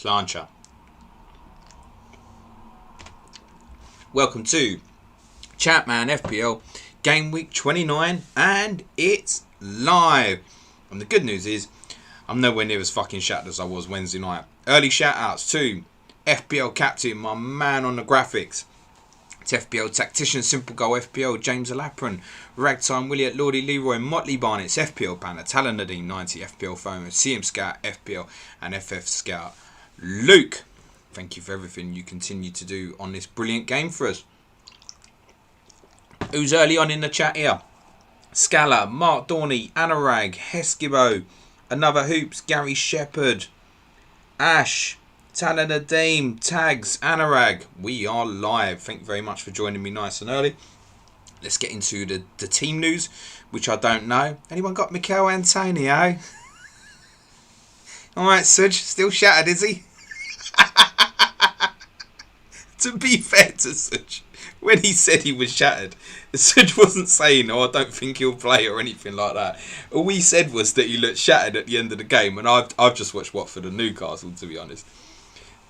Slancha. Welcome to Chatman FPL Game Week 29 and it's live. And the good news is I'm nowhere near as fucking shattered as I was Wednesday night. Early shout outs to FPL Captain, my man on the graphics. It's FPL Tactician, Simple Goal FPL, James Alapran, Ragtime, William, Lordy Leroy, Motley Barnett's FPL Banner, Talon Nadine 90, FPL Foam, CM Scout, FPL and FF Scout. Luke, thank you for everything you continue to do on this brilliant game for us. Who's early on in the chat here? Scala, Mark Dorney, Anurag, Heskibo, Another Hoops, Gary Shepherd, Ash, Talon Nadeem, Tags, Anurag. We are live. Thank you very much for joining me nice and early. Let's get into the team news, which I don't know. Anyone got Mikel Antonio? Alright, Suj, still shattered, is he? To be fair to Suj, when he said he was shattered, Suj wasn't saying, oh, I don't think he'll play or anything like that. All he said was that he looked shattered at the end of the game, and I've just watched Watford and Newcastle, to be honest.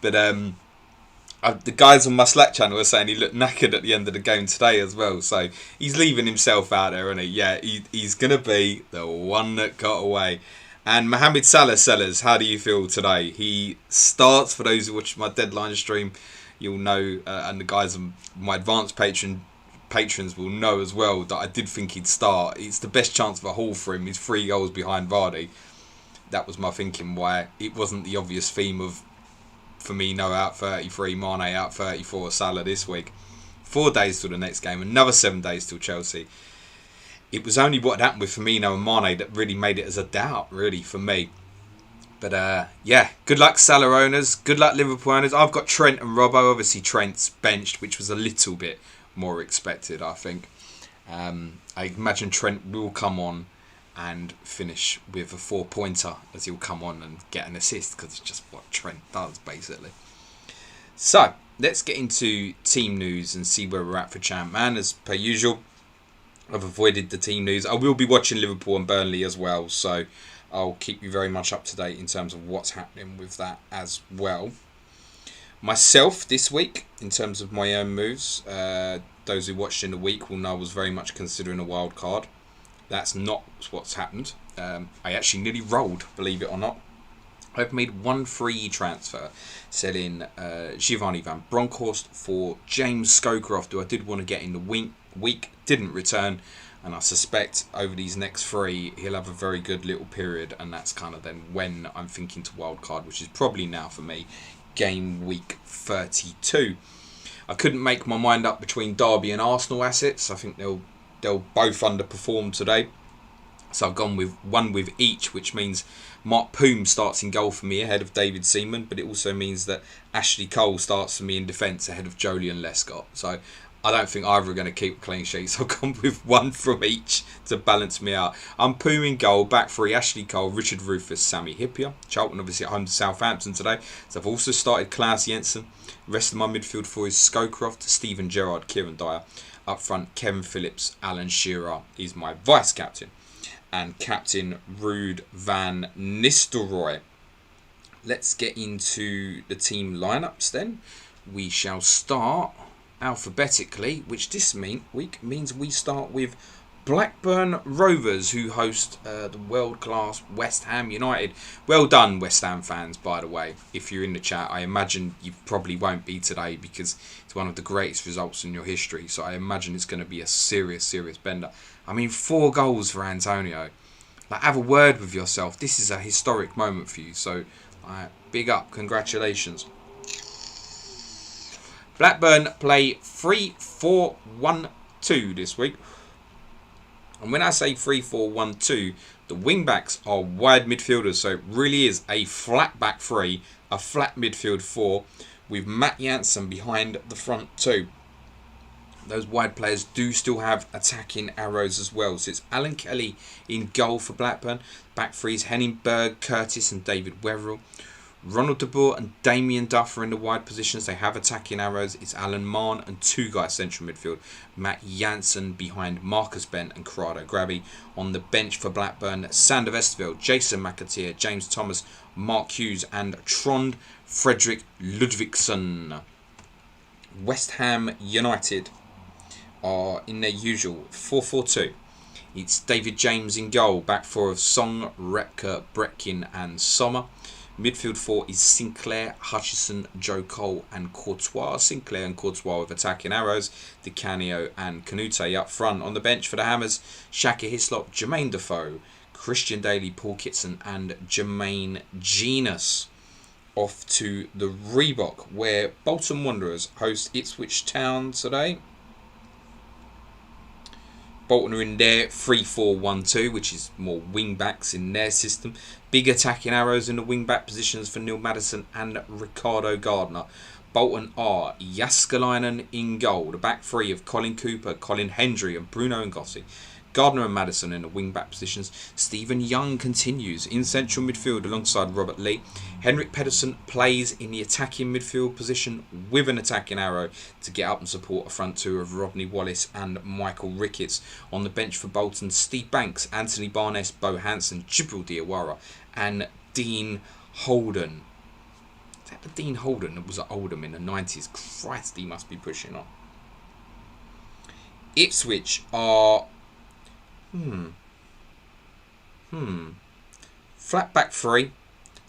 But the guys on my Slack channel are saying he looked knackered at the end of the game today as well. So he's leaving himself out there, isn't he? Yeah, he's going to be the one that got away. And Mohamed Salah sellers, how do you feel today? He starts, for those who watch my deadline stream, you'll know, and the guys on my advanced patrons will know as well, that I did think he'd start. It's the best chance of a haul for him. He's 3 goals behind Vardy. That was my thinking why it wasn't the obvious theme of Firmino out 33, Mane out 34, Salah this week. 4 days till the next game, another 7 days till Chelsea. It was only what happened with Firmino and Mane that really made it as a doubt, really, for me. But yeah, good luck Salah owners, good luck Liverpool owners. I've got Trent and Robbo. Obviously Trent's benched, which was a little bit more expected, I think. I imagine Trent will come on and finish with a 4-pointer, as he'll come on and get an assist, because it's just what Trent does, basically. So, let's get into team news and see where we're at for Champman. As per usual, I've avoided the team news. I will be watching Liverpool and Burnley as well, so I'll keep you very much up to date in terms of what's happening with that as well. Myself, this week, in terms of my own moves, those who watched in the week will know I was very much considering a wild card. That's not what's happened. I actually nearly rolled, believe it or not. I've made one free transfer, selling Giovanni Van Bronckhorst for James Scowcroft, who I did want to get in the week, didn't return, and I suspect over these next 3 he'll have a very good little period, and that's kind of then when I'm thinking to wildcard, which is probably now for me, game week 32. I couldn't make my mind up between Derby and Arsenal assets. I think they'll both underperform today. So I've gone with one with each, which means Mark Poom starts in goal for me ahead of David Seaman, but it also means that Ashley Cole starts for me in defence ahead of Jolyon Lescott. So I don't think either are going to keep a clean sheet, so I've gone with one from each to balance me out. I'm Poom in goal, back 3, Ashley Cole, Richard Rufus, Sammy Hippier. Charlton obviously at home to Southampton today. So I've also started Klaus Jensen. The rest of my midfield 4 is Scowcroft, Stephen Gerrard, Kieran Dyer. Up front, Kevin Phillips, Alan Shearer is my vice-captain. And Captain Ruud van Nistelrooy. Let's get into the team lineups then. We shall start alphabetically, which this week means we start with Blackburn Rovers, who host the world-class West Ham United. Well done, West Ham fans, by the way. If you're in the chat, I imagine you probably won't be today because it's one of the greatest results in your history. So I imagine it's going to be a serious bender. I mean, 4 goals for Antonio. Like, have a word with yourself. This is a historic moment for you. So, big up. Congratulations. Blackburn play 3-4-1-2 this week. And when I say 3-4-1-2, the wing-backs are wide midfielders. So it really is a flat back 3, a flat midfield 4, with Matt Jansen behind the front 2. Those wide players do still have attacking arrows as well. So it's Alan Kelly in goal for Blackburn. Back 3 is Henningberg, Curtis and David Wetherill. Ronald de Boer and Damien Duff are in the wide positions. They have attacking arrows. It's Alan Mahon and two guys central midfield. Matt Jansen behind Marcus Bent and Corrado Grabby. On the bench for Blackburn, Sander Westerveld, Jason McAteer, James Thomas, Mark Hughes and Trond Fredrik Ludvigsson. West Ham United are in their usual 4-4-2. It's David James in goal. Back four of Song, Repka, Bretkin and Sommer. Midfield four is Sinclair, Hutchison, Joe Cole and Courtois. Sinclair and Courtois with attacking arrows. Di Canio and Canute up front. On the bench for the Hammers, Shaka Hislop, Jermaine Defoe, Christian Daly, Paul Kitson and Jermaine Genus. Off to the Reebok, where Bolton Wanderers host Ipswich Town today. Bolton are in their 3-4-1-2, which is more wing-backs in their system. Big attacking arrows in the wing-back positions for Neil Maddison and Ricardo Gardner. Bolton are Jaskalainen in goal. The back three of Colin Cooper, Colin Hendry and Bruno Ngossi. Gardner and Maddison in the wing-back positions. Stephen Young continues in central midfield alongside Robert Lee. Henrik Pedersen plays in the attacking midfield position with an attacking arrow to get up and support a front two of Rodney Wallace and Michael Ricketts. On the bench for Bolton, Steve Banks, Anthony Barnes, Bo Hansen, Jibril Diawara and Dean Holden. Is that the Dean Holden that was at Oldham in the 90s? Christ, he must be pushing on. Ipswich are... Flat back three,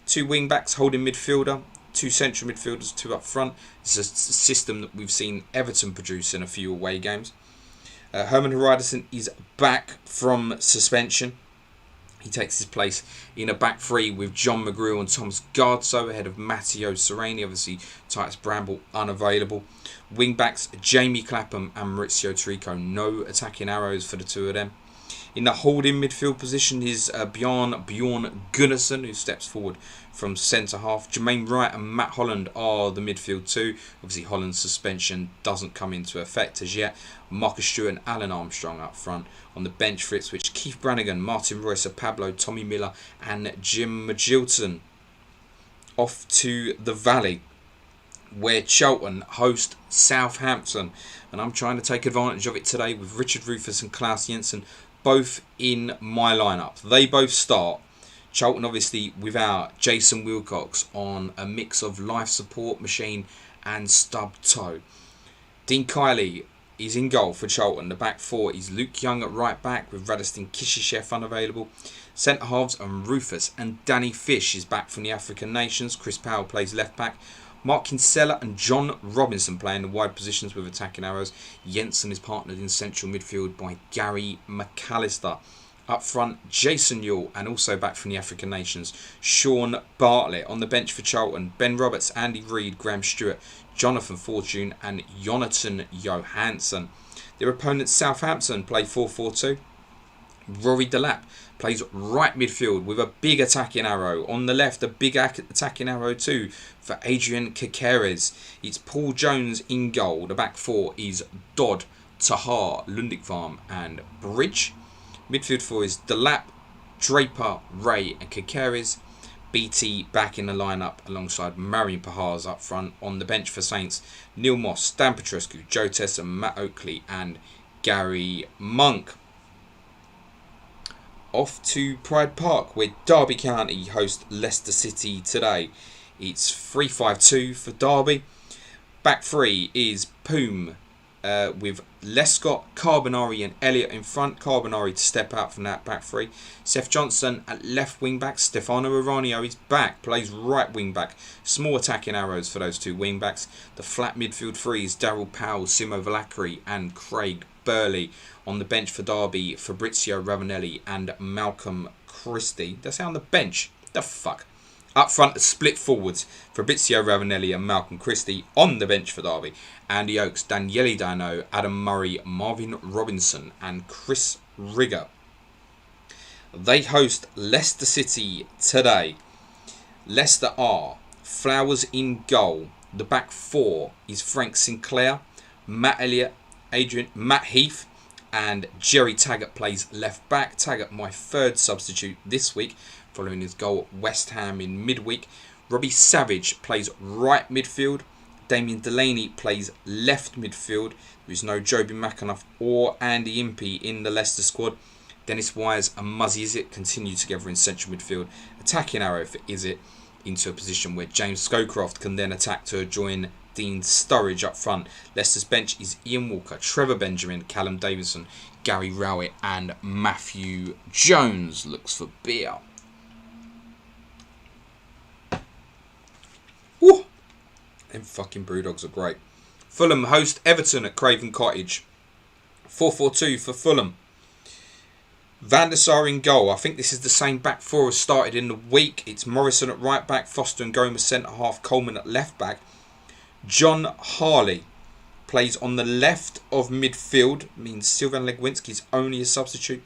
two wing backs holding midfielder, two central midfielders, two up front. It's a system that we've seen Everton produce in a few away games. Herman Hreidarsson is back from suspension. He takes his place in a back three with John McGrew and Thomas Gardso ahead of Matteo Sereni. Obviously, Titus Bramble unavailable. Wing backs Jamie Clapham and Maurizio Tarico. No attacking arrows for the two of them. In the holding midfield position is Bjorn Gunnarsson, who steps forward from centre half. Jermaine Wright and Matt Holland are the midfield two. Obviously, Holland's suspension doesn't come into effect as yet. Marcus Stewart and Alan Armstrong up front. On the bench for Ipswich, Keith Brannigan, Martin Royce, Pablo, Tommy Miller and Jim Magilton. Off to the Valley, where Charlton host Southampton. And I'm trying to take advantage of it today with Richard Rufus and Klaus Jensen both in my lineup. They both start. Charlton obviously without Jason Wilcox on a mix of life support machine and stub toe. Dean Kiley is in goal for Charlton. The back four is Luke Young at right back with Radistin Kishishev unavailable. Centre halves and Rufus and Danny Fish is back from the African nations. Chris Powell plays left back. Mark Kinsella and John Robinson play in the wide positions with attacking arrows. Jensen is partnered in central midfield by Gary McAllister. Up front, Jason Yule and also back from the African nations, Sean Bartlett. On the bench for Charlton, Ben Roberts, Andy Reid, Graham Stewart, Jonathan Fortune and Jonathan Johansson. Their opponents Southampton play 4-4-2. Rory Delap plays right midfield with a big attacking arrow. On the left, a big attacking arrow too for Adrian Kikeres. It's Paul Jones in goal. The back four is Dodd, Tahar, Lundikvarm and Bridge. Midfield four is Delap, Draper, Ray and Kikeres. BT back in the lineup alongside Marion Pahars up front. On the bench for Saints, Neil Moss, Dan Petrescu, Joe Tesson, Matt Oakley and Gary Monk. Off to Pride Park, where Derby County host Leicester City today. It's 3-5-2 for Derby. Back three is Poom with Lescott, Carbonari and Elliott in front. Carbonari to step out from that back three. Seth Johnson at left wing back. Stefano Aranio is back, plays right wing back. Small attacking arrows for those two wing backs. The flat midfield three is Daryl Powell, Simo Valakari and Craig Burley. On the bench for Derby, Fabrizio Ravanelli and Malcolm Christie. That's on the bench. The fuck. Up front, the split forwards, Fabrizio Ravanelli and Malcolm Christie. On the bench for Derby, Andy Oakes, Daniele Dino, Adam Murray, Marvin Robinson and Chris Rigger. They host Leicester City today. Leicester are Flowers in goal. The back four is Frank Sinclair, Matt Elliott, Matt Heath and Jerry Taggart plays left back. Taggart, my third substitute this week, following his goal at West Ham in midweek. Robbie Savage plays right midfield. Damien Delaney plays left midfield. There is no Joby McAnuff or Andy Impey in the Leicester squad. Dennis Wise and Muzzy Izzet continue together in central midfield. Attacking arrow for Izzet into a position where James Scowcroft can then attack to join Dean Sturridge up front. Leicester's bench is Ian Walker, Trevor Benjamin, Callum Davison, Gary Rowett and Matthew Jones. Looks for beer. Woo! Them fucking Brewdogs are great. Fulham host Everton at Craven Cottage. 4-4-2 for Fulham. Van der Sar in goal. I think this is the same back four as started in the week. It's Morrison at right back, Foster and Gomez centre half, Coleman at left back. John Harley plays on the left of midfield. Means Sylvan Legwinski's only a substitute.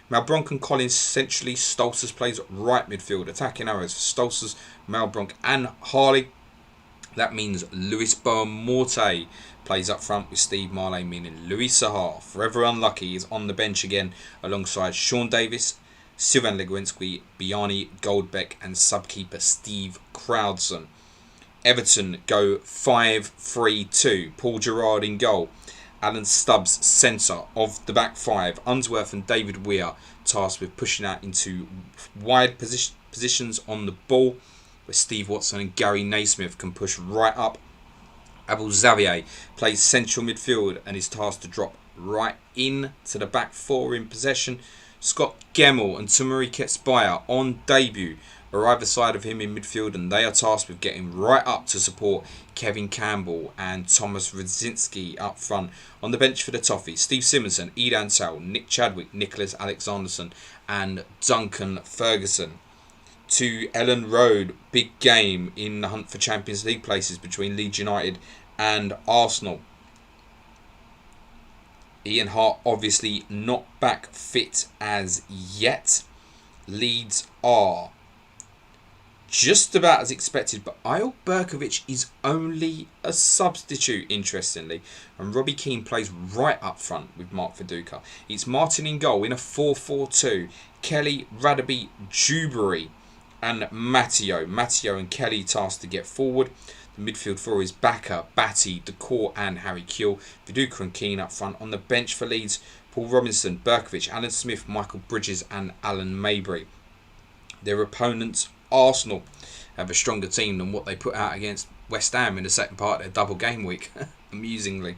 Malbronk and Collins centrally. Stolzers plays right midfield. Attacking arrows for Stolzers, Malbronk and Harley. That means Luis Boamorte plays up front with Steve Marley, meaning Luis Sahar, forever unlucky, is on the bench again alongside Sean Davis, Sylvan Legwinski, Bjarni Goldbeck and subkeeper Steve Crowdson. Everton go 5-3-2. Paul Gerrard in goal. Alan Stubbs centre of the back five. Unsworth and David Weir tasked with pushing out into wide positions on the ball, where Steve Watson and Gary Naismith can push right up. Abel Xavier plays central midfield and is tasked to drop right in to the back four in possession. Scott Gemmell and Tamuri Ketsbaya on debut are either side of him in midfield, and they are tasked with getting right up to support Kevin Campbell and Thomas Radzinski up front. On the bench for the Toffees, Steve Simonson, Edan Sowell, Nick Chadwick, Nicholas Alexanderson and Duncan Ferguson. To Ellen Road, big game in the hunt for Champions League places between Leeds United and Arsenal. Ian Hart obviously not back fit as yet. Leeds are just about as expected, but Eyal Berkovic is only a substitute, interestingly. And Robbie Keane plays right up front with Mark Viduka. It's Martin in goal in a 4-4-2. Kelly, Radaby, Dewberry and Matteo. Matteo and Kelly tasked to get forward. The midfield four is Bakker, Batty, Decor and Harry Kewell. Viduka and Keane up front. On the bench for Leeds, Paul Robinson, Berkovic, Alan Smith, Michael Bridges and Alan Mabry. Their opponents, Arsenal, have a stronger team than what they put out against West Ham in the second part of their double game week, amusingly.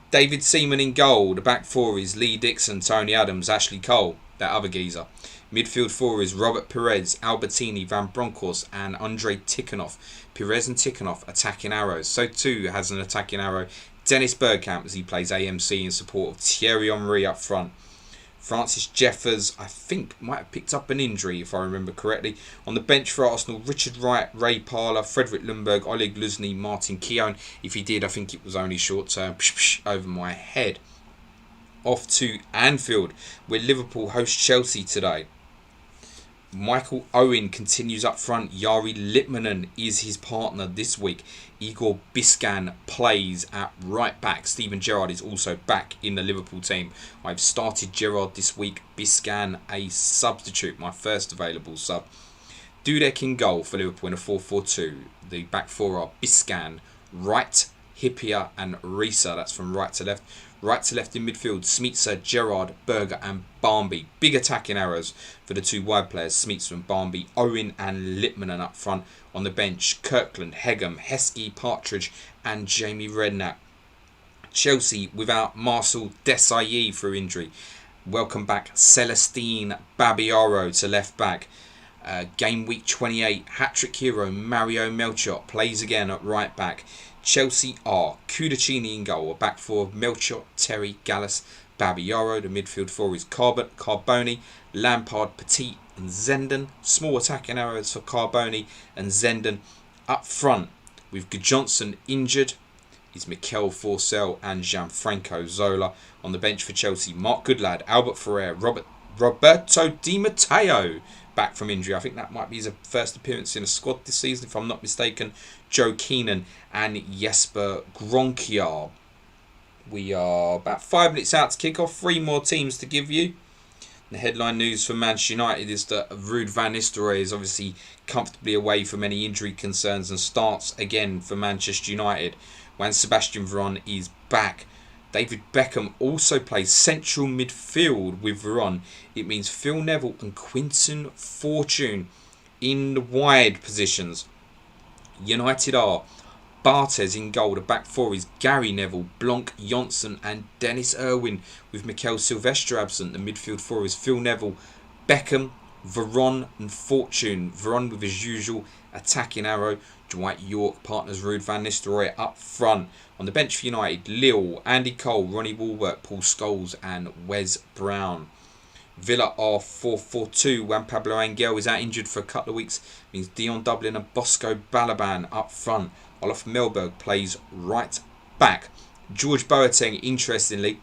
David Seaman in goal. The back four is Lee Dixon, Tony Adams, Ashley Cole, that other geezer. Midfield four is Robert Perez, Albertini, Van Bronckhorst and Andrei Tikhonov. Perez and Tikhonov attacking arrows. So too has an attacking arrow Dennis Bergkamp, as he plays AMC in support of Thierry Henry up front. Francis Jeffers, I think, might have picked up an injury, if I remember correctly. On the bench for Arsenal, Richard Wright, Ray Parler, Frederick Lundberg, Oleg Luzny, Martin Keown. If he did, I think it was only short term. Over my head. Off to Anfield, where Liverpool host Chelsea today. Michael Owen continues up front. Jari Litmanen is his partner this week. Igor Biscan plays at right back. Steven Gerrard is also back in the Liverpool team. I've started Gerrard this week. Biscan a substitute, my first available sub. Dudek in goal for Liverpool in a 4-4-2. The back four are Biscan, Wright, Hippier and Risa. That's from right to left. Right to left in midfield, Smeetser, Gerrard, Berger and Barmby. Big attacking arrows for the two wide players, Smeetser and Barmby. Owen and Litmanen up front. On the bench, Kirkland, Hegem, Heskey, Partridge and Jamie Redknapp. Chelsea without Marcel Desailly through injury. Welcome back Celestine Babiaro to left back. Game week 28, hat-trick hero Mario Melchiot plays again at right back. Chelsea are Cudicini in goal, a back four of Melchiot, Terry, Gallus, Babiaro. The midfield four is Carboni, Lampard, Petit and Zenden. Small attacking arrows for Carboni and Zenden. Up front with Johnson injured is Mikel Forsell and Gianfranco Zola. On the bench for Chelsea, Mark Goodlad, Albert Ferrer, Roberto Di Matteo back from injury. I think that might be his first appearance in a squad this season, if I'm not mistaken. Joe Keenan and Jesper Gronkiar. We are about 5 minutes out to kick off. 3 more teams to give you. The headline news for Manchester United is that Ruud van Nistelrooy is obviously comfortably away from any injury concerns and starts again for Manchester United. When Sebastian Veron is back. David Beckham also plays central midfield with Veron. It means Phil Neville and Quinton Fortune in the wide positions. United are Barthez in goal. The back four is Gary Neville, Blanc, Johnson and Dennis Irwin with Mikel Silvestre absent. The midfield four is Phil Neville, Beckham, Veron and Fortune. Veron with his usual attacking arrow. Dwight York partners Ruud van Nistelrooy up front. On the bench for United, Lille, Andy Cole, Ronnie Woolworth, Paul Scholes and Wes Brown. Villa are 4-4-2. Juan Pablo Angel is out injured for a couple of weeks. Means Dion Dublin and Bosco Balaban up front. Olaf Melberg plays right back. George Boateng, interestingly,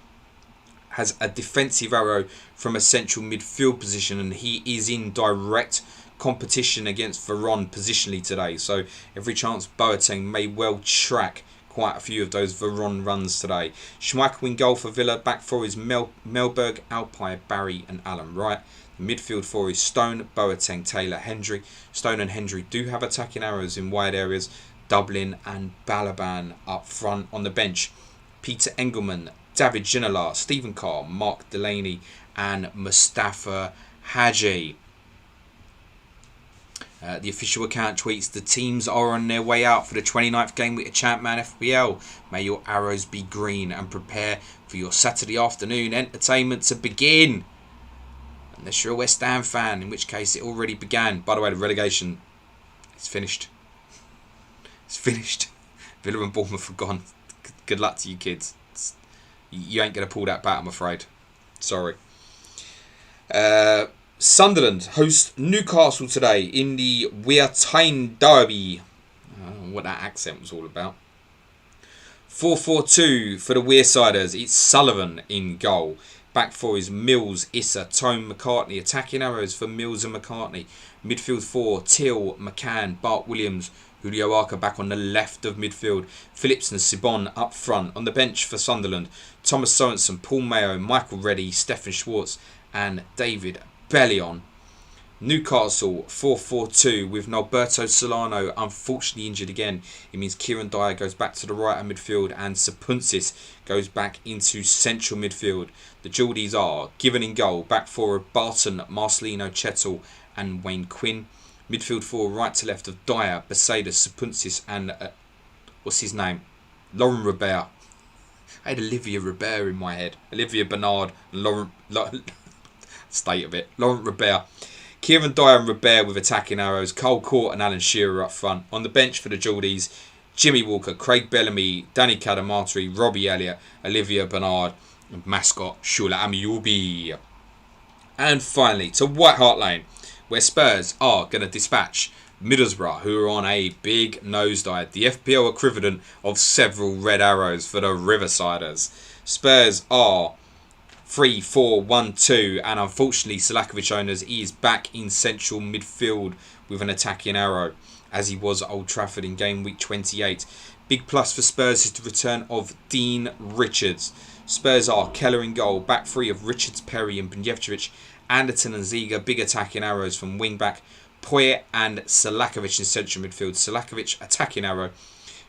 has a defensive arrow from a central midfield position, and he is in direct competition against Veron positionally today. So every chance Boateng may well track quite a few of those Veron runs today. Schmeichel in goal for Villa. Back four is Melberg, Alpay, Barry and Alan Wright. The midfield four is Stone, Boateng, Taylor, Hendry. Stone and Hendry do have attacking arrows in wide areas. Dublin and Balaban up front. On the bench, Peter Engelman, David Ginola, Stephen Carr, Mark Delaney and Mustafa Hadji. The official account tweets, the teams are on their way out for the 29th game week of Champman FPL. May your arrows be green and prepare for your Saturday afternoon entertainment to begin. Unless you're a West Ham fan, in which case it already began. By the way, the relegation is finished. It's finished. Villa and Bournemouth are gone. Good luck to you kids. You ain't going to pull that bat, I'm afraid. Sorry. Sunderland host Newcastle today in the Weartime Derby. I don't know what that accent was all about. 4-4-2 for the Wearsiders. It's Sullivan in goal. Back four is Mills, Issa, Tone, McCartney. Attacking arrows for Mills and McCartney. Midfield four, Till, McCann, Bart Williams, Julio Arca back on the left of midfield. Phillips and Sibon up front. On the bench for Sunderland, Thomas Sorensen, Paul Mayo, Michael Reddy, Stefan Schwartz and David Bellion. Newcastle 4-4-2 with Norberto Solano unfortunately injured again. It means Kieran Dyer goes back to the right of midfield and Sapunsis goes back into central midfield. The Geordies are given in goal. Back four of Barton, Marcelino, Chettle and Wayne Quinn. Midfield four right to left of Dyer, Beseda, Sapunsis and what's his name? Lauren Robert. I had Olivia Robert in my head. Olivia Bernard and Laurent state of it. Laurent Robert. Kieran Dyer and Robert with attacking arrows. Cole Court and Alan Shearer up front. On the bench for the Geordies, Jimmy Walker, Craig Bellamy, Danny Cadamarteri, Robbie Elliott, Olivia Bernard and mascot Shula Amiyubi. And finally to White Hart Lane, where Spurs are going to dispatch Middlesbrough, who are on a big nosedive. The FPL equivalent of several red arrows for the Riversiders. Spurs are 3-4-1-2 and unfortunately Selakovic owners, he is back in central midfield with an attacking arrow as he was at Old Trafford in game week 28. Big plus for Spurs is the return of Dean Richards. Spurs are Keller in goal, back three of Richards, Perry and Bunjevcevic, Anderton and Ziga, big attacking arrows from wing back, Poyet and Selakovic in central midfield. Selakovic attacking arrow.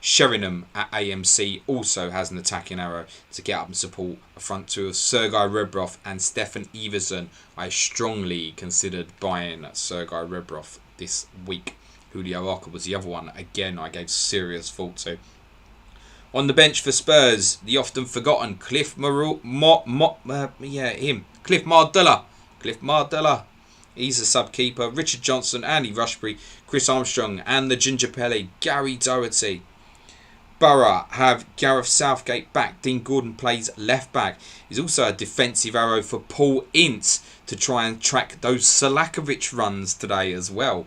Sheringham at AMC also has an attacking arrow to get up and support a front two of Sergei Rebrov and Stefan Iversen. I strongly considered buying Sergei Rebrov this week. Julio Arca was the other one. Again, I gave serious thought to. On the bench for Spurs, the often forgotten Cliff Mardella. Cliff Mardella. He's a sub-keeper. Richard Johnson, Andy Rushbury, Chris Armstrong and the Ginger Pele, Gary Doherty. Borough have Gareth Southgate back. Dean Gordon plays left back. He's also a defensive arrow for Paul Ince to try and track those Selakovic runs today as well.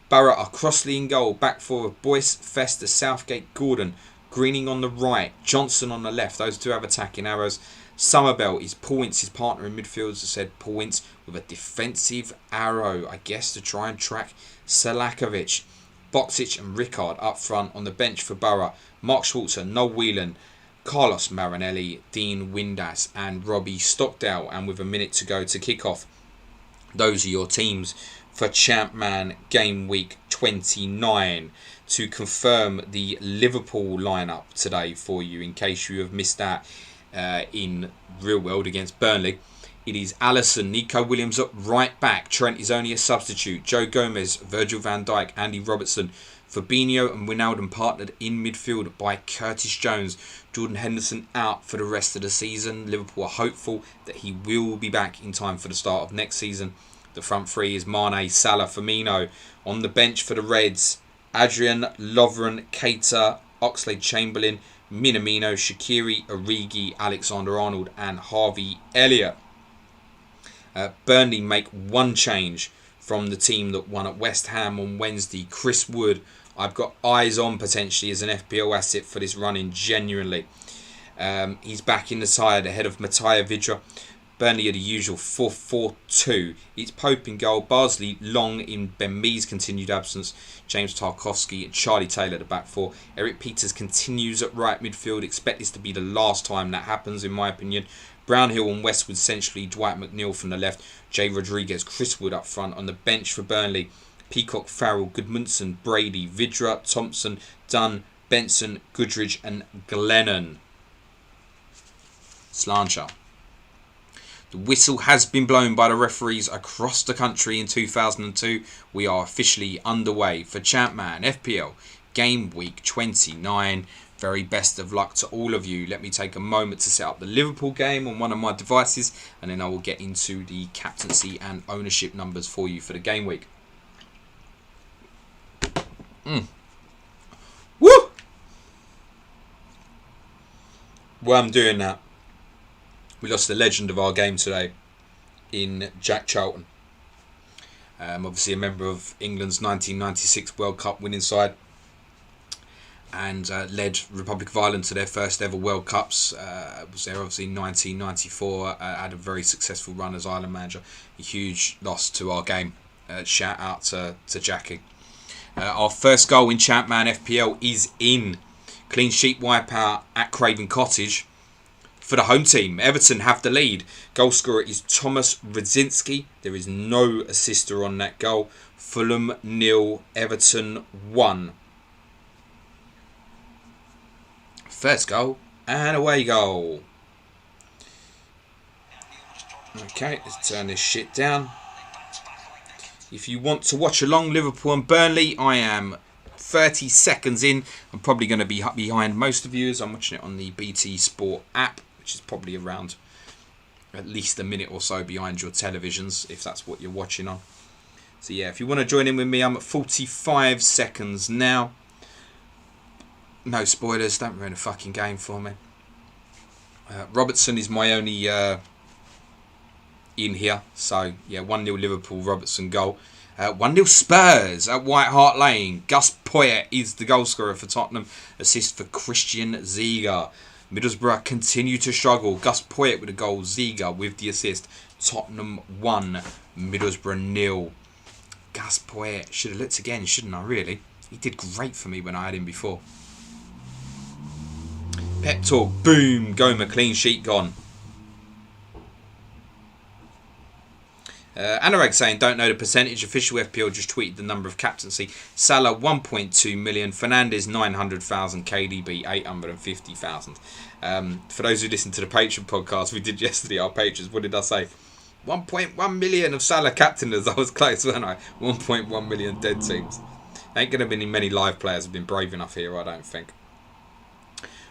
Borough are Crossley in goal. Back four of Boyce, Fester, Southgate, Gordon. Greening on the right. Johnson on the left. Those two have attacking arrows. Summerbell is Paul Ince's partner in midfield. As I said, Paul Ince with a defensive arrow, I guess, to try and track Selakovic. Boxic and Rickard up front. On the bench for Borough, Mark Schwarzer, Noel Whelan, Carlos Marinelli, Dean Windass and Robbie Stockdale. And with a minute to go to kick off, those are your teams for Champman Game Week 29. To confirm the Liverpool lineup today for you, in case you have missed that in real world against Burnley. It is Alisson, Nico Williams at right back. Trent is only a substitute. Joe Gomez, Virgil van Dijk, Andy Robertson. Fabinho and Wijnaldum partnered in midfield by Curtis Jones. Jordan Henderson out for the rest of the season. Liverpool are hopeful that he will be back in time for the start of next season. The front three is Mane, Salah, Firmino. On the bench for the Reds, Adrian, Lovren, Keita, Oxlade-Chamberlain, Minamino, Shaqiri, Origi, Alexander-Arnold and Harvey Elliott. Burnley make one change from the team that won at West Ham on Wednesday. Chris Wood, I've got eyes on potentially as an FPL asset for this run-in, genuinely. He's back in the side ahead of Mattia Vidra. Burnley are the usual 4-4-2. It's Pope in goal, Barsley Long in Ben Mee's continued absence, James Tarkowski and Charlie Taylor at the back four. Eric Peters continues at right midfield. Expect this to be the last time that happens, in my opinion. Brownhill and Westwood centrally, Dwight McNeil from the left, Jay Rodriguez, Chris Wood up front. On the bench for Burnley, Peacock, Farrell, Goodmanson, Brady, Vidra, Thompson, Dunn, Benson, Goodridge and Glennon. Slancher. The whistle has been blown by the referees across the country in 2002. We are officially underway for Champman FPL Game Week 29. Very best of luck to all of you. Let me take a moment to set up the Liverpool game on one of my devices, and then I will get into the captaincy and ownership numbers for you for the game week. Woo! Well, I'm doing that. We lost the legend of our game today in Jack Charlton. Obviously a member of England's 1996 World Cup winning side, and led Republic of Ireland to their first ever World Cups. Was there obviously in 1994. Had a very successful run as Ireland manager. A huge loss to our game. Shout out to Jackie. Our first goal in Champman FPL is in. Clean sheet wipeout at Craven Cottage. For the home team, Everton have the lead. Goal scorer is Thomas Radzinski. There is no assister on that goal. Fulham 0, Everton 1. First goal and away goal. Okay, let's turn this shit down. If you want to watch along Liverpool and Burnley, I am 30 seconds in. I'm probably going to be behind most of you as I'm watching it on the BT Sport app, which is probably around at least a minute or so behind your televisions, if that's what you're watching on. So yeah, if you want to join in with me, I'm at 45 seconds now. No spoilers, don't ruin a fucking game for me. Robertson is my only in here. So yeah, 1-0 Liverpool, Robertson goal. 1-0 Spurs at White Hart Lane. Gus Poyet is the goal scorer for Tottenham. Assist for Christian Ziga. Middlesbrough continue to struggle. Gus Poyet with a goal. Ziga with the assist. Tottenham 1, Middlesbrough 0. Gus Poyet should have looked again, shouldn't I, really? He did great for me when I had him before. Pep talk. Boom. Goma. Clean sheet gone. Anurag saying, don't know the percentage. Official FPL just tweeted the number of captaincy. Salah 1.2 million. Fernandes 900,000. KDB 850,000. For those who listen to the Patreon podcast we did yesterday, our patrons, what did I say? 1.1 million of Salah captainers. I was close, weren't I? 1.1 million dead teams. Ain't going to be many live players have been brave enough here, I don't think.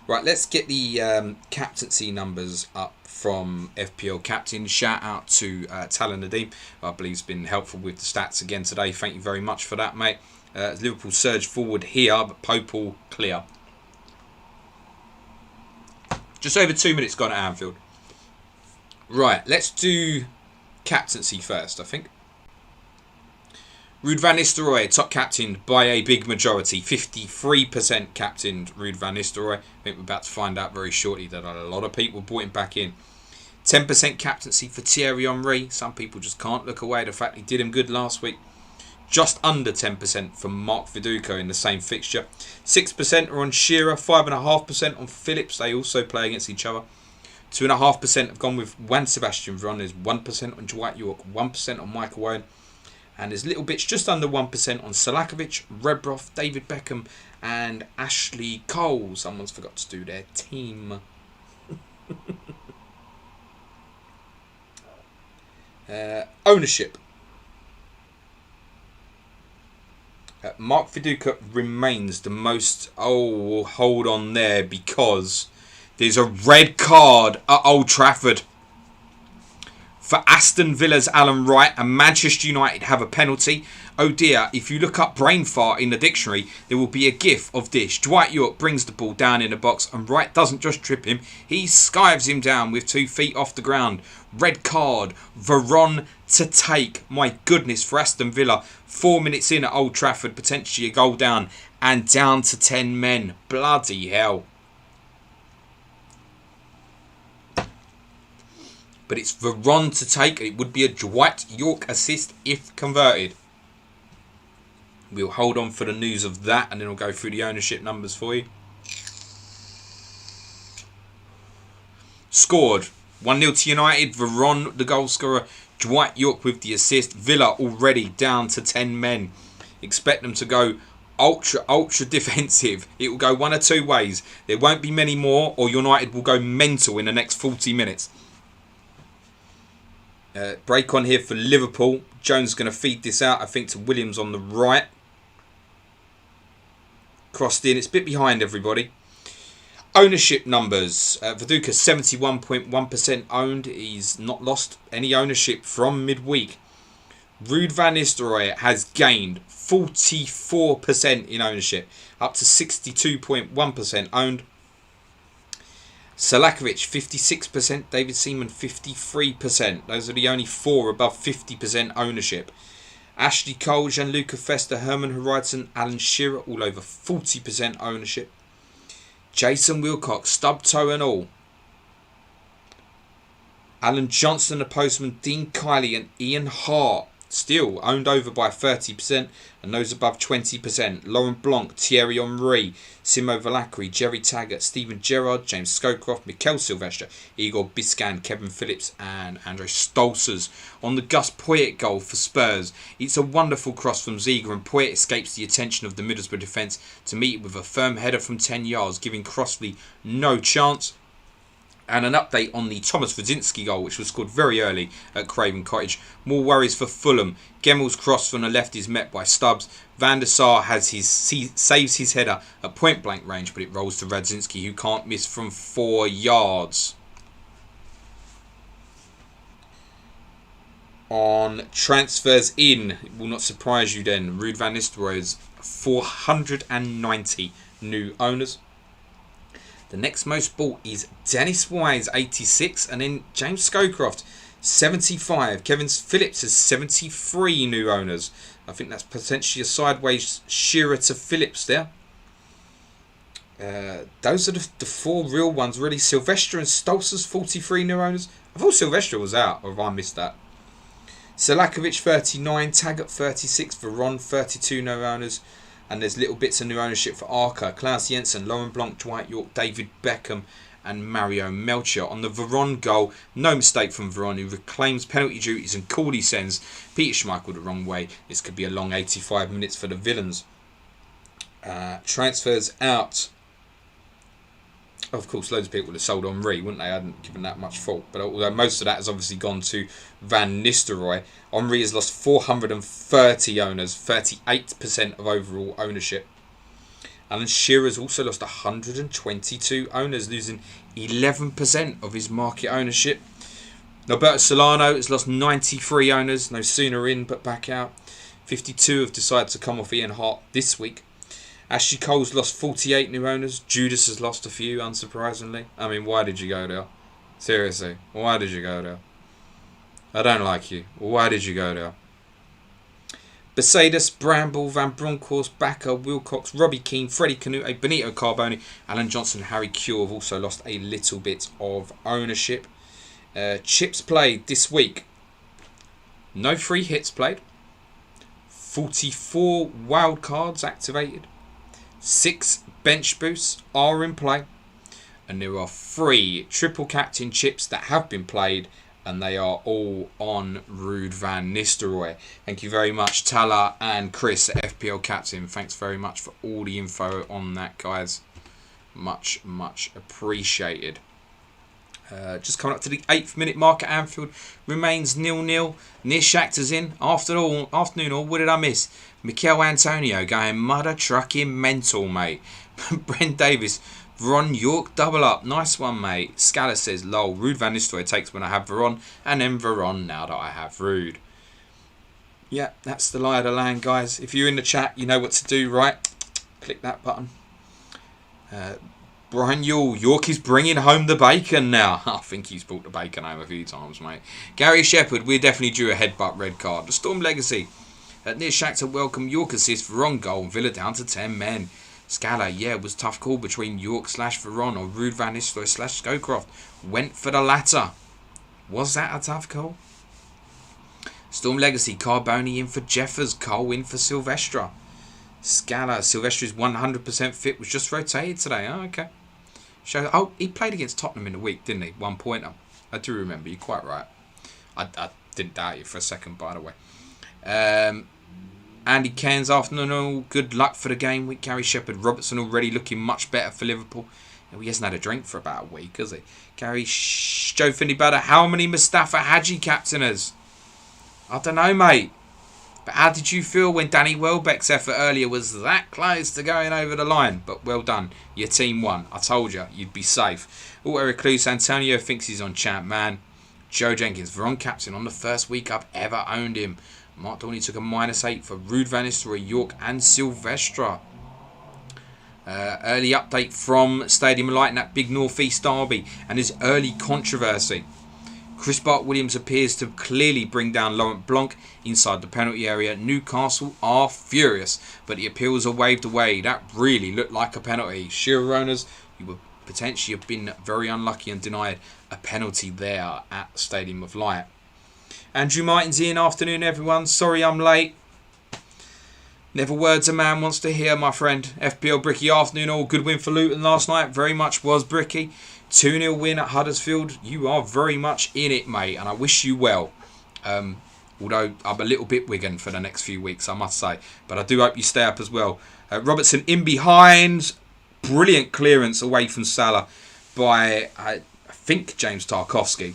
Right, let's get the captaincy numbers up from FPL Captain. Shout out to Talon Nadeem, I believe has been helpful with the stats again today. Thank you very much for that, mate. Liverpool surge forward here, but Pope all clear. Just over 2 minutes gone at Anfield. Right, let's do captaincy first, I think. Ruud van Nistelrooy, top captained by a big majority. 53% captained Ruud van Nistelrooy. I think we're about to find out very shortly that a lot of people brought him back in. 10% captaincy for Thierry Henry. Some people just can't look away at the fact he did him good last week. just under 10% from Mark Viduka in the same fixture. 6% are on Shearer, 5.5% on Phillips. They also play against each other. 2.5% have gone with Juan Sebastian Veron. There's 1% on Dwight York, 1% on Michael Owen. And there's little bits just under 1% on Selakovic, Redbroth, David Beckham and Ashley Cole. Someone's forgot to do their team. Ownership. Mark Viduka remains the most... Oh, hold on there, because there's a red card at Old Trafford for Aston Villa's Alan Wright, and Manchester United have a penalty. Oh dear, if you look up brain fart in the dictionary, there will be a gif of this. Dwight York brings the ball down in the box and Wright doesn't just trip him, he skives him down with 2 feet off the ground. Red card, Veron to take. My goodness, for Aston Villa. 4 minutes in at Old Trafford, potentially a goal down and down to 10 men. Bloody hell. But it's Veron to take. It would be a Dwight York assist if converted. We'll hold on for the news of that and then we'll go through the ownership numbers for you. Scored 1-0 to United. Veron the goal scorer. Dwight York with the assist. Villa already down to 10 men. Expect them to go ultra defensive. It will go one of two ways. There won't be many more, or United will go mental in the next 40 minutes. Break on here for Liverpool. Jones is going to feed this out, I think, to Williams on the right. Crossed in. It's a bit behind everybody. Ownership numbers. Viduka 71.1% owned. He's not lost any ownership from midweek. Ruud van Nistelrooy has gained 44% in ownership, up to 62.1% owned. Selakovic 56%, David Seaman 53%. Those are the only 4 above 50% ownership. Ashley Cole, Gianluca Festa, Herman Hreitzen, Alan Shearer all over 40% ownership. Jason Wilcox, stub toe and all. Alan Johnson, the postman, Dean Kiley and Ian Hart still owned over by 30%, and those above 20%. Laurent Blanc, Thierry Henry, Simo Valakri, Jerry Taggart, Stephen Gerrard, James Scowcroft, Mikel Silvestre, Igor Biscan, Kevin Phillips and Andre Stolzers. On the Gus Poyet goal for Spurs, it's a wonderful cross from Ziege and Poyet escapes the attention of the Middlesbrough defence to meet it with a firm header from 10 yards, giving Crossley no chance. And an update on the Thomas Radzinski goal, which was scored very early at Craven Cottage. More worries for Fulham. Gemmel's cross from the left is met by Stubbs. Van der Sar saves his header at point blank range, but it rolls to Radzinski, who can't miss from 4 yards. On transfers in, it will not surprise you then, Ruud van Nistelrooy's 490 new owners. The next most bought is Dennis Wise, 86, and then James Scowcroft, 75. Kevin Phillips has 73 new owners. I think that's potentially a sideways Shearer to Phillips there. Those are the 4 real ones, really. Silvestre and Stolzers, 43 new owners. I thought Silvestre was out, or have I missed that? Selakovic, 39. Taggart, 36. Veron, 32 new owners. And there's little bits of new ownership for Arca, Klaus Jensen, Laurent Blanc, Dwight York, David Beckham and Mario Melchior. On the Veron goal, no mistake from Veron, who reclaims penalty duties and coolly sends Peter Schmeichel the wrong way. This could be a long 85 minutes for the villains. Transfers out. Of course, loads of people would have sold Henry, wouldn't they? I hadn't given that much thought. But although most of that has obviously gone to Van Nistelrooy, Henry has lost 430 owners, 38% of overall ownership. Alan Shearer has also lost 122 owners, losing 11% of his market ownership. Norberto Solano has lost 93 owners, no sooner in but back out. 52 have decided to come off Ian Hart this week. Ashley Cole's lost 48 new owners. Judas has lost a few, unsurprisingly. I mean, why did you go there? Seriously, why did you go there? I don't like you. Why did you go there? Besaidis, Bramble, Van Bronckhorst, Bakker, Wilcox, Robbie Keane, Freddie Canute, Benito Carboni, Alan Johnson, Harry Kewell have also lost a little bit of ownership. Chips played this week. No free hits played. 44 wild cards activated. 6 bench boosts are in play. And there are 3 triple captain chips that have been played. And they are all on Ruud van Nistelrooy. Thank you very much, Tala and Chris, FPL captain. Thanks very much for all the info on that, guys. Much appreciated. Just coming up to the 8th minute mark at Anfield. Remains 0-0. Near Shakhtar's in. Afternoon all. What did I miss? Mikel Antonio going mother trucking mental, mate. Brent Davis. Veron York double up. Nice one, mate. Scala says, lol, Ruud van Nistelrooy takes when I have Veron, and then Veron now that I have Ruud. Yeah, that's the lie of the land, guys. If you're in the chat, you know what to do, right? Click that button. Brian Yule, York is bringing home the bacon now. I think he's brought the bacon home a few times, mate. Gary Shepherd, we're definitely due a headbutt red card. The Storm Legacy. Near Shakhtar, welcome York assist, Veron goal, Villa down to 10 men. Scala, yeah, it was a tough call between York / Veron or Ruud van Nistelrooy / Scowcroft. Went for the latter. Was that a tough call? Storm Legacy, Carboni in for Jeffers, Cole in for Silvestre. Scala, Silvestre is 100% fit, was just rotated today. Oh, okay. He played against Tottenham in the week, didn't he? 1 pointer. I do remember, you're quite right. I didn't doubt you for a second, by the way. Andy Cairns, afternoon, good luck for the game week. Gary Shepherd, Robertson already looking much better for Liverpool. He hasn't had a drink for about a week, has he? Gary, Joe Finney Butter, how many Mustafa Hadji captainers? I don't know, mate. But how did you feel when Danny Welbeck's effort earlier was that close to going over the line? But well done. Your team won. I told you, you'd be safe. Recluse, Antonio thinks he's on champ, man. Joe Jenkins, Veron captain on the first week I've ever owned him. Mark Dorney took a -8 for Ruud van Nistelrooy, York and Silvestre. Early update from Stadium of Light in that big North East derby and his early controversy. Chris Bart-Williams appears to clearly bring down Laurent Blanc inside the penalty area. Newcastle are furious, but the appeals are waved away. That really looked like a penalty. Shearer owners, you would potentially have been very unlucky and denied a penalty there at Stadium of Light. Andrew Martin's in. Afternoon, everyone. Sorry I'm late. Never words a man wants to hear, my friend. FPL Bricky, afternoon all. Good win for Luton last night. Very much was Bricky. 2-0 win at Huddersfield. You are very much in it, mate, and I wish you well. Although I'm a little bit Wigan for the next few weeks, I must say. But I do hope you stay up as well. Robertson in behind. Brilliant clearance away from Salah by, I think, James Tarkowski.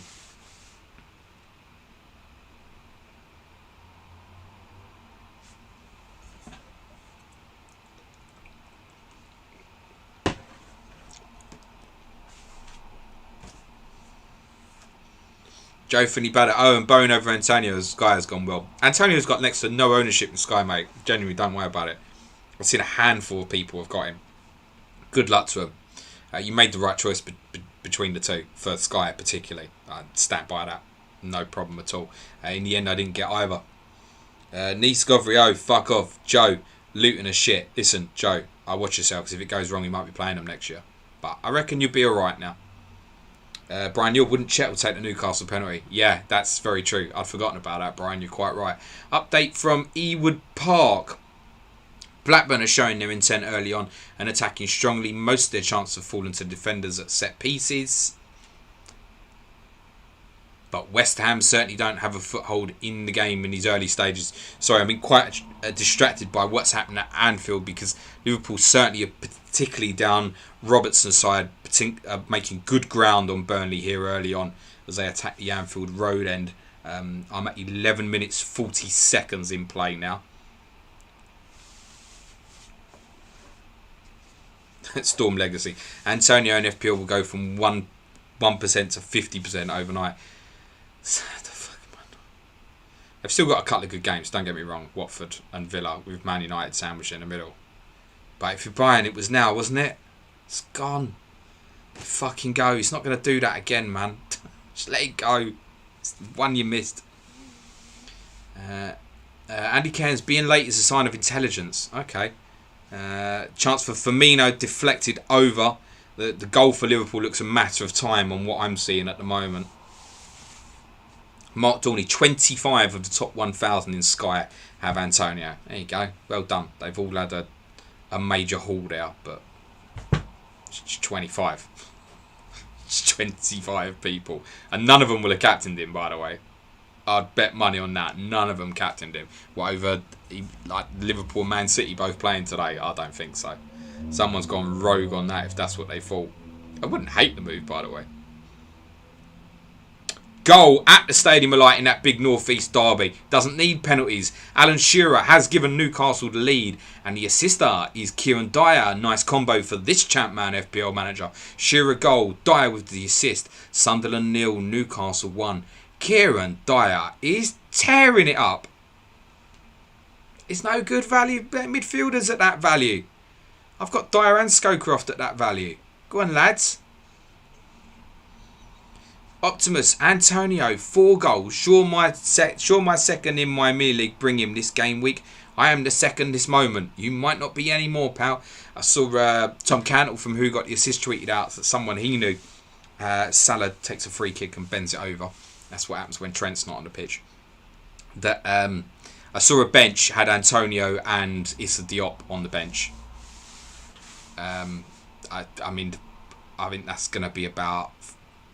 Joe Finney Batter. Oh, and Bone over Antonio. Sky has gone well. Antonio's got next to no ownership in Sky, mate. Genuinely, don't worry about it. I've seen a handful of people have got him. Good luck to him. You made the right choice between the two, for Sky particularly. I stand by that. No problem at all. In the end, I didn't get either. Nice Govrio, fuck off. Joe, Luton are shit. Listen, Joe, I watch yourself, because if it goes wrong, you might be playing them next year. But I reckon you'll be alright now. Brian, you wouldn't Chet will take the Newcastle penalty. Yeah, that's very true. I'd forgotten about that, Brian. You're quite right. Update from Ewood Park. Blackburn are showing their intent early on and attacking strongly. Most of their chances have fallen to defenders at set pieces. But West Ham certainly don't have a foothold in the game in these early stages. Sorry, I've been quite distracted by what's happening at Anfield because Liverpool certainly are particularly down Robertson's side, making good ground on Burnley here early on as they attack the Anfield Road end. I'm at 11 minutes 40 seconds in play now. Storm Legacy. Antonio and FPL will go from 1% to 50% overnight. They've still got a couple of good games, don't get me wrong. Watford and Villa with Man United sandwiched in the middle. But if you're buying, it was now, wasn't it? It's gone. Fucking go. It's not going to do that again, man. Just let it go. It's the one you missed. Andy Cairns, being late is a sign of intelligence. Okay. Chance for Firmino deflected over. The goal for Liverpool looks a matter of time on what I'm seeing at the moment. Mark Dorney, 25 of the top 1,000 in Sky have Antonio. There you go. Well done. They've all had a major haul there, but it's 25. It's 25 people. And none of them will have captained him, by the way. I'd bet money on that. None of them captained him. What, over like Liverpool and Man City both playing today? I don't think so. Someone's gone rogue on that if that's what they thought. I wouldn't hate the move, by the way. Goal at the Stadium of Light in that big North East derby. Doesn't need penalties. Alan Shearer has given Newcastle the lead. And the assister is Kieran Dyer. Nice combo for this champ man FPL manager. Shearer goal. Dyer with the assist. Sunderland 0. Newcastle 1. Kieran Dyer is tearing it up. It's no good value midfielders at that value. I've got Dyer and Scowcroft at that value. Go on, lads. Optimus, Antonio, 4 goals. Sure my second in my Premier League. Bring him this game week. I am the second this moment. You might not be any more, pal. I saw Tom Cantwell from Who Got the Assist tweeted out that someone he knew. Salah takes a free kick and bends it over. That's what happens when Trent's not on the pitch. That I saw a bench had Antonio and Issa Diop on the bench. I mean, I think that's going to be about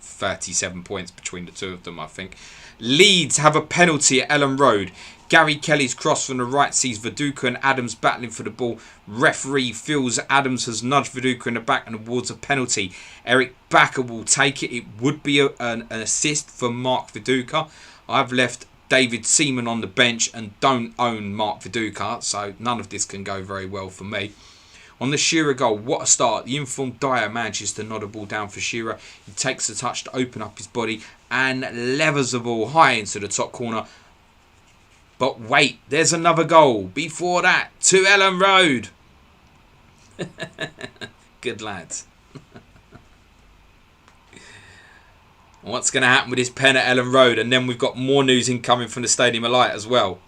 37 points between the two of them, I think. Leeds have a penalty at Ellen Road. Gary Kelly's cross from the right sees Viduka and Adams battling for the ball. Referee feels Adams has nudged Viduka in the back and awards a penalty. Eric Backer will take it. It would be an assist for Mark Viduka. I've left David Seaman on the bench and don't own Mark Viduka, so none of this can go very well for me. On the Shearer goal, what a start. The informed Dyer manages to nod a ball down for Shearer. He takes the touch to open up his body and levers the ball high into the top corner. But wait, there's another goal. Before that, to Ellen Road. Good lads. What's going to happen with this pen at Ellen Road? And then we've got more news incoming from the Stadium of Light as well.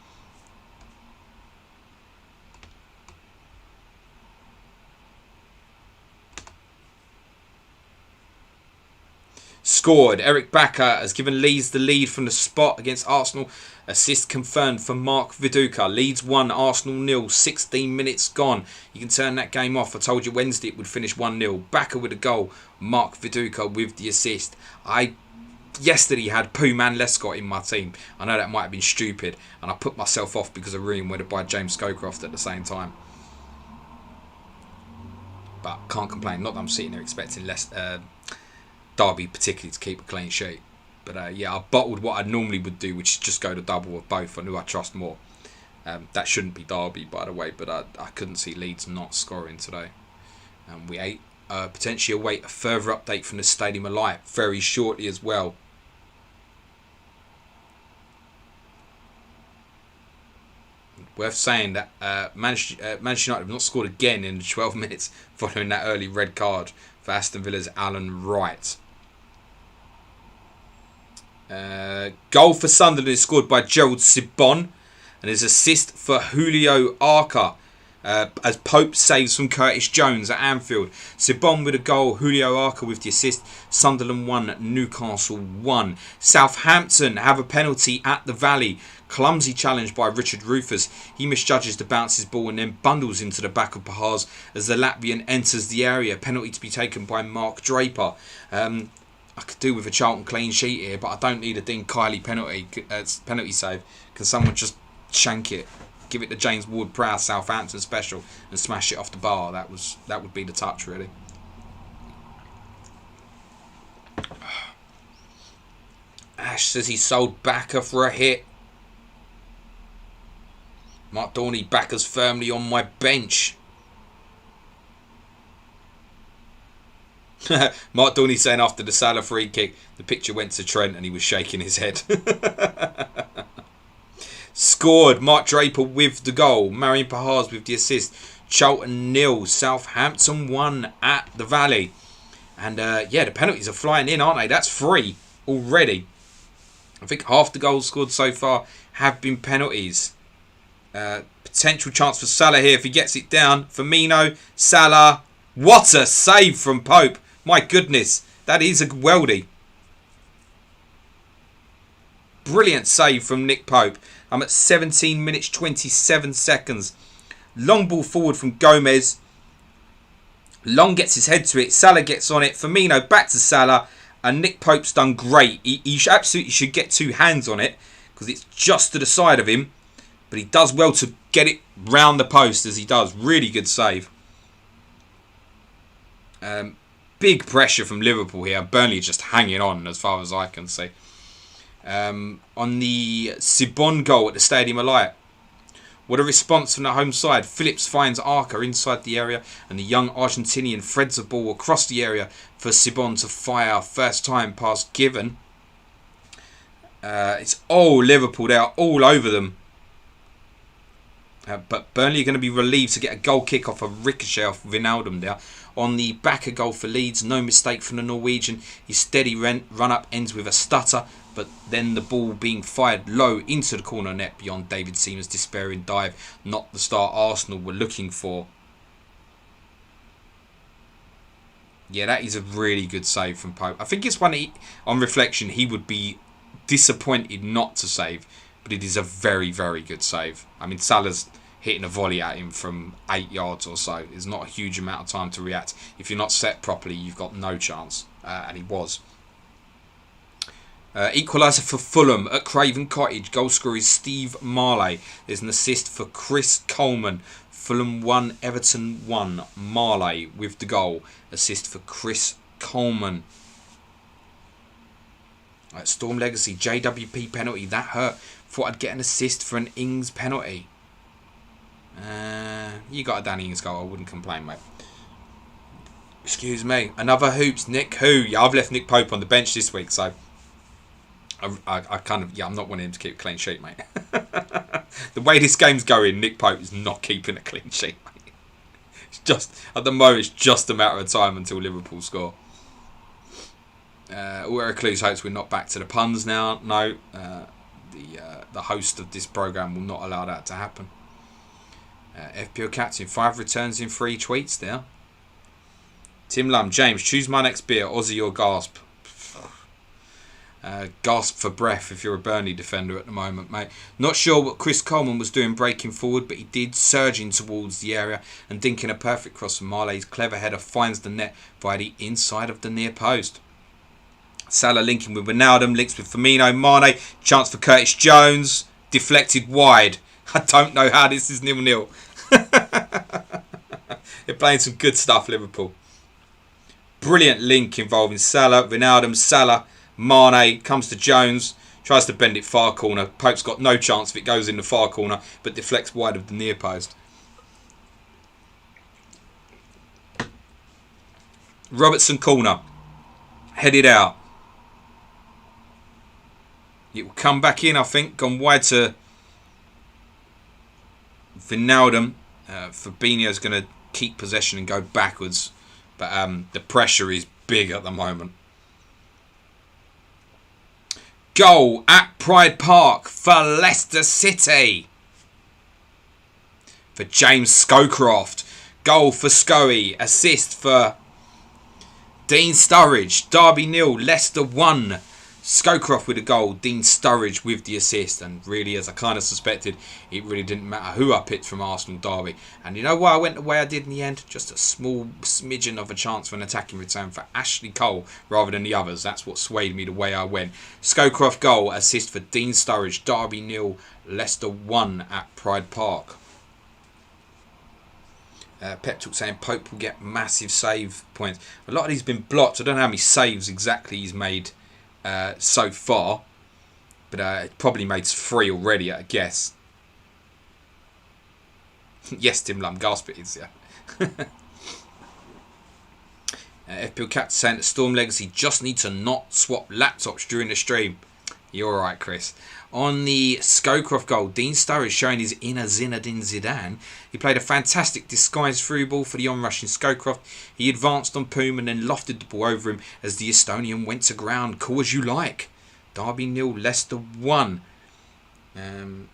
Scored. Eric Backer has given Leeds the lead from the spot against Arsenal. Assist confirmed for Mark Viduka. Leeds 1, Arsenal 0. 16 minutes gone. You can turn that game off. I told you Wednesday it would finish 1-0. Backer with a goal. Mark Viduka with the assist. I yesterday had Poohman Lescott in my team. I know that might have been stupid. And I put myself off because I really wanted to buy James Scowcroft at the same time. But can't complain. Not that I'm sitting there expecting Derby particularly to keep a clean sheet. But yeah, I bottled what I normally would do, which is just go to double of both. I knew I trust more. That shouldn't be Derby, by the way, but I couldn't see Leeds not scoring today. And we potentially await a further update from the Stadium of Light very shortly as well. Worth saying that Manchester United have not scored again in the 12 minutes following that early red card for Aston Villa's Alan Wright. Goal for Sunderland is scored by Gerald Sibon, and his assist for Julio Arca as Pope saves from Curtis Jones at Anfield. Sibon with a goal, Julio Arca with the assist. Sunderland 1, Newcastle 1. Southampton have a penalty at the Valley. Clumsy challenge by Richard Rufus. He misjudges to bounce his ball and then bundles into the back of Pahars as the Latvian enters the area. Penalty to be taken by Mark Draper. I could do with a Charlton clean sheet here, but I don't need a Dean Kiley penalty save. Can someone just shank it? Give it to James Ward-Prowse, Southampton special, and smash it off the bar. That would be the touch, really. Ash says he sold Backer for a hit. Mark Dorney, Backer's firmly on my bench. Mark Dorney saying after the Salah free kick, the picture went to Trent and he was shaking his head. Scored. Mark Draper with the goal. Marion Pahars with the assist. Charlton 0. Southampton 1 at the Valley. And yeah, the penalties are flying in, aren't they? That's 3 already. I think half the goals scored so far have been penalties. Potential chance for Salah here if he gets it down. Firmino, Salah. What a save from Pope. My goodness. That is a worldie. Brilliant save from Nick Pope. I'm at 17 minutes 27 seconds. Long ball forward from Gomez. Long gets his head to it. Salah gets on it. Firmino back to Salah. And Nick Pope's done great. He absolutely should get two hands on it because it's just to the side of him. But he does well to get it round the post as he does. Really good save. Big pressure from Liverpool here. Burnley just hanging on as far as I can see. On the Sibon goal at the Stadium of Light. What a response from the home side. Phillips finds Arca inside the area and the young Argentinian threads the ball across the area for Sibon to fire. First time pass given. It's all Liverpool. They are all over them. But Burnley are going to be relieved to get a goal kick off a ricochet off Wijnaldum there. On the back of goal for Leeds, no mistake from the Norwegian. His steady run up ends with a stutter, but then the ball being fired low into the corner net beyond David Seaman's despairing dive. Not the start Arsenal were looking for. Yeah, that is a really good save from Pope. I think it's one on reflection he would be disappointed not to save, but it is a very, very good save. I mean, Salah's hitting a volley at him from 8 yards or so. There's not a huge amount of time to react. If you're not set properly, you've got no chance. And he was. Equaliser for Fulham at Craven Cottage. Goal scorer is Steve Marley. There's an assist for Chris Coleman. Fulham 1, Everton 1. Marley with the goal. Assist for Chris Coleman. Storm Legacy, JWP penalty. That hurt. Thought I'd get an assist for an Ings penalty. You got a Danny Ings goal. I wouldn't complain, mate. Excuse me. Another hoops. Nick who? Yeah, I've left Nick Pope on the bench this week, so I kind of, I'm not wanting him to keep a clean sheet, mate. The way this game's going, Nick Pope is not keeping a clean sheet, mate. It's just, at the moment, it's just a matter of time until Liverpool score. Clues hopes we're not back to the puns now. No, the host of this programme will not allow that to happen. FPL captain, 5 returns in 3 tweets there. Tim Lum, James, choose my next beer, Aussie or Gasp. Gasp for breath if you're a Burnley defender at the moment, mate. Not sure what Chris Coleman was doing breaking forward, but he did, surging towards the area and dinking a perfect cross from Marley's clever header finds the net via the inside of the near post. Salah linking with Wijnaldum, links with Firmino, Mane, chance for Curtis Jones, deflected wide. I don't know how this is 0-0. They're playing some good stuff, Liverpool. Brilliant link involving Salah, Wijnaldum, Salah, Mane, comes to Jones, tries to bend it far corner. Pope's got no chance if it goes in the far corner, but deflects wide of the near post. Robertson corner, headed out. It will come back in, I think, gone wide to Wijnaldum. Fabinho's going to keep possession and go backwards, but the pressure is big at the moment. Goal at Pride Park for Leicester City. For James Scowcroft. Goal for Scoey. Assist for Dean Sturridge. Derby 0, Leicester 1. Scowcroft with a goal, Dean Sturridge with the assist, and really, as I kind of suspected, it really didn't matter who I picked from Arsenal Derby. And you know why I went the way I did in the end? Just a small smidgen of a chance for an attacking return for Ashley Cole rather than the others. That's what swayed me the way I went. Scowcroft goal, assist for Dean Sturridge, Derby 0, Leicester 1 at Pride Park. Pep Talk saying Pope will get massive save points. A lot of these have been blocked. I don't know how many saves exactly he's made so far, but probably made 3 already, I guess. Yes, Tim Lum, gasp it is, yeah. FPL Captain saying that Storm Legacy just need to not swap laptops during the stream. You're alright, Chris. On the Scowcroft goal, Dean Sturridge showing his inner Zinedine Zidane. He played a fantastic disguised through ball for the on-rushing Scowcroft. He advanced on Poom and then lofted the ball over him as the Estonian went to ground. Call as you like. Derby 0, Leicester 1.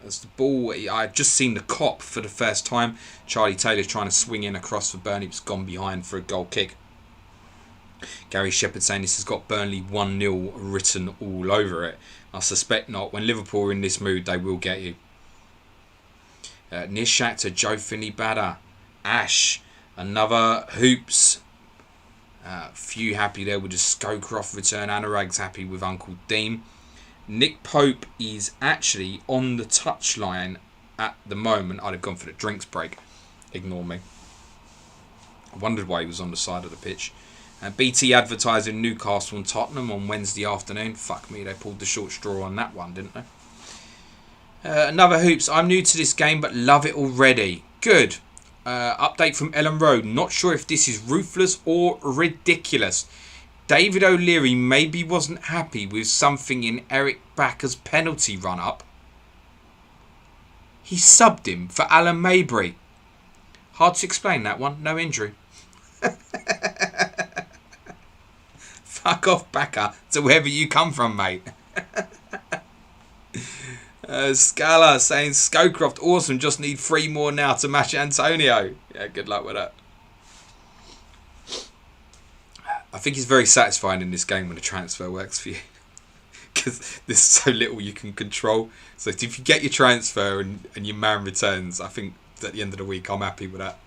As the ball, I've just seen the cop for the first time. Charlie Taylor trying to swing in across for Burnley, but it's gone behind for a goal kick. Gary Shepherd saying this has got Burnley 1-0 written all over it. I suspect not. When Liverpool are in this mood, they will get you. Near Shakhtar, Joe Finley Badder, Ash, another Hoops. Few happy there with the Scowcroft return. Anurag's happy with Uncle Dean. Nick Pope is actually on the touchline at the moment. I'd have gone for the drinks break. Ignore me. I wondered why he was on the side of the pitch. BT advertising Newcastle and Tottenham on Wednesday afternoon. Fuck me, they pulled the short straw on that one, didn't they? Another Hoops. I'm new to this game but love it already. Good. Update from Ellen Road. Not sure if this is ruthless or ridiculous. David O'Leary maybe wasn't happy with something in Eric Backer's penalty run-up. He subbed him for Alan Mabry. Hard to explain that one. No injury. Fuck off, Backer, to wherever you come from, mate. Scala saying Scowcroft, awesome, just need 3 more now to match Antonio. Yeah, good luck with that. I think it's very satisfying in this game when a transfer works for you. Because there's so little you can control. So if you get your transfer and your man returns, I think at the end of the week I'm happy with that.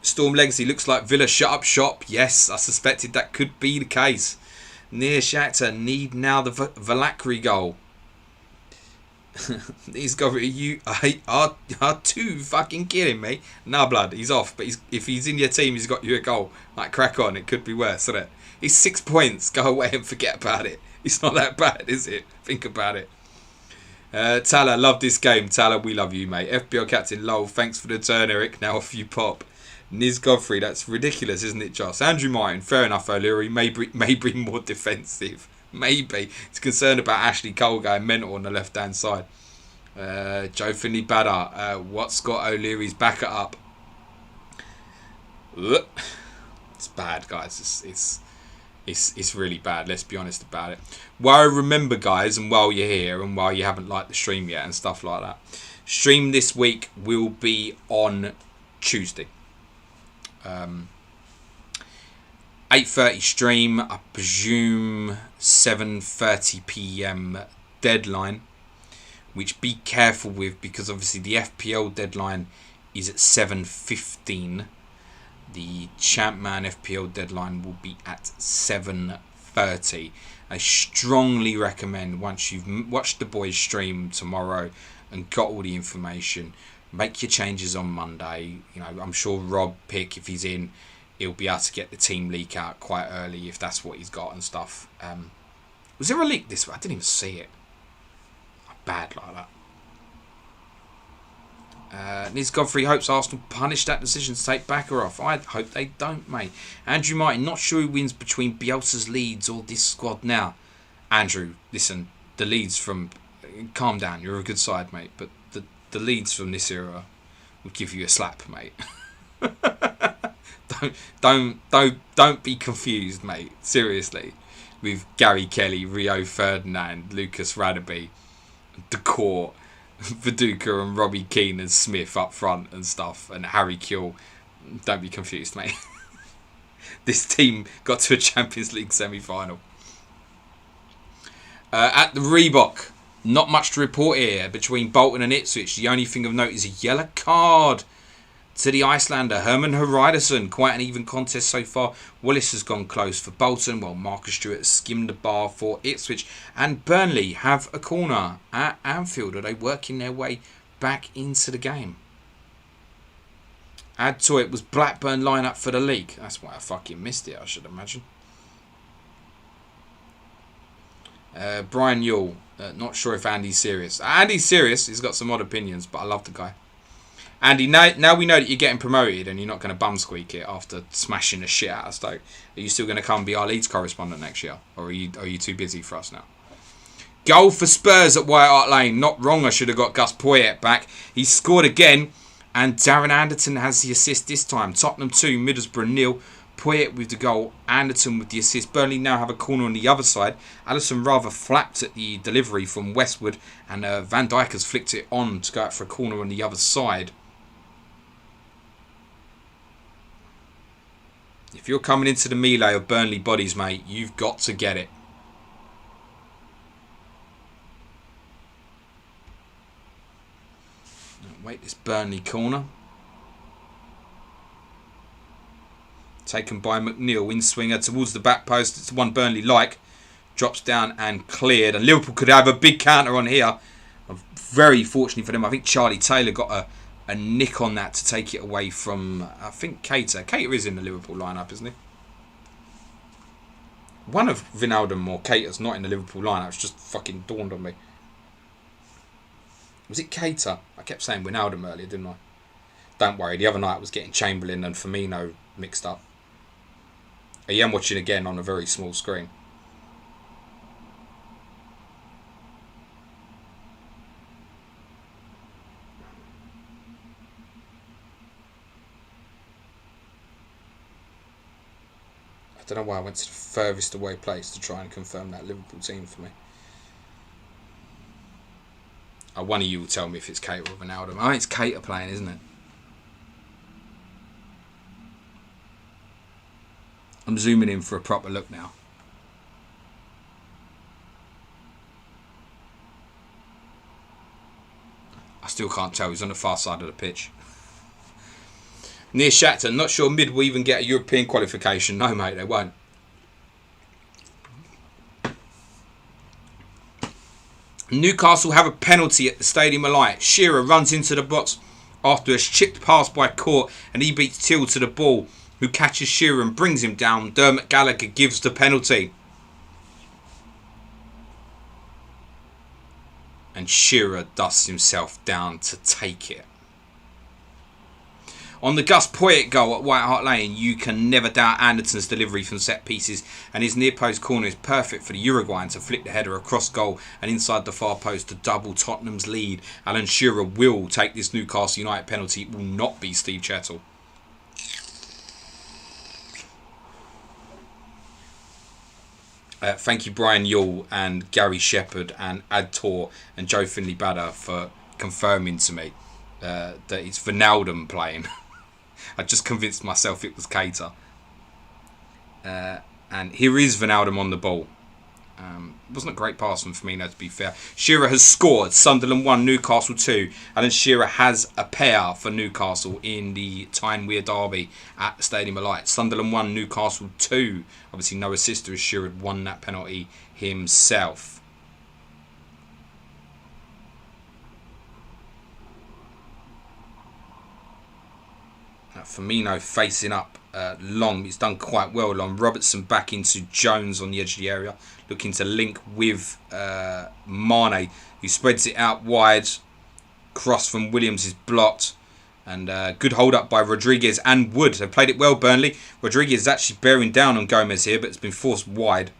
Storm Legacy looks like Villa shut up shop. Yes, I suspected that could be the case. Near Shakhtar need now the Valakri goal. He's got you are too fucking kidding me. Nah, blood, he's off. But if he's in your team, he's got you a goal. Like, crack on. It could be worse, isn't it? He's 6 points. Go away and forget about it. It's not that bad, is it? Think about it. Tala, love this game. Tala, we love you, mate. FBL captain Lowell, thanks for the turn, Eric. Now off you pop. Niz Godfrey, that's ridiculous, isn't it, Joss? Andrew Martin, fair enough, O'Leary. Maybe more defensive. Maybe. He's concerned about Ashley Cole going mental on the left-hand side. Joe Finley Badder, what's got O'Leary's backer up? It's bad, guys. It's really bad. Let's be honest about it. While remember, guys, and while you're here, and while you haven't liked the stream yet and stuff like that, stream this week will be on Tuesday. 8:30 stream, I presume 7:30 PM deadline, which be careful with because obviously the FPL deadline is at 7:15. The Champman FPL deadline will be at 7:30. I strongly recommend once you've watched the boys stream tomorrow and got all the information, make your changes on Monday. You know, I'm sure Rob Pick, if he's in, he'll be able to get the team leak out quite early if that's what he's got and stuff. Was there a leak this way? I didn't even see it. Bad like that. Niz Godfrey hopes Arsenal punish that decision to take Backer off. I hope they don't, mate. Andrew Martin, not sure who wins between Bielsa's Leeds or this squad now. Andrew, listen, the Leeds from... Calm down, you're a good side, mate. But the Leeds from this era will give you a slap, mate. Don't be confused, mate. Seriously. With Gary Kelly, Rio Ferdinand, Lucas Radaby, Decor, Viduka and Robbie Keane and Smith up front and stuff, and Harry Kewell. Don't be confused, mate. This team got to a Champions League semi-final. At the Reebok, not much to report here between Bolton and Ipswich. The only thing of note is a yellow card to the Icelander, Herman Hreidarsson. Quite an even contest so far. Wallace has gone close for Bolton, while Marcus Stewart has skimmed the bar for Ipswich. And Burnley have a corner at Anfield. Are they working their way back into the game? Add to it was Blackburn lineup for the league. That's why I fucking missed it, I should imagine. Brian Yule, not sure if Andy's serious. Andy's serious. He's got some odd opinions, but I love the guy. Andy, now we know that you're getting promoted and you're not going to bum squeak it after smashing the shit out of Stoke. Are you still going to come be our Leeds correspondent next year? Or are you too busy for us now? Goal for Spurs at White Hart Lane. Not wrong, I should have got Gus Poyet back. He scored again. And Darren Anderton has the assist this time. Tottenham 2, Middlesbrough 0. Poyet with the goal. Anderton with the assist. Burnley now have a corner on the other side. Alisson rather flapped at the delivery from Westwood. And Van Dijk has flicked it on to go out for a corner on the other side. If you're coming into the melee of Burnley bodies, mate, you've got to get it. Wait, this Burnley corner. Taken by McNeil, in swinger towards the back post. It's the one Burnley like. Drops down and cleared. And Liverpool could have a big counter on here. Very fortunately for them, I think Charlie Taylor got a nick on that to take it away from, I think, Cater. Cater is in the Liverpool lineup, isn't he? One of Wijnaldum or Cater's not in the Liverpool lineup. It's just fucking dawned on me. Was it Cater? I kept saying Wijnaldum earlier, didn't I? Don't worry, the other night I was getting Chamberlain and Firmino mixed up. I am watching again on a very small screen. I don't know why I went to the furthest away place to try and confirm that Liverpool team for me. One of you will tell me if it's Cater or Wijnaldum. Oh, it's Cater playing, isn't it? I'm zooming in for a proper look now. I still can't tell. He's on the far side of the pitch. Near Shakhtar. Not sure Mid will even get a European qualification. No, mate, they won't. Newcastle have a penalty at the Stadium of Light. Shearer runs into the box after a chipped pass by Court, and he beats Till to the ball, who catches Shearer and brings him down. Dermot Gallagher gives the penalty. And Shearer dusts himself down to take it. On the Gus Poyet goal at White Hart Lane, you can never doubt Anderton's delivery from set pieces, and his near post corner is perfect for the Uruguayan to flick the header across goal and inside the far post to double Tottenham's lead. Alan Shearer will take this Newcastle United penalty. It will not be Steve Chettle. Thank you Brian Yule and Gary Shepherd and Ad Tor and Joe Finley Badder for confirming to me that it's Wijnaldum playing. I just convinced myself it was Cater. And here is Wijnaldum on the ball. Wasn't a great pass from Firmino, to be fair. Shearer has scored. Sunderland 1, Newcastle 2. Alan Shearer has a pair for Newcastle in the Tyne-Wear derby at the Stadium of Light. Sunderland 1, Newcastle 2. Obviously no assist as Shearer had won that penalty himself. Firmino facing up long. He's done quite well long. Robertson back into Jones on the edge of the area, looking to link with Mane, who spreads it out wide. Cross from Williams is blocked, and good hold up by Rodriguez and Wood. They've played it well, Burnley. Rodriguez is actually bearing down on Gomez here, but it's been forced wide.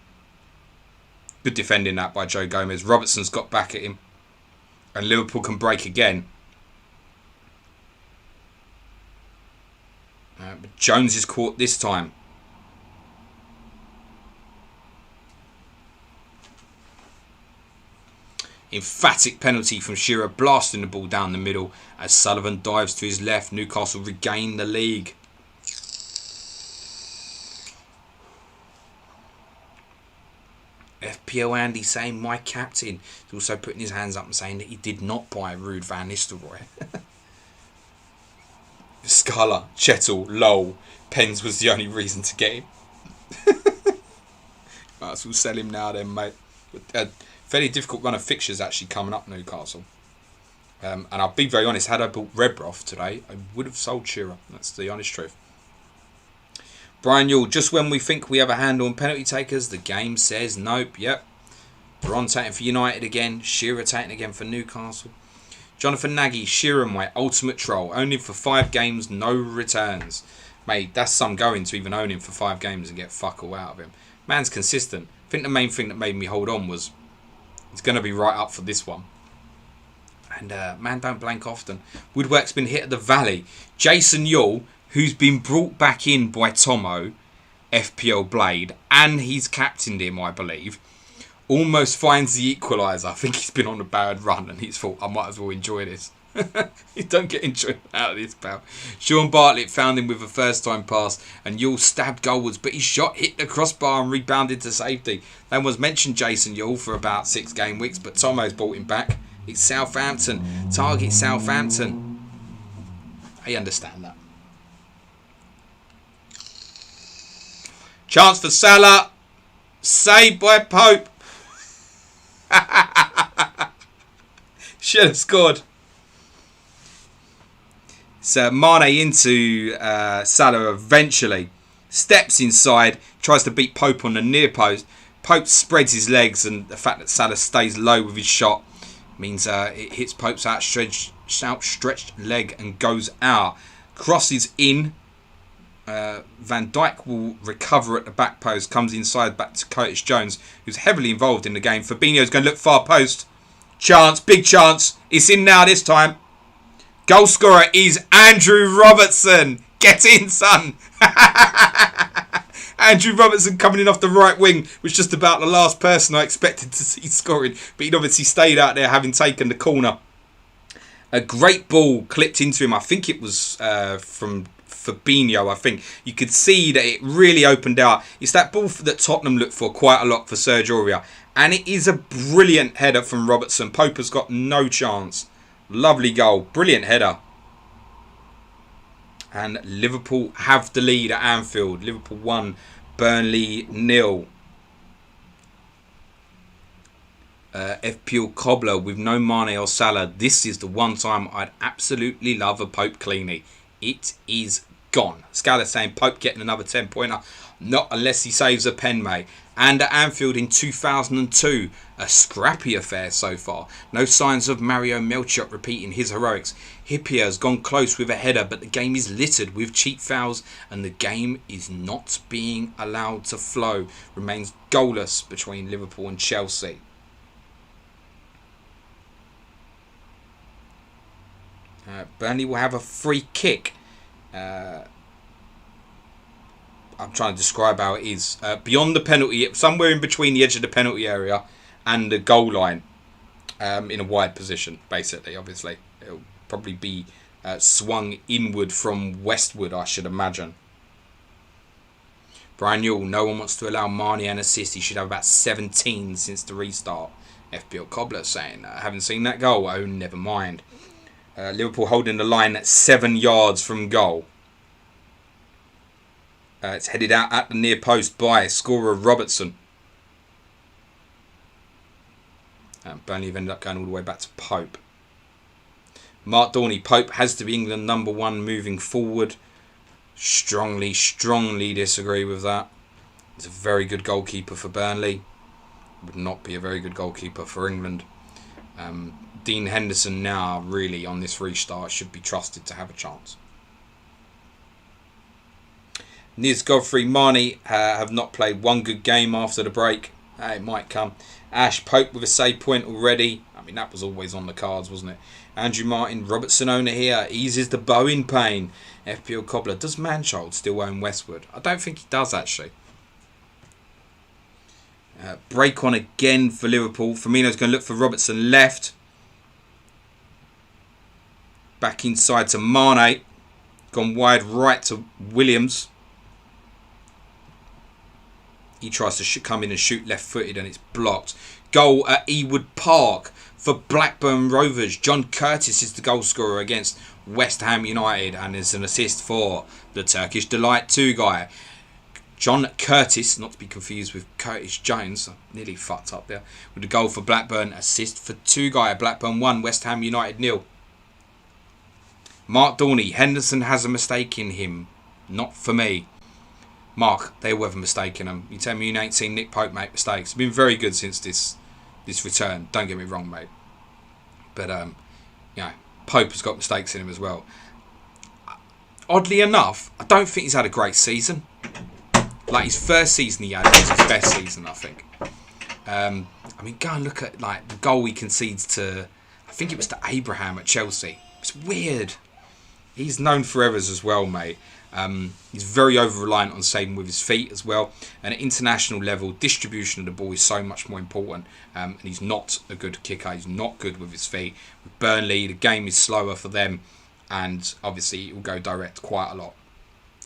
Good defending that by Joe Gomez. Robertson's got back at him, and Liverpool can break again. But Jones is caught this time. Emphatic penalty from Shearer, blasting the ball down the middle as Sullivan dives to his left. Newcastle regain the league. FPL Andy saying my captain. He's also putting his hands up and saying that he did not buy Ruud van Nistelrooy. Scala, Chettle, Lowell, Pens was the only reason to get him. Right, so we'll sell him now then, mate. A fairly difficult run of fixtures actually coming up, Newcastle. And I'll be very honest, had I bought Redroth today, I would have sold Shearer. That's the honest truth. Brian Yule, just when we think we have a handle on penalty takers, the game says nope. Yep. Veron taking for United again. Shearer taking again for Newcastle. Jonathan Nagy, Shearer, my ultimate troll. Owned him for 5 games, no returns. Mate, that's some going to even own him for 5 games and get fuck all out of him. Man's consistent. I think the main thing that made me hold on was he's going to be right up for this one. And man, don't blank often. Woodwork's been hit at the Valley. Jason Yule, who's been brought back in by Tomo, FPL Blade, and he's captained him, I believe, almost finds the equaliser. I think he's been on a bad run and he's thought, I might as well enjoy this. You don't get enjoyment out of this, pal. Sean Bartlett found him with a first-time pass and Yule stabbed goalwards, but his shot hit the crossbar and rebounded to safety. No one's mentioned Jason Yule for about 6 game weeks, but Tomo's brought him back. It's Southampton. Target Southampton. I understand that. Chance for Salah. Saved by Pope. Should have scored. So Mane into Salah eventually. Steps inside. Tries to beat Pope on the near post. Pope spreads his legs, and the fact that Salah stays low with his shot means it hits Pope's outstretched leg and goes out. Crosses in. Van Dijk will recover at the back post. Comes inside back to Curtis Jones, who's heavily involved in the game. Fabinho's going to look far post. Chance, big chance. It's in now this time. Goal scorer is Andrew Robertson. Get in, son. Andrew Robertson coming in off the right wing was just about the last person I expected to see scoring. But he'd obviously stayed out there having taken the corner. A great ball clipped into him. I think it was from Fabinho, I think. You could see that it really opened out. It's that ball that Tottenham looked for quite a lot for Serge Aurier. And it is a brilliant header from Robertson. Pope has got no chance. Lovely goal. Brilliant header. And Liverpool have the lead at Anfield. Liverpool 1, Burnley 0. FPL Cobbler with no Mane or Salah. This is the one time I'd absolutely love a Pope cleanie. It is gone. Scala saying Pope getting another 10-pointer. Not unless he saves a pen, mate. And at Anfield in 2002, a scrappy affair so far. No signs of Mario Melchiot repeating his heroics. Hippier has gone close with a header, but the game is littered with cheap fouls and the game is not being allowed to flow. Remains goalless between Liverpool and Chelsea. Burnley will have a free kick. I'm trying to describe how it is. Beyond the penalty, somewhere in between the edge of the penalty area and the goal line, in a wide position, basically, obviously. It'll probably be swung inward from westward, I should imagine. Brian Newell, no one wants to allow Mane an assist. He should have about 17 since the restart. FPL Cobbler saying, I haven't seen that goal. Oh, never mind. Liverpool holding the line at 7 yards from goal. It's headed out at the near post by scorer Robertson. Burnley have ended up going all the way back to Pope. Mark Dorney, Pope has to be England #1 moving forward. Strongly disagree with that. He's a very good goalkeeper for Burnley. Would not be a very good goalkeeper for England. Dean Henderson now really on this restart should be trusted to have a chance. Niz Godfrey, Mane have not played one good game after the break. It might come. Ash Pope with a save point already. I mean, that was always on the cards, wasn't it? Andrew Martin, Robertson owner here. Eases the bow in pain. FPL Cobbler, does Manchild still own Westwood? I don't think he does, actually. Break on again for Liverpool. Firmino's going to look for Robertson left. Back inside to Mane. Gone wide right to Williams. He tries to come in and shoot left-footed and it's blocked. Goal at Ewood Park for Blackburn Rovers. John Curtis is the goal scorer against West Ham United and there's an assist for the Turkish Delight 2 guy. John Curtis, not to be confused with Curtis Jones, I nearly fucked up there, with a goal for Blackburn, assist for 2 guy. Blackburn 1, West Ham United 0. Mark Dorney, Henderson has a mistake in him. Not for me. Mark, they were mistaken him. You tell me you ain't seen Nick Pope make mistakes. He's been very good since this return. Don't get me wrong, mate. But Pope has got mistakes in him as well. Oddly enough, I don't think he's had a great season. Like his first season he had was his best season, I think. I mean, go and look at like the goal he concedes to. I think it was to Abraham at Chelsea. It's weird. He's known for errors as well, mate. He's very over-reliant on saving with his feet as well. And at international level, distribution of the ball is so much more important. And he's not a good kicker. He's not good with his feet. With Burnley, the game is slower for them. And obviously, it will go direct quite a lot.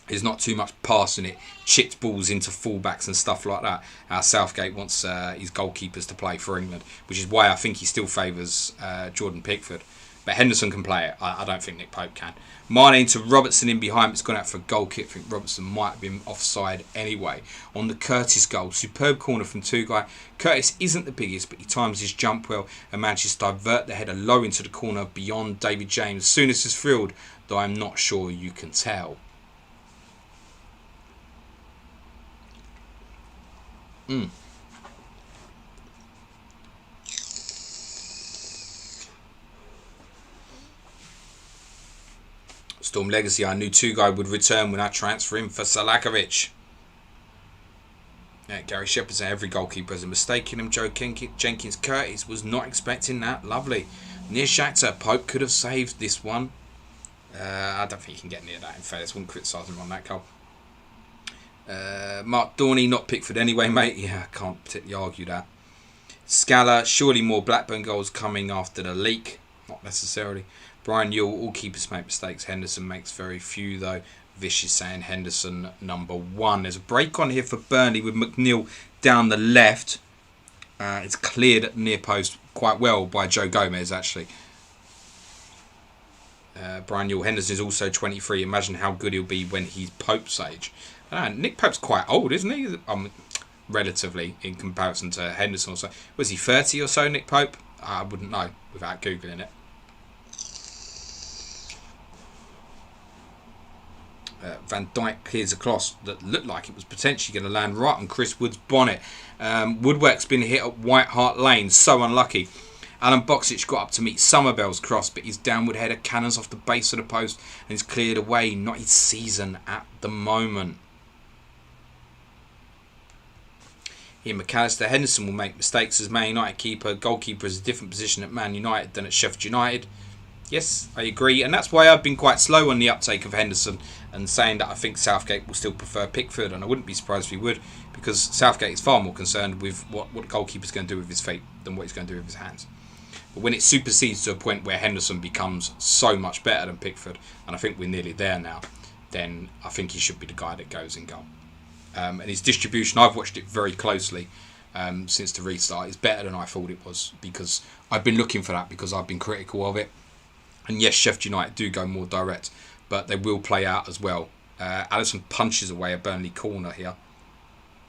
There's not too much passing it. Chipped balls into fullbacks and stuff like that. Southgate wants his goalkeepers to play for England. Which is why I think he still favours Jordan Pickford. But But Henderson can play it. I don't think Nick Pope can. Mane to Robertson in behind. It's gone out for a goal kick. I think Robertson might have been offside anyway. On the Curtis goal. Superb corner from Tugay. Curtis isn't the biggest, but he times his jump well and manages to divert the header low into the corner beyond David James. As soon as it's filled, though I'm not sure you can tell. Storm Legacy, I knew Tugay would return when I transfer him for Salakovic. Yeah, Gary Shepherd said every goalkeeper has a mistake in him. Joe Jenkins Curtis was not expecting that. Lovely. Near Shakhtar, Pope could have saved this one. I don't think you can get near that, in fairness. Wouldn't criticise him on that goal. Mark Dorney, not Pickford anyway, mate. Yeah, I can't particularly argue that. Scala, surely more Blackburn goals coming after the leak. Not necessarily. Brian Yule, all keepers make mistakes. Henderson makes very few, though. Vish is saying Henderson #1. There's a break on here for Burnley with McNeil down the left. It's cleared at the near post quite well by Joe Gomez, actually. Brian Yule, Henderson is also 23. Imagine how good he'll be when he's Pope's age. Nick Pope's quite old, isn't he? Relatively, in comparison to Henderson or so. Was he 30 or so, Nick Pope? I wouldn't know without Googling it. Van Dijk clears a cross that looked like it was potentially going to land right on Chris Wood's bonnet. Woodwork's been hit at White Hart Lane, so unlucky. Alan Boxic got up to meet Somerville's cross, but his downward header cannons off the base of the post and is cleared away. Not his season at the moment. Ian McAllister, Henderson will make mistakes as Man United keeper. Goalkeeper is a different position at Man United than at Sheffield United. Yes, I agree, and that's why I've been quite slow on the uptake of Henderson and saying that I think Southgate will still prefer Pickford, and I wouldn't be surprised if he would, because Southgate is far more concerned with what the goalkeeper's going to do with his feet than what he's going to do with his hands. But when it supersedes to a point where Henderson becomes so much better than Pickford, and I think we're nearly there now, then I think he should be the guy that goes in goal. And his distribution, I've watched it very closely since the restart, is better than I thought it was, because I've been looking for that because I've been critical of it. And yes, Sheffield United do go more direct, but they will play out as well. Alisson punches away a Burnley corner here,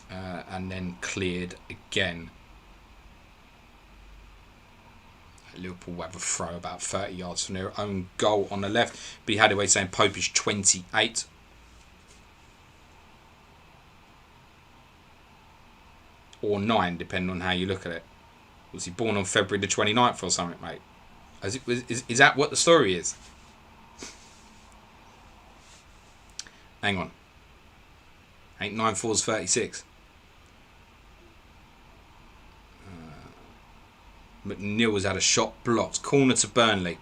and then cleared again. Liverpool will have a throw about 30 yards from their own goal on the left. But he had away saying Pope is 28. Or 9, depending on how you look at it. Was he born on February the 29th or something, mate? Is that what the story is? Hang on. Ain't 9 4s 36. McNeil has had a shot blocked. Corner to Burnley.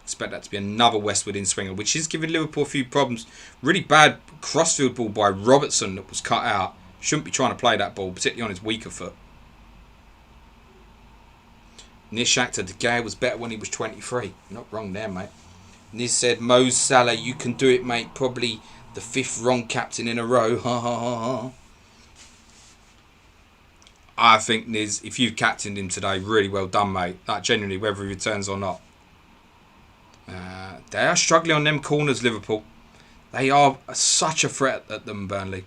Expect that to be another westward in swinger, which is giving Liverpool a few problems. Really bad crossfield ball by Robertson that was cut out. Shouldn't be trying to play that ball, particularly on his weaker foot. Near Shakhtar, De Gea was better when he was 23. Not wrong there, mate. Niz said, Mo Salah, you can do it, mate. Probably the 5th wrong captain in a row. Ha ha ha ha. I think, Niz, if you've captained him today, really well done, mate. Like, genuinely, whether he returns or not. They are struggling on them corners, Liverpool. They are such a threat at them, Burnley.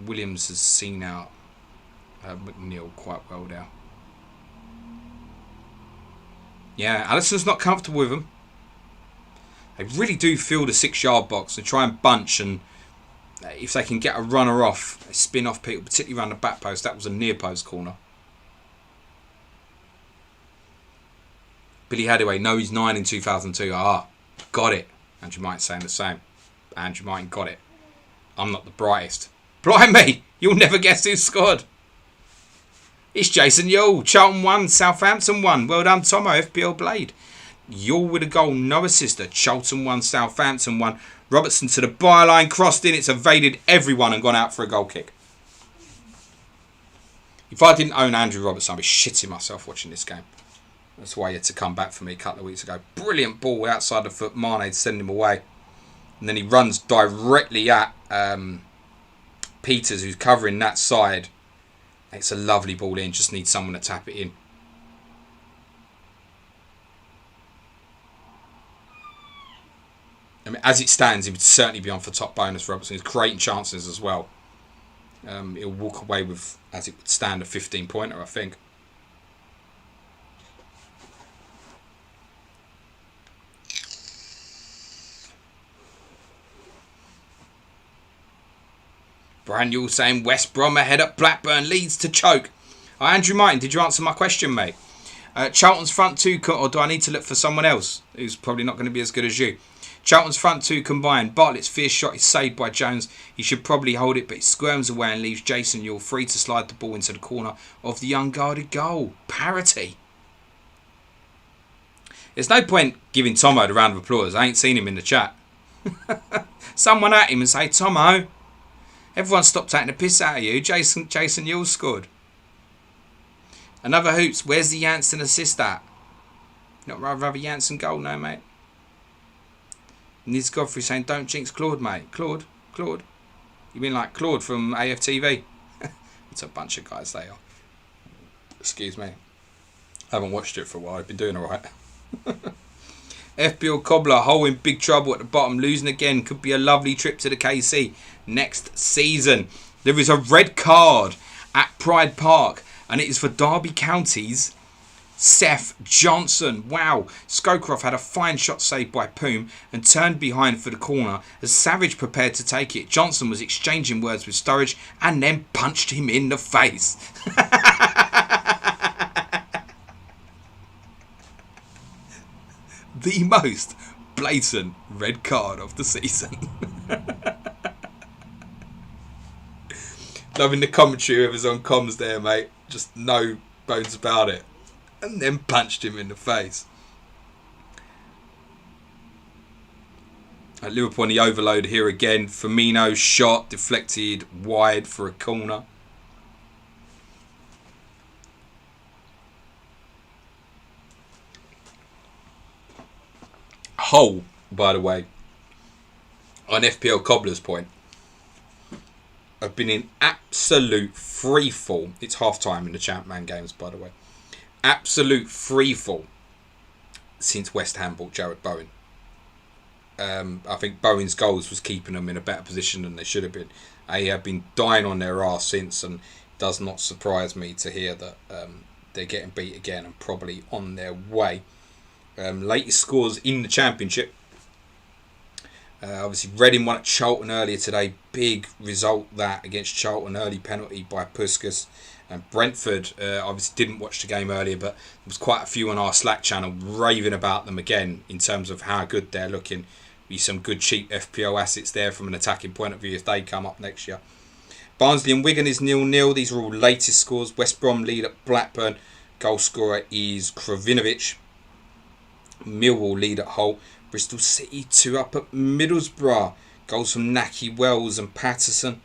Williams has seen out McNeil quite well now. Yeah, Alisson's not comfortable with them. They really do fill the 6-yard box and try and bunch, and if they can get a runner off, they spin off people, particularly around the back post. That was a near post corner. Billy Hadaway, no, he's 9 in 2002. Got it. Andrew Martin saying the same. Andrew Martin got it. I'm not the brightest. Blimey, you'll never guess who scored. It's Jason Yule. Charlton 1, Southampton 1. Well done, Tomo, FPL Blade. Yule with a goal, no assister. Charlton 1, Southampton 1. Robertson to the byline, crossed in. It's evaded everyone and gone out for a goal kick. If I didn't own Andrew Robertson, I'd be shitting myself watching this game. That's why he had to come back for me a couple of weeks ago. Brilliant ball outside the foot. Mane to send him away. And then he runs directly at Peters, who's covering that side. It's a lovely ball in. Just need someone to tap it in. I mean, as it stands, he would certainly be on for top bonus. Robertson is creating chances as well. He'll walk away with, as it would stand, a 15-pointer, I think. Brand Newell saying West Brom ahead at Blackburn, Leeds to choke. Andrew Martin, did you answer my question, mate? Charlton's front two, or do I need to look for someone else who's probably not going to be as good as you? Charlton's front two combined. Bartlett's fierce shot is saved by Jones. He should probably hold it, but he squirms away and leaves Jason Newell free to slide the ball into the corner of the unguarded goal. Parity. There's no point giving Tomo the round of applause. I ain't seen him in the chat. Someone at him and say, Tomo, everyone stop taking the piss out of you. Jason Newell scored. Another hoops. Where's the Janssen assist at? Not rather have a Janssen goal, no, mate. Niz Godfrey saying, don't jinx Claude, mate. Claude? You mean like Claude from AFTV? It's a bunch of guys they are. Excuse me. I haven't watched it for a while. I've been doing alright. FPL Cobbler, Hull in big trouble at the bottom. Losing again could be a lovely trip to the KC next season. There is a red card at Pride Park, and it is for Derby County's Seth Johnson. Wow. Scowcroft had a fine shot saved by Poom and turned behind for the corner as Savage prepared to take it. Johnson was exchanging words with Sturridge and then punched him in the face. The most blatant red card of the season. Loving the commentary, whoever's on comms there, mate. Just no bones about it. And then punched him in the face. At Liverpool on the overload here again. Firmino shot deflected wide for a corner. Hull, by the way, on FPL Cobbler's point, have been in absolute freefall. It's half time in the Champman games, by the way. Absolute freefall since West Ham bought Jared Bowen. I think Bowen's goals was keeping them in a better position than they should have been. They have been dying on their arse since, and it does not surprise me to hear that they're getting beat again and probably on their way. Latest scores in the Championship. Obviously, Reading won at Charlton earlier today. Big result that against Charlton. Early penalty by Puskas. And Brentford obviously didn't watch the game earlier, but there was quite a few on our Slack channel raving about them again in terms of how good they're looking. Be some good cheap FPL assets there from an attacking point of view if they come up next year. Barnsley and Wigan is 0-0. These are all latest scores. West Brom lead at Blackburn. Goal scorer is Krovinovic. Millwall lead at Hull. Bristol City 2 up at Middlesbrough. Goals from Naki, Wells and Patterson.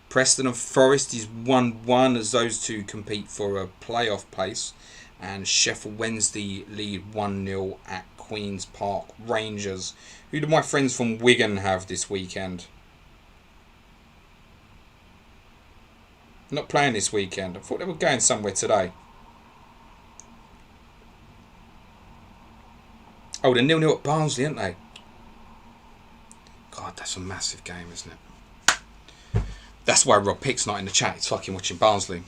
Preston and Forest is 1-1 as those two compete for a playoff place. And Sheffield Wednesday lead 1-0 at Queen's Park Rangers. Who do my friends from Wigan have this weekend? Not playing this weekend. I thought they were going somewhere today. Oh, they're 0-0 at Barnsley, aren't they? God, that's a massive game, isn't it? That's why Rob Pick's not in the chat. He's fucking watching Barnsley.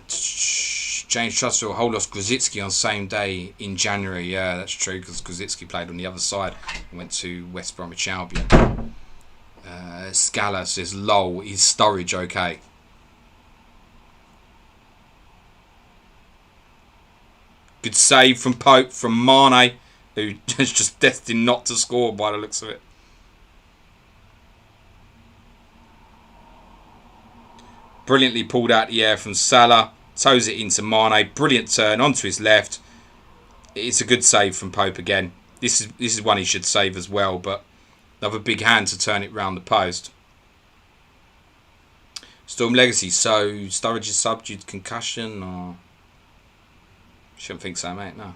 James Trustfield, Hull lost Grosicki on same day in January. Yeah, that's true, because Grosicki played on the other side and went to West Bromwich Albion. Scala says, lol, is Sturridge okay? Good save from Pope, from Mane, who is just destined not to score by the looks of it. Brilliantly pulled out the air from Salah. Toes it into Mane. Brilliant turn onto his left. It's a good save from Pope again. This is one he should save as well, but another big hand to turn it round the post. Storm Legacy. So Sturridge is sub due to concussion, or... Shouldn't think so, mate, no.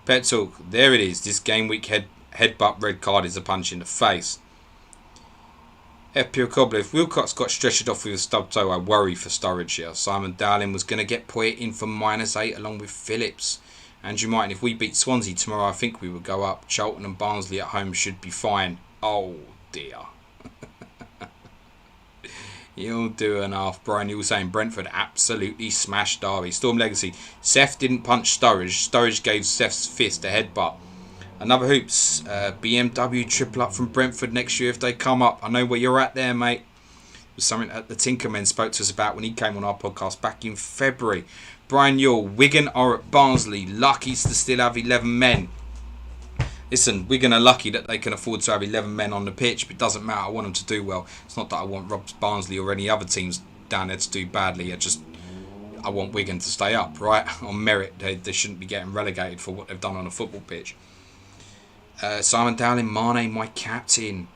Pet Talk, there it is. This game week headbutt red card is a punch in the face. FPL Cobbler, if Wilcox got stretched off with a stub toe, I worry for Sturridge here. Simon Dowling was going to get Poyet in for -8 along with Phillips. Andrew Martin, if we beat Swansea tomorrow, I think we would go up. Charlton and Barnsley at home should be fine. Oh dear. You'll do enough. Brian, you were saying Brentford absolutely smashed Derby. Storm Legacy, Seth didn't punch Sturridge. Sturridge gave Seth's fist a headbutt. Another hoops. BMW triple up from Brentford next year if they come up. I know where you're at there, mate. It was something that the Tinkerman spoke to us about when he came on our podcast back in February. Brian Yule, Wigan are at Barnsley. Lucky to still have 11 men. Listen, Wigan are lucky that they can afford to have 11 men on the pitch, but it doesn't matter. I want them to do well. It's not that I want Rob Barnsley or any other teams down there to do badly. I want Wigan to stay up, right? On merit. They shouldn't be getting relegated for what they've done on a football pitch. Simon Dowling, Mane, my captain.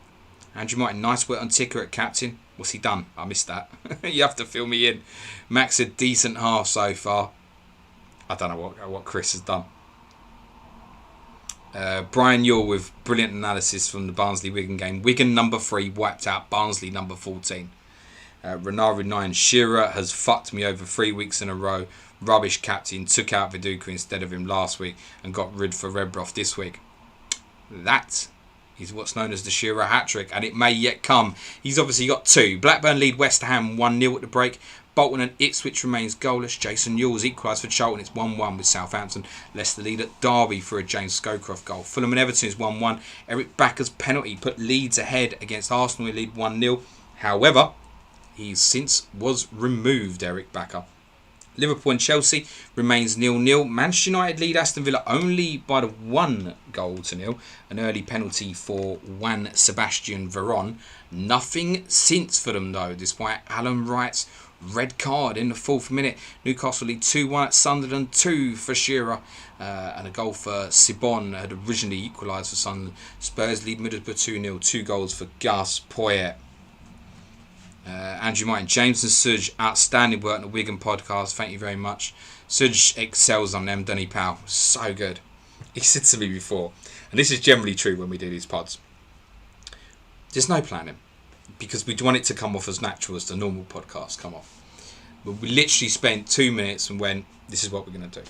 Andrew Martin, nice work on Ticker at captain. What's he done? I missed that. You have to fill me in. Max, a decent half so far. I don't know what Chris has done. Brian Yule with brilliant analysis from the Barnsley-Wigan game. Wigan number 3 wiped out Barnsley number 14. Renard 9, Shearer has fucked me over 3 weeks in a row. Rubbish captain, took out Viduka instead of him last week and got rid for Redbroth this week. That is what's known as the Shearer hat-trick, and it may yet come. He's obviously got 2. Blackburn lead West Ham 1-0 at the break. Bolton and Ipswich remains goalless. Jason Ewell's equalised for Charlton. It's 1-1 with Southampton. Leicester lead at Derby for a James Scowcroft goal. Fulham and Everton is 1-1. Eric Backer's penalty put Leeds ahead against Arsenal, who lead 1-0. However, he since was removed, Eric Backer. Liverpool and Chelsea remains 0-0. Manchester United lead Aston Villa only by the 1-0. An early penalty for Juan Sebastian Veron. Nothing since for them though, despite Alan Wright's red card in the 4th minute. Newcastle lead 2-1 at Sunderland. 2 for Shearer. And a goal for Sibon had originally equalised for Sunderland. Spurs lead Middlesbrough 2-0. 2 goals for Gus Poyet. Andrew Martin, James and Suj, outstanding work on the Wigan podcast. Thank you very much. Suj excels on them, doesn't he, pal? So good. He said to me before, and this is generally true when we do these pods, there's no planning because we want it to come off as natural as the normal podcast come off. But we literally spent 2 minutes and went, this is what we're going to do.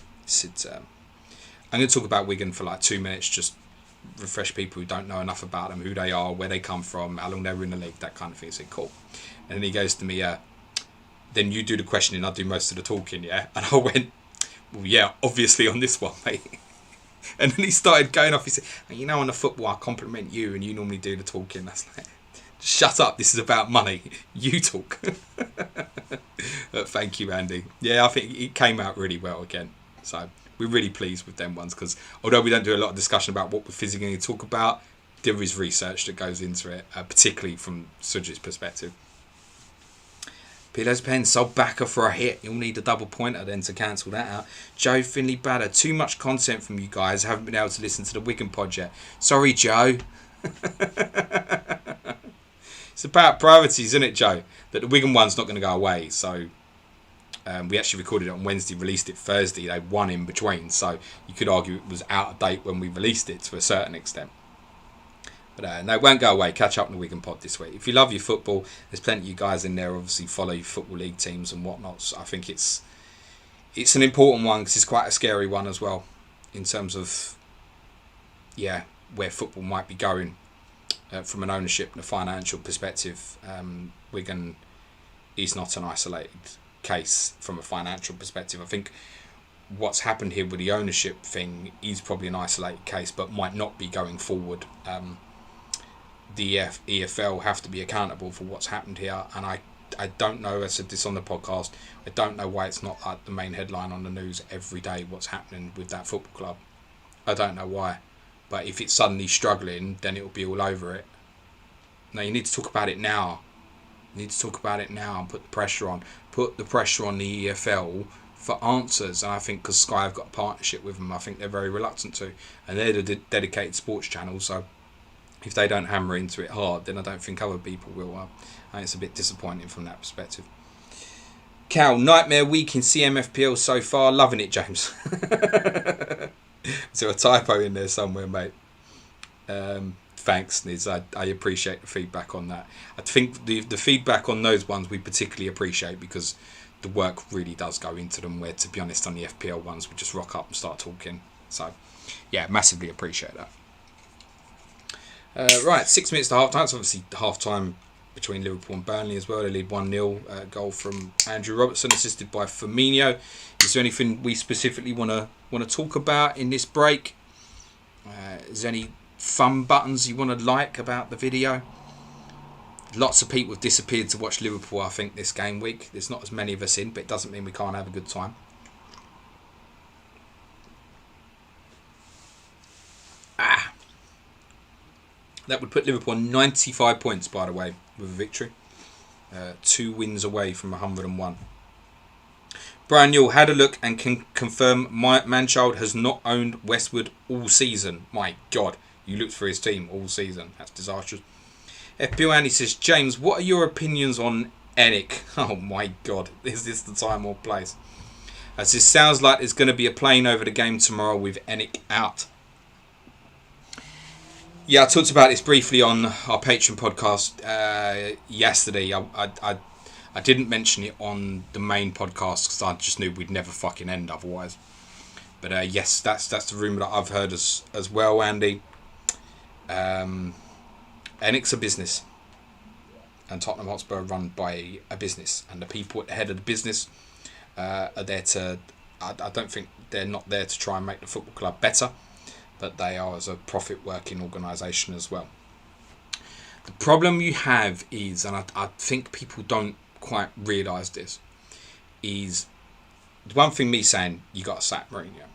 I'm going to talk about Wigan for like 2 minutes, just refresh people who don't know enough about them, who they are, where they come from, how long they were in the league, that kind of thing. I said, cool. And then he goes to me, then you do the questioning, I'll do most of the talking, yeah? And I went, well, yeah, obviously on this one, mate. And then he started going off, he said, you know, on the football, I compliment you and you normally do the talking. That's like, shut up, this is about money. You talk. Thank you, Andy. Yeah, I think it came out really well again. So we're really pleased with them ones because although we don't do a lot of discussion about what we're physically going to talk about, there is research that goes into it, particularly from Sujit's perspective. Pilo's Pen sold Backer for a hit. You'll need a double pointer then to cancel that out. Joe Finley Batter. Too much content from you guys. Haven't been able to listen to the Wigan pod yet. Sorry, Joe. It's about priorities, isn't it, Joe? That the Wigan one's not going to go away. So we actually recorded it on Wednesday, released it Thursday. They won in between. So you could argue it was out of date when we released it to a certain extent. But no, it won't go away. Catch up on the Wigan pod this week. If you love your football, there's plenty of you guys in there. Obviously, follow your football league teams and whatnot. So I think it's an important one because it's quite a scary one as well in terms of where football might be going from an ownership and a financial perspective. Wigan is not an isolated case from a financial perspective. I think what's happened here with the ownership thing is probably an isolated case, but might not be going forward. The EFL have to be accountable for what's happened here, and I don't know, I said this on the podcast, I don't know why it's not like the main headline on the news every day, what's happening with that football club. I don't know why, but if it's suddenly struggling, then it'll be all over it. No, you need to talk about it now. You need to talk about it now and put the pressure on. Put the pressure on the EFL for answers, and I think because Sky have got a partnership with them, I think they're very reluctant to, and they're the dedicated sports channel, so if they don't hammer into it hard, then I don't think other people will. And it's a bit disappointing from that perspective. Cal, nightmare week in CMFPL so far. Loving it, James. Is there a typo in there somewhere, mate? Thanks, Niz. I appreciate the feedback on that. I think the feedback on those ones we particularly appreciate because the work really does go into them, where, to be honest, on the FPL ones, we just rock up and start talking. So, yeah, massively appreciate that. Right, 6 minutes to half-time. It's obviously half-time between Liverpool and Burnley as well. They lead 1-0. Goal from Andrew Robertson, assisted by Firmino. Is there anything we specifically want to talk about in this break? Is there any fun buttons you want to like about the video? Lots of people have disappeared to watch Liverpool, I think, this game week. There's not as many of us in, but it doesn't mean we can't have a good time. That would put Liverpool on 95 points, by the way, with a victory. 2 wins away from 101. Brian Newell had a look and can confirm my Manchild has not owned Westwood all season. My God, you looked for his team all season. That's disastrous. FPL Andy says, James, what are your opinions on Enick? Oh my God, is this the time or place? As this sounds like there's going to be a plane over the game tomorrow with Enick out. Yeah, I talked about this briefly on our Patreon podcast yesterday. I didn't mention it on the main podcast because I just knew we'd never fucking end otherwise. But yes, that's the rumour that I've heard as well, Andy. Enick's a business, and Tottenham Hotspur are run by a business, and the people at the head of the business are there to. I don't think they're not there to try and make the football club better, but they are as a profit-working organisation as well. The problem you have is, and I think people don't quite realise this, is the one thing me saying you got to sack Mourinho,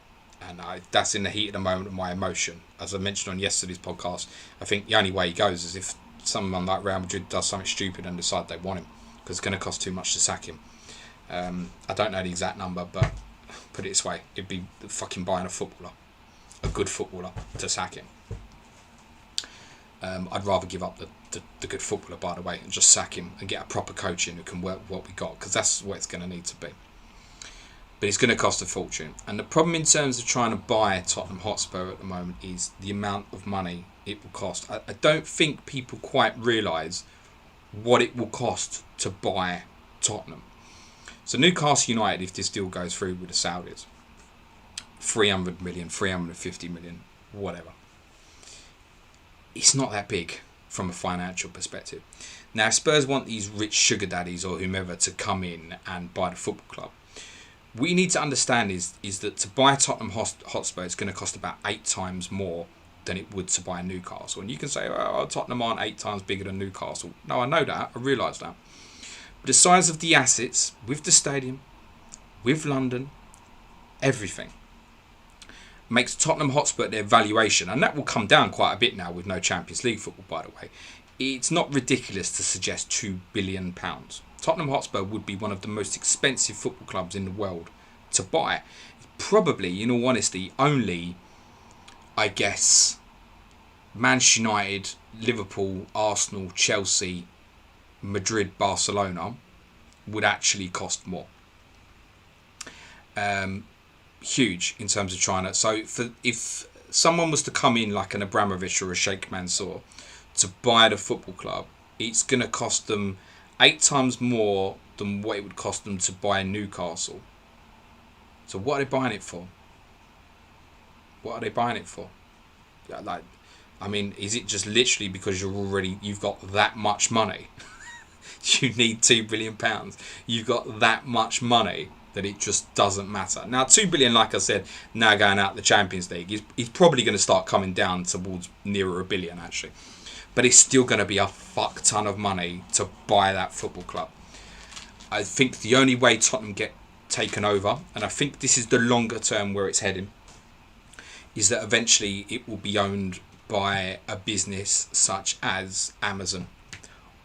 and that's in the heat of the moment of my emotion. As I mentioned on yesterday's podcast, I think the only way he goes is if someone like Real Madrid does something stupid and decide they want him, because it's going to cost too much to sack him. I don't know the exact number, but put it this way, it'd be fucking buying a footballer, a good footballer, to sack him. I'd rather give up the good footballer, by the way, and just sack him and get a proper coach in who can work what we got, because that's what it's going to need to be. But it's going to cost a fortune. And the problem in terms of trying to buy Tottenham Hotspur at the moment is the amount of money it will cost. I don't think people quite realise what it will cost to buy Tottenham. So Newcastle United, if this deal goes through with the Saudis, 300 million, 350 million, whatever. It's not that big from a financial perspective. Now, if Spurs want these rich sugar daddies or whomever to come in and buy the football club, what you need to understand is that to buy Tottenham Hotspur, it's going to cost about 8 times more than it would to buy Newcastle. And you can say, oh, Tottenham aren't 8 times bigger than Newcastle. No, I know that. I realise that. But the size of the assets, with the stadium, with London, everything, makes Tottenham Hotspur their valuation. And that will come down quite a bit now with no Champions League football, by the way. It's not ridiculous to suggest £2 billion. Tottenham Hotspur would be one of the most expensive football clubs in the world to buy. Probably, in all honesty, only, I guess, Manchester United, Liverpool, Arsenal, Chelsea, Madrid, Barcelona would actually cost more. Huge in terms of trying to. So if someone was to come in like an Abramovich or a Sheikh Mansour to buy the football club, it's going to cost them 8 times more than what it would cost them to buy Newcastle. So what are they buying it for? What are they buying it for? Like, I mean, is it just literally because you've got that much money? You need £2 billion. You've got that much money that it just doesn't matter. Now, 2 billion, like I said, now going out the Champions League, he's probably going to start coming down towards nearer £1 billion, actually. But it's still going to be a fuck ton of money to buy that football club. I think the only way Tottenham get taken over, and I think this is the longer term where it's heading, is that eventually it will be owned by a business such as Amazon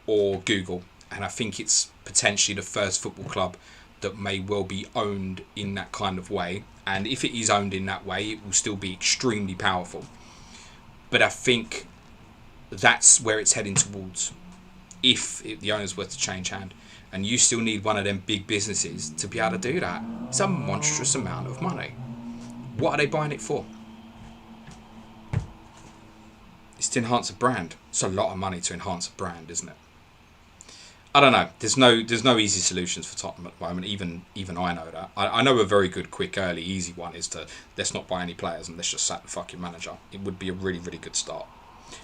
or Google. And I think it's potentially the first football club that may well be owned in that kind of way. And if it is owned in that way, it will still be extremely powerful. But I think that's where it's heading towards, if the owners were to change hand. And you still need one of them big businesses to be able to do that. It's a monstrous amount of money. What are they buying it for? to enhance a brand. It's a lot of money to enhance a brand, isn't it? I don't know. There's no easy solutions for Tottenham at the moment. Even I know that. I know a very good, quick, early, easy one is to let's not buy any players and let's just sack the fucking manager. It would be a really, really good start.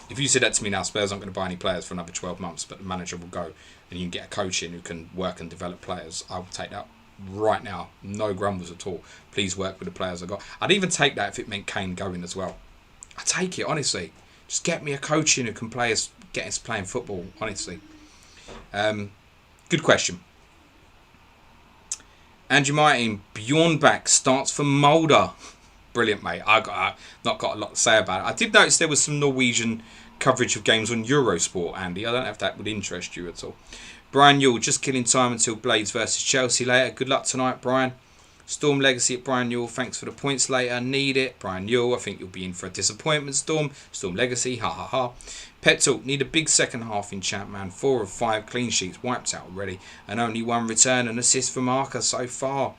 If you said that to me now, Spurs aren't going to buy any players for another 12 months, but the manager will go and you can get a coach in who can work and develop players, I would take that right now. No grumbles at all. Please work with the players I got. I'd even take that if it meant Kane going as well. I'd take it, honestly. Just get me a coach in who can get us playing football, honestly. Good question. Andrew Martin, Bjornbach starts for Mulder. Brilliant, mate. I've not got a lot to say about it. I did notice there was some Norwegian coverage of games on Eurosport, Andy. I don't know if that would interest you at all. Brian Yule, just killing time until Blades versus Chelsea later. Good luck tonight, Brian. Storm Legacy at Brian Yule. Thanks for the points later. Need it. Brian Yule, I think you'll be in for a disappointment, Storm. Storm Legacy, ha ha ha. Pet Talk, need a big second half in chat, man. 4 of 5 clean sheets wiped out already. And only 1 return and assist for Marker so far.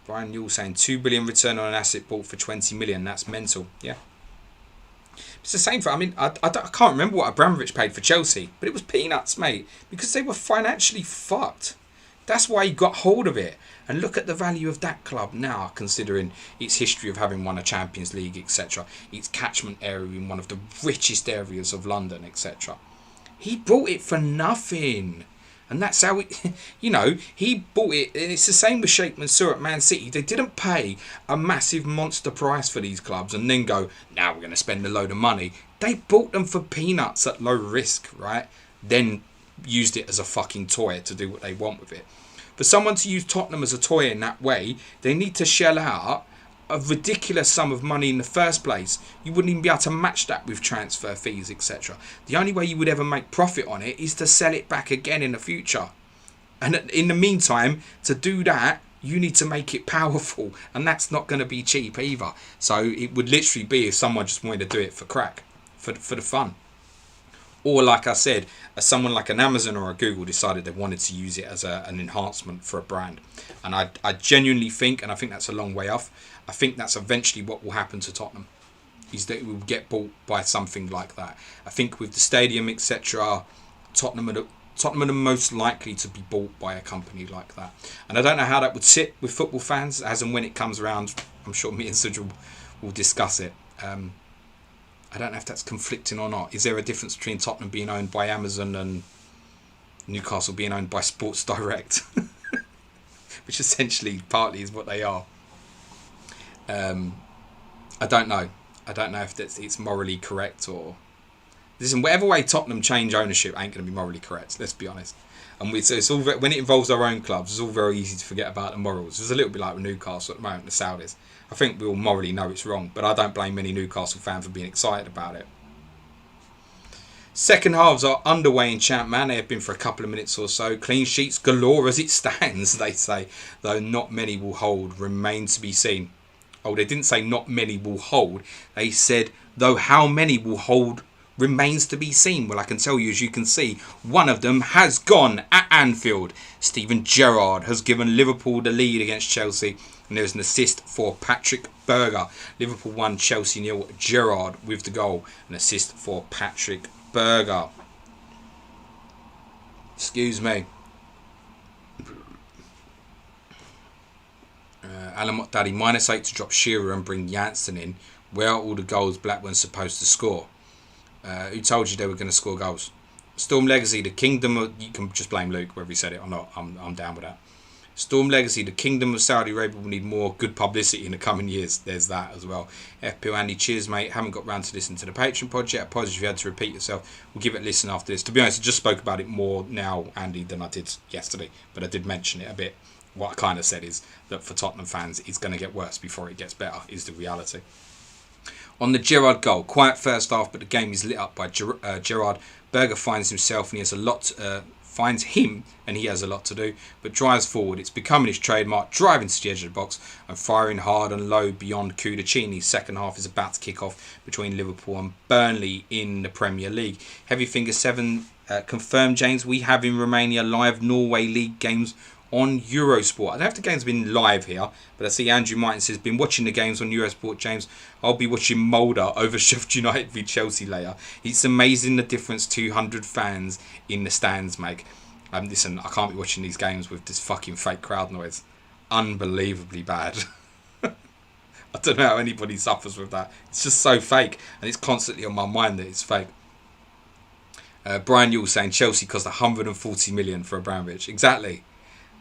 Brian Yule saying 2 billion return on an asset bought for 20 million. That's mental. Yeah. It's the same for, I can't remember what Abramovich paid for Chelsea, but it was peanuts, mate, because they were financially fucked. That's why he got hold of it. And look at the value of that club now, considering its history of having won a Champions League, etc. Its catchment area in one of the richest areas of London, etc. He bought it for nothing. And that's how it, he bought it. And it's the same with Sheikh Mansour at Man City. They didn't pay a massive monster price for these clubs and then go, now we're going to spend a load of money. They bought them for peanuts at low risk, right? Then used it as a fucking toy to do what they want with it. For someone to use Tottenham as a toy in that way, they need to shell out a ridiculous sum of money in the first place. You wouldn't even be able to match that with transfer fees, etc. The only way you would ever make profit on it is to sell it back again in the future. And in the meantime, to do that, you need to make it powerful. And that's not going to be cheap either. So it would literally be if someone just wanted to do it for crack, for the fun. Or like I said, someone like an Amazon or a Google decided they wanted to use it as an enhancement for a brand. And I genuinely think, and I think that's a long way off, I think that's eventually what will happen to Tottenham, is that it will get bought by something like that. I think with the stadium, etc., Tottenham are the most likely to be bought by a company like that. And I don't know how that would sit with football fans, as and when it comes around. I'm sure me and Sujal will discuss it. I don't know if that's conflicting or not. Is there a difference between Tottenham being owned by Amazon and Newcastle being owned by Sports Direct? Which essentially partly is what they are. I don't know. I don't know if it's morally correct or... Listen, whatever way Tottenham change ownership ain't going to be morally correct, let's be honest. And it's all, when it involves our own clubs, it's all very easy to forget about the morals. It's a little bit like with Newcastle at the moment, the Saudis. I think we all morally know it's wrong, but I don't blame many Newcastle fans for being excited about it. Second halves are underway in Champ, man. They have been for a couple of minutes or so. Clean sheets galore as it stands, they say. Though not many will hold, remain to be seen. Oh, they didn't say not many will hold. They said, though how many will hold remains to be seen. Well, I can tell you, as you can see, one of them has gone at Anfield. Steven Gerrard has given Liverpool the lead against Chelsea. And there's an assist for Patrick Berger. Liverpool 1, Chelsea 0. Gerrard with the goal. An assist for Patrick Berger. Excuse me. Alan Daddy, -8 to drop Shearer and bring Janssen in. Where are all the goals Blackburn's supposed to score? Who told you they were going to score goals? Storm Legacy, the Kingdom of... You can just blame Luke, whether he said it or not. I'm down with that. Storm Legacy, the Kingdom of Saudi Arabia will need more good publicity in the coming years. There's that as well. FPL Andy, cheers mate. Haven't got round to listen to the Patreon pod yet. Apologies if you had to repeat yourself. We'll give it a listen after this. To be honest, I just spoke about it more now, Andy, than I did yesterday. But I did mention it a bit. What I kind of said is that for Tottenham fans, it's going to get worse before it gets better, is the reality. On the Gerrard goal, quiet first half, but the game is lit up by Gerrard. Berger finds himself and he has a lot... finds him and he has a lot to do, but drives forward. It's becoming his trademark, driving to the edge of the box and firing hard and low beyond Kudacini. Second half is about to kick off between Liverpool and Burnley in the Premier League. Heavy Finger 7 confirmed, James, we have in Romania live Norway League games on Eurosport. I don't know if the game's been live here, but I see Andrew Martin says, been watching the games on Eurosport, James. I'll be watching Mulder over Sheffield United v Chelsea later. It's amazing the difference 200 fans in the stands make. Listen, I can't be watching these games with this fucking fake crowd noise. Unbelievably bad. I don't know how anybody suffers with that. It's just so fake, and it's constantly on my mind that it's fake. Brian Yule saying Chelsea cost 140 million for Abramovich. Exactly.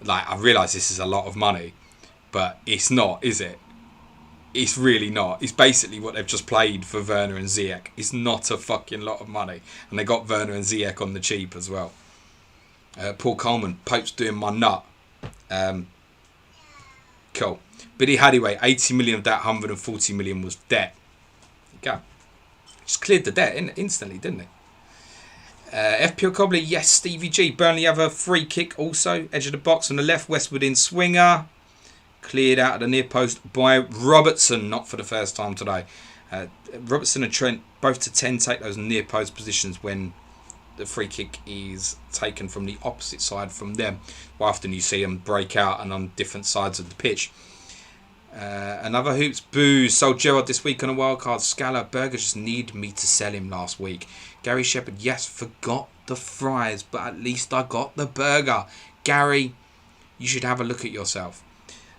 Like, I realise this is a lot of money, but it's not, is it? It's really not. It's basically what they've just played for Werner and Ziyech. It's not a fucking lot of money, and they got Werner and Ziyech on the cheap as well. Paul Coleman, Pope's doing my nut. Cool. Billy Hadaway, 80 million of that 140 million was debt. There you go. Just cleared the debt instantly, didn't it? FPL Cobbler, yes, Stevie G. Burnley have a free kick also. Edge of the box on the left, Westwood in swinger. Cleared out of the near post by Robertson, not for the first time today. Robertson and Trent, both to 10, take those near post positions when the free kick is taken from the opposite side from them. Well, often you see them break out and on different sides of the pitch. Another Hoops, boo. Sold Gerrard this week on a wildcard. Scala, Berger just need me to sell him last week. Gary Shepherd, yes, forgot the fries, but at least I got the burger. Gary, you should have a look at yourself.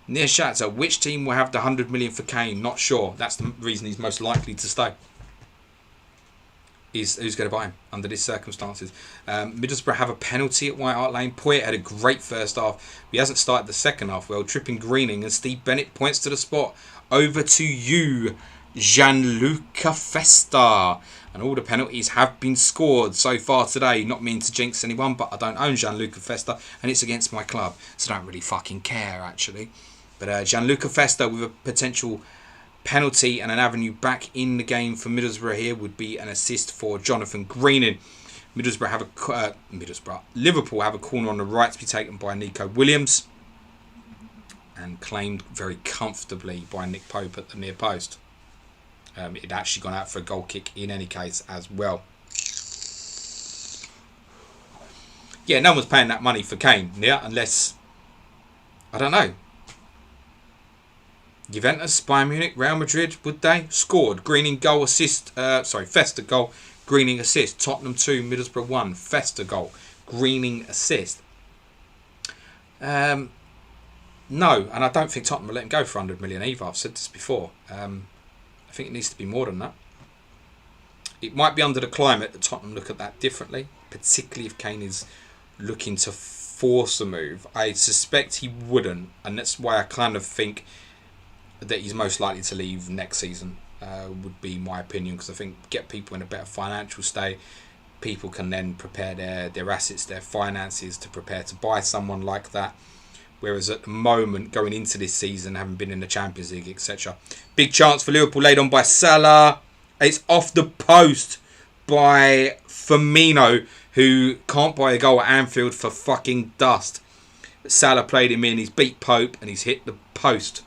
Near Shatter, which team will have the 100 million for Kane? Not sure. That's the reason he's most likely to stay. Who's going to buy him under these circumstances? Middlesbrough have a penalty at White Hart Lane. Poyet had a great first half. He hasn't started the second half well. Tripping Greening and Steve Bennett points to the spot. Over to you, Gianluca Festa. And all the penalties have been scored so far today. Not mean to jinx anyone, but I don't own Gianluca Festa, and it's against my club, so I don't really fucking care actually. But Gianluca Festa with a potential penalty and an avenue back in the game for Middlesbrough here would be an assist for Jonathan Greening. Liverpool have a corner on the right to be taken by Nico Williams and claimed very comfortably by Nick Pope at the near post. It had actually gone out for a goal kick in any case as well. Yeah, no one's paying that money for Kane, yeah, unless, I don't know, Juventus, Bayern Munich, Real Madrid, would they? Scored. Greening goal, assist. Festa goal. Greening assist. Tottenham 2, Middlesbrough 1. Festa goal. Greening assist. No, and I don't think Tottenham will let him go for 100 million either. I've said this before. I think it needs to be more than that. It might be under the climate that Tottenham look at that differently, particularly if Kane is looking to force a move. I suspect he wouldn't, and that's why I kind of think that he's most likely to leave next season, would be my opinion, because I think get people in a better financial state, people can then prepare their assets, their finances to prepare to buy someone like that. Whereas at the moment, going into this season, having been in the Champions League, etc. Big chance for Liverpool laid on by Salah. It's off the post by Firmino, who can't buy a goal at Anfield for fucking dust. But Salah played him in, he's beat Pope and he's hit the post.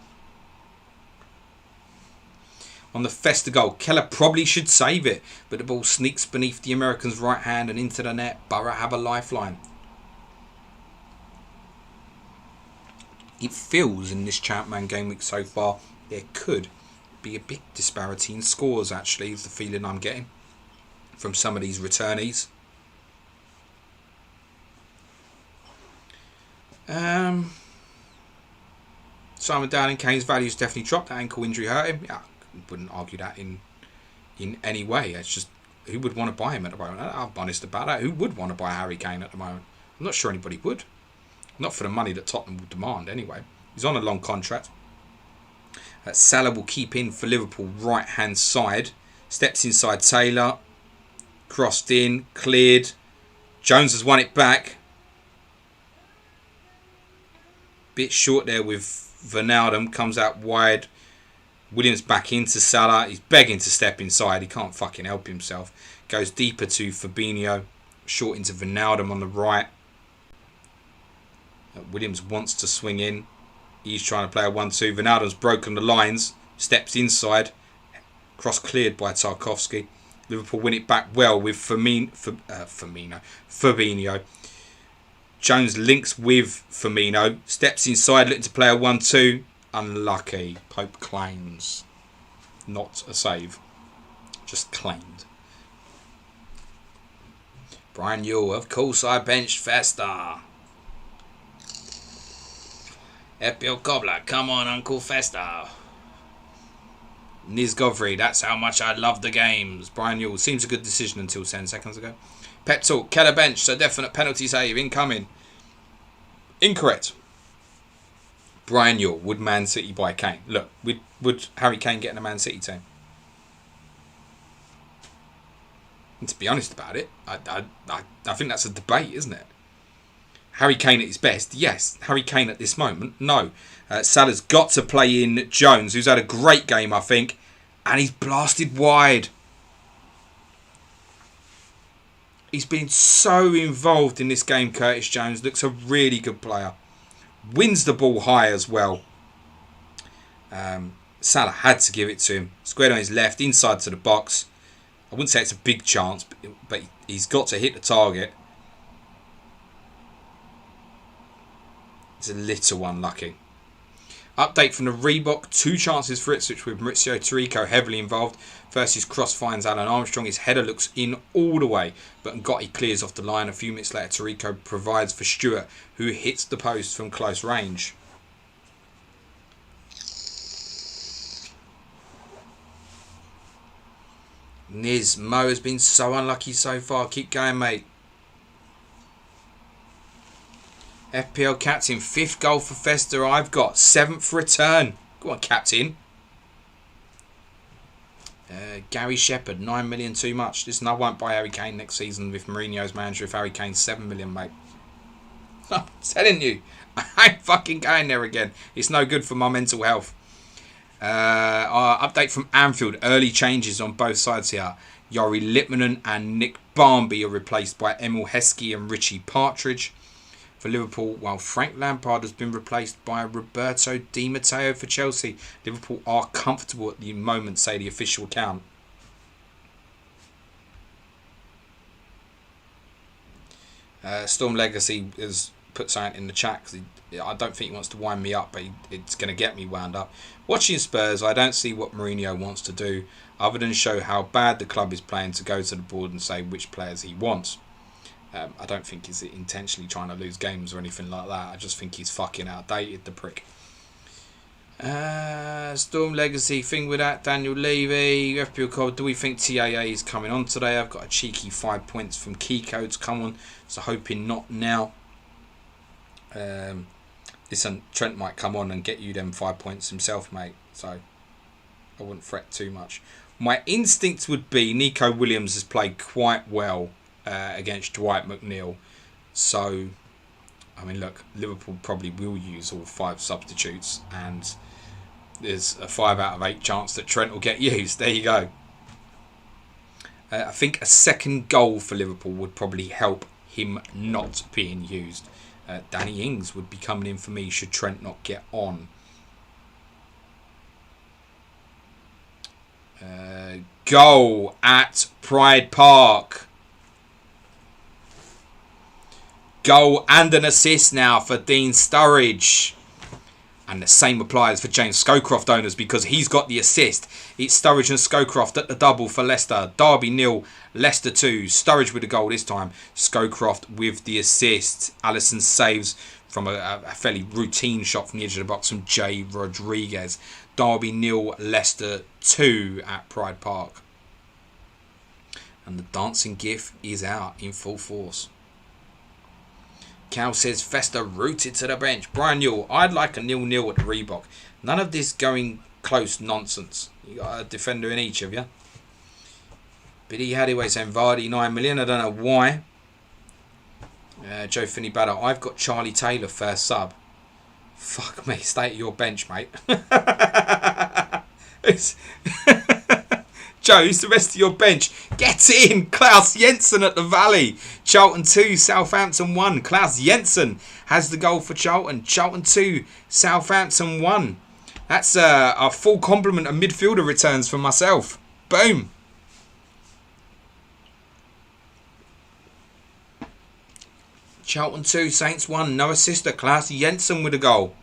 On the Festa goal, Keller probably should save it, but the ball sneaks beneath the American's right hand and into the net. Borough have a lifeline. It feels in this Champman game week so far there could be a big disparity in scores, actually, is the feeling I'm getting from some of these returnees. Simon Downing, Kane's value's definitely dropped. That ankle injury hurt him. Yeah, I wouldn't argue that in any way. It's just, who would want to buy him at the moment? I'm honest about that. Who would want to buy Harry Kane at the moment? I'm not sure anybody would. Not for the money that Tottenham will demand anyway. He's on a long contract. Salah will keep in for Liverpool right hand side. Steps inside Taylor. Crossed in. Cleared. Jones has won it back. Bit short there with Wijnaldum. Comes out wide. Williams back into Salah. He's begging to step inside. He can't fucking help himself. Goes deeper to Fabinho. Short into Wijnaldum on the right. Williams wants to swing in. He's trying to play a 1-2. Wijnaldum's broken the lines. Steps inside. Cross cleared by Tarkowski. Liverpool win it back well with Fabinho. Jones links with Firmino. Steps inside, looking to play a 1-2. Unlucky. Pope claims. Not a save. Just claimed. Brian Yule. Of course I benched Festa. FPL Cobbler. Come on, Uncle Festa. Niz Govry. That's how much I love the games. Brian Yule. Seems a good decision until 10 seconds ago. Pep Talk. Keller bench. So definite penalty save. Incoming. Incorrect. Brian Yule. Would Man City buy Kane? Look, would Harry Kane get in a Man City team? And to be honest about it, I think that's a debate, isn't it? Harry Kane at his best, yes. Harry Kane at this moment, no. Salah's got to play in Jones, who's had a great game, I think. And he's blasted wide. He's been so involved in this game, Curtis Jones. Looks a really good player. Wins the ball high as well. Salah had to give it to him. Squared on his left, inside to the box. I wouldn't say it's a big chance, but he's got to hit the target. It's a little unlucky. Update from the Reebok. 2 chances for Ipswich with Maurizio Tirico heavily involved. First, his cross finds Alan Armstrong. His header looks in all the way, but Ngotti clears off the line. A few minutes later, Tirico provides for Stewart, who hits the post from close range. Niz, Mo has been so unlucky so far. Keep going, mate. FPL captain, 5th goal for Festa. I've got 7th return. Go on, captain. Gary Shepherd, 9 million too much. Listen, I won't buy Harry Kane next season with Mourinho's manager if Harry Kane's 7 million, mate. I'm telling you, I ain't fucking going there again. It's no good for my mental health. Update from Anfield. Early changes on both sides here. Yori Lippmann and Nick Barmby are replaced by Emil Heskey and Richie Partridge. For Liverpool, while Frank Lampard has been replaced by Roberto Di Matteo for Chelsea. Liverpool are comfortable at the moment, say the official account. Storm Legacy has put something in the chat because I don't think he wants to wind me up, but it's going to get me wound up. Watching Spurs, I don't see what Mourinho wants to do other than show how bad the club is playing to go to the board and say which players he wants. I don't think he's intentionally trying to lose games or anything like that. I just think he's fucking outdated, the prick. Storm Legacy, thing with that, Daniel Levy, FPL Code, do we think TAA is coming on today? I've got a cheeky 5 points from Key Codes come on, so hoping not now. Listen, Trent might come on and get you them 5 points himself, mate, so I wouldn't fret too much. My instinct would be Nico Williams has played quite well against Dwight McNeil, so I mean, look, Liverpool probably will use all 5 substitutes, and there's a 5 out of 8 chance that Trent will get used. There you go. I think a second goal for Liverpool would probably help him not being used. Danny Ings would be coming in for me should Trent not get on. Goal at Pride Park. Goal and an assist now for Dean Sturridge. And the same applies for James Scowcroft owners because he's got the assist. It's Sturridge and Scowcroft at the double for Leicester. Derby 0, Leicester 2. Sturridge with a goal this time. Scowcroft with the assist. Alisson saves from a fairly routine shot from the edge of the box from Jay Rodriguez. Derby 0, Leicester 2 at Pride Park. And the dancing gif is out in full force. Cal says Festa rooted to the bench. Brian Newell, I'd like a 0-0 at the Reebok. None of this going close nonsense. You got a defender in each of you. Biddy Hadaway saying Vardy 9 million. I don't know why. Joe Finney Badder, I've got Charlie Taylor first sub. Fuck me, stay at your bench, mate. Joe, who's the rest of your bench? Get in! Klaus Jensen at the Valley. Charlton 2, Southampton 1. Klaus Jensen has the goal for Charlton. Charlton 2, Southampton 1. That's a full complement of midfielder returns for myself. Boom. Charlton 2, Saints 1. No assister. Klaus Jensen with a goal.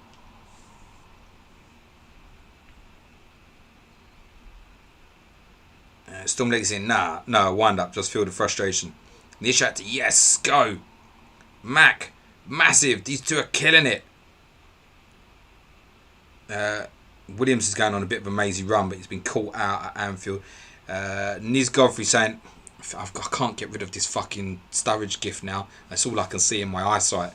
Stormleg's in. No, wind up. Just feel the frustration. Nishat, yes, go. Mac, massive. These two are killing it. Williams is going on a bit of a mazy run, but he's been caught out at Anfield. Niz Godfrey saying, I can't get rid of this fucking Sturridge gift now. That's all I can see in my eyesight.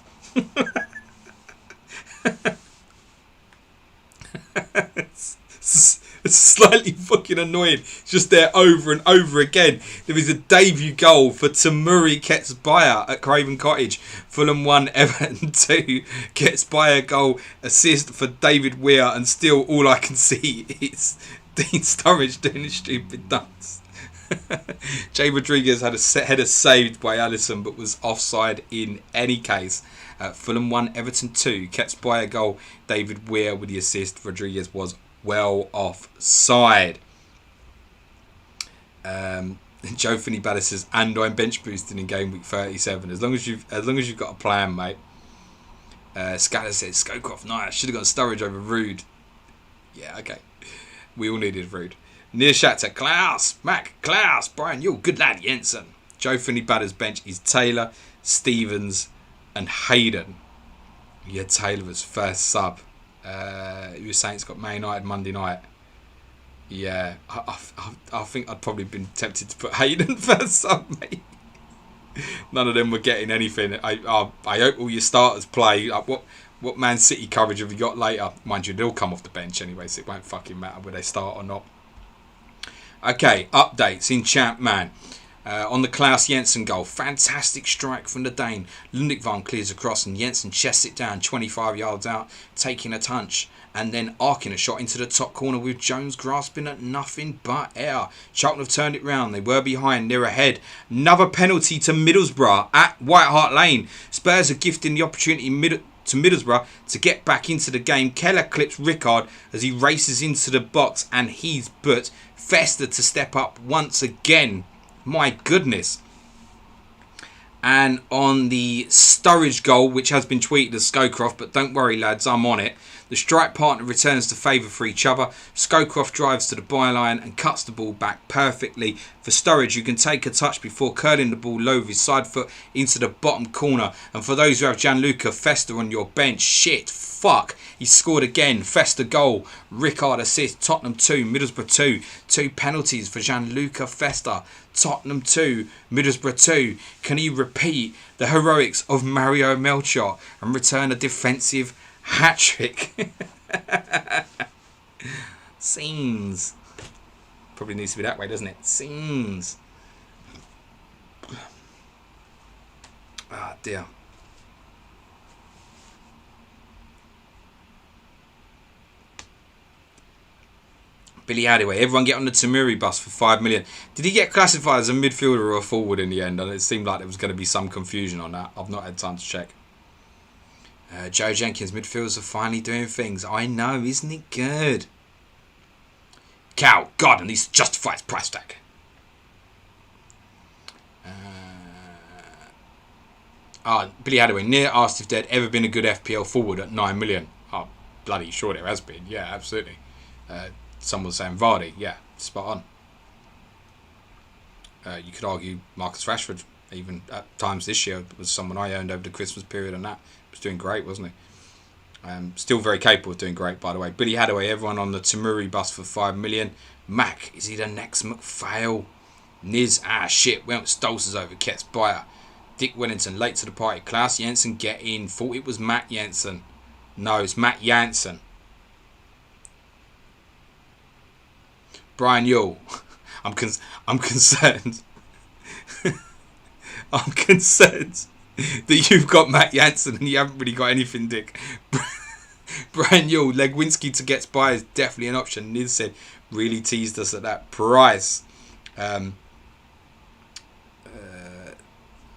It's slightly fucking annoying. It's just there over and over again. There is a debut goal for Tamuri Ketsbaya at Craven Cottage. Fulham 1, Everton 2. Ketsbaya goal, assist for David Weir, and still all I can see is Dean Sturridge doing a stupid dance. Jay Rodriguez had a header saved by Alisson but was offside in any case. Fulham 1, Everton 2. Ketsbaya goal, David Weir with the assist. Rodriguez was well offside. Joe Finney Batter says, and I'm bench boosting in game week 37. As long as you've got a plan, mate. Scatter says, Scowcroft, nice. Should have got Sturridge over Rude. Yeah, okay. We all needed Rude. Near Shatter, Klaus, Mac, Klaus, Brian Yule, good lad, Jensen. Joe Finney Batter's bench is Taylor, Stevens, and Hayden. Yeah, Taylor was first sub. You were saying it's got Man United Monday night. Yeah, I think I'd probably been tempted to put Hayden first sub, mate. None of them were getting anything. I hope all your starters play. What Man City coverage have you got later? Mind you, they'll come off the bench anyway, so it won't fucking matter whether they start or not. Okay, updates in Champ Man. On the Klaus Jensen goal, fantastic strike from the Dane. Lundikvan clears across and Jensen chests it down 25 yards out, taking a touch and then arcing a shot into the top corner with Jones grasping at nothing but air. Charlton have turned it round. They were behind, they're ahead. Another penalty to Middlesbrough at White Hart Lane. Spurs are gifting the opportunity to Middlesbrough to get back into the game. Keller clips Rickard as he races into the box and he's but Fester to step up once again. My goodness. And on the Sturridge goal, which has been tweeted as Scowcroft, but don't worry lads, I'm on it. The strike partner returns to favour for each other. Scowcroft drives to the byline and cuts the ball back perfectly. For Sturridge, you can take a touch before curling the ball low with his side foot into the bottom corner. And for those who have Gianluca Festa on your bench, shit, fuck. He scored again. Festa goal. Rickard assist. Tottenham 2, Middlesbrough 2. 2 penalties for Gianluca Festa. Tottenham 2, Middlesbrough 2. Can he repeat the heroics of Mario Melchior and return a defensive hat-trick? Seems. Probably needs to be that way, doesn't it? Seems. Ah, dear. Billy Hadaway. Everyone get on the Tamuri bus for 5 million. Did he get classified as a midfielder or a forward in the end? And it seemed like there was going to be some confusion on that. I've not had time to check. Joe Jenkins, midfielders are finally doing things. I know, isn't it good? Cow, God, at least justify its price tag. Billy Hadaway. Near asked if there'd ever been a good FPL forward at 9 million. Oh, bloody sure there has been. Yeah, absolutely. Someone was saying Vardy. Yeah, spot on. You could argue Marcus Rashford, even at times this year, was someone I owned over the Christmas period, and that was doing great, wasn't he? Still very capable of doing great, by the way. Billy Hadaway, everyone on the Tamuri bus for 5 million. Mac, is he the next McPhail? Niz, shit, went with Stolz's over Ketsbaya. Dick Wellington, late to the party. Klaus Jensen, get in. Thought it was Matt Jensen. No, it's Matt Jansen. Brian Yule, I'm concerned. I'm concerned that you've got Matt Jansen and you haven't really got anything, Dick. Brian Yule, Legwinski to get by is definitely an option. Niz said, really teased us at that price.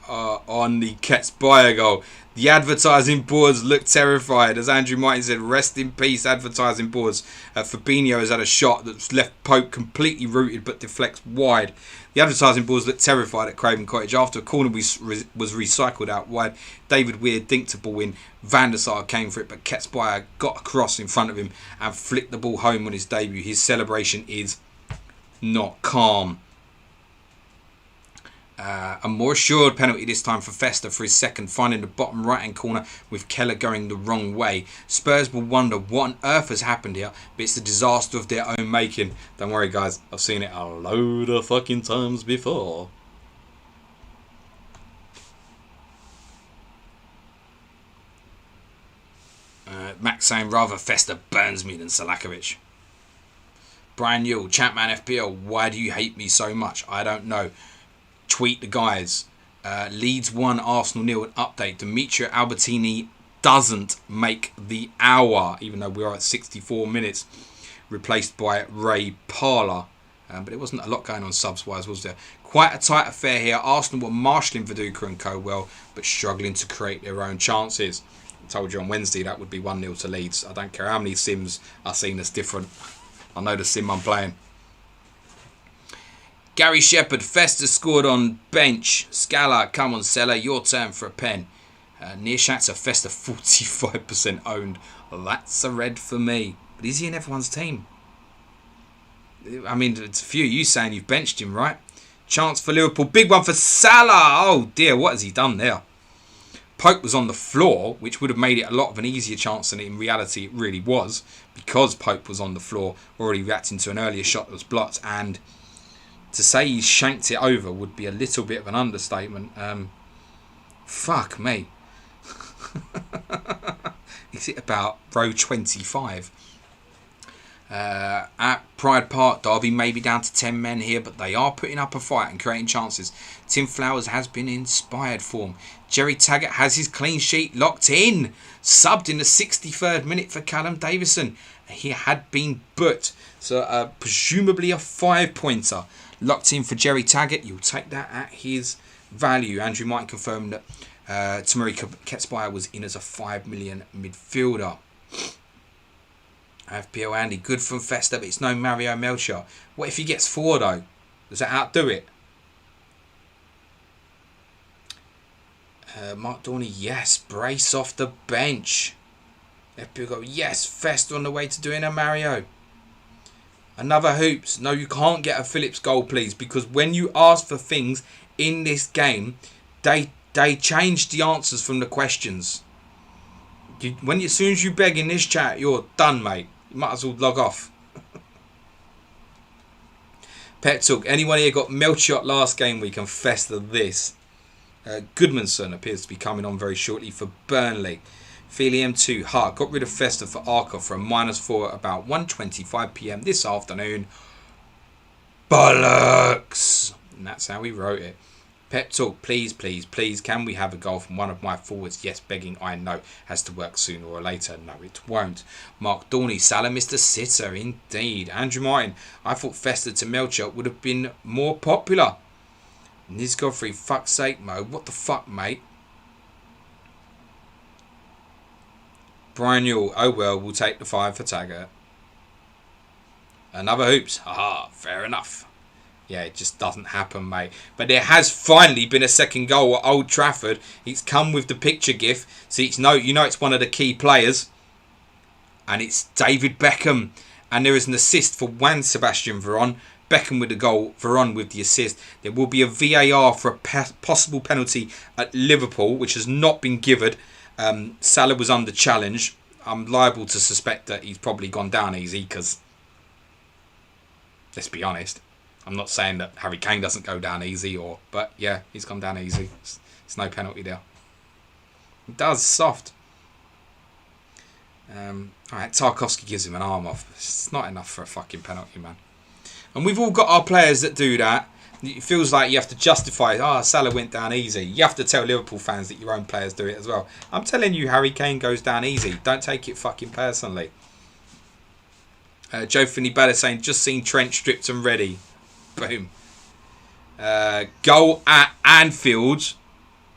On the Ketsbaya goal, The advertising boards look terrified. As Andrew Martin said, rest in peace, advertising boards. Fabinho has had a shot that's left Pope completely rooted but deflects wide. The advertising boards look terrified at Craven Cottage. After a corner was recycled out wide, David Weir dinked a ball in. Van der Sar came for it, but Ketsbayer got across in front of him and flicked the ball home on his debut. His celebration is not calm. A more assured penalty this time for Festa for his second, finding the bottom right hand corner with Keller going the wrong way. Spurs will wonder what on earth has happened here, but it's the disaster of their own making. Don't worry guys, I've seen it a load of fucking times before. Max saying rather Festa burns me than Salakovic. Brian Yule, Champman FPL, why do you hate me so much? I don't know. Tweet the guys. Leeds 1, Arsenal 0. An update. Demetrio Albertini doesn't make the hour, even though we are at 64 minutes. Replaced by Ray Parler. But there wasn't a lot going on subs-wise, was there? Quite a tight affair here. Arsenal were marshalling Viduka and co well, but struggling to create their own chances. I told you on Wednesday that would be 1-0 to Leeds. I don't care how many sims are seen as different. I know the sim I'm playing. Gary Shepherd, Festa scored on bench. Scala, come on, Seller, your turn for a pen. Nearshats are Festa 45% owned. That's a red for me. But is he in everyone's team? I mean, it's a few of you saying you've benched him, right? Chance for Liverpool. Big one for Salah. Oh dear, what has he done there? Pope was on the floor, which would have made it a lot of an easier chance than in reality it really was. Because Pope was on the floor, already reacting to an earlier shot that was blocked, and to say he shanked it over would be a little bit of an understatement. Fuck me. Is it about row 25? At Pride Park, Derby may be down to 10 men here, but they are putting up a fight and creating chances. Tim Flowers has been in inspired form. Jerry Taggart has his clean sheet locked in. Subbed in the 63rd minute for Callum Davison. He had been booked. So presumably a 5-pointer. Locked in for Jerry Taggart. You'll take that at his value. Andrew might confirm that Tamari Ketsbayer was in as a 5 million midfielder. FPL Andy, good from Festa, but it's no Mario Melchior. What if he gets 4 though? Does that outdo it? Mark Dorney, yes. Brace off the bench. FPL go, yes. Festa on the way to doing a Mario. Another hoops. No, you can't get a Phillips goal, please, because when you ask for things in this game, they change the answers from the questions. As soon as you beg in this chat, you're done, mate. You might as well log off. Pet Talk. Anyone here got Melchiot last game week and Festa this? Goodmanson appears to be coming on very shortly for Burnley. Feely M2 Hart got rid of Festa for Arca for a -4 at about 1:25 p.m. this afternoon. Bollocks! And that's how we wrote it. Pep Talk, please, please, please, can we have a goal from one of my forwards? Yes, begging, I know. Has to work sooner or later. No, it won't. Mark Dorney, Salah, Mr. Sitter, indeed. Andrew Martin, I thought Festa to Melchior would have been more popular. Niz Godfrey, fuck's sake, Mo. What the fuck, mate? Brian Newell, oh well, we'll take the 5 for Taggart. Another hoops. Haha, fair enough. Yeah, it just doesn't happen, mate. But there has finally been a second goal at Old Trafford. It's come with the picture gif. So it's you know it's one of the key players. And it's David Beckham. And there is an assist for Juan Sebastian Veron. Beckham with the goal, Veron with the assist. There will be a VAR for a possible penalty at Liverpool, which has not been given. Salah was under challenge. I'm liable to suspect that he's probably gone down easy because, let's be honest, I'm not saying that Harry Kane doesn't go down easy, but yeah, he's gone down easy. It's no penalty there. It does, soft. Alright, Tarkovsky gives him an arm off. It's not enough for a fucking penalty, man. And we've all got our players that do that. It feels like you have to justify, Salah went down easy. You have to tell Liverpool fans that your own players do it as well. I'm telling you, Harry Kane goes down easy. Don't take it fucking personally. Joe Finney Bader saying, just seen Trent stripped and ready. Boom. Goal at Anfield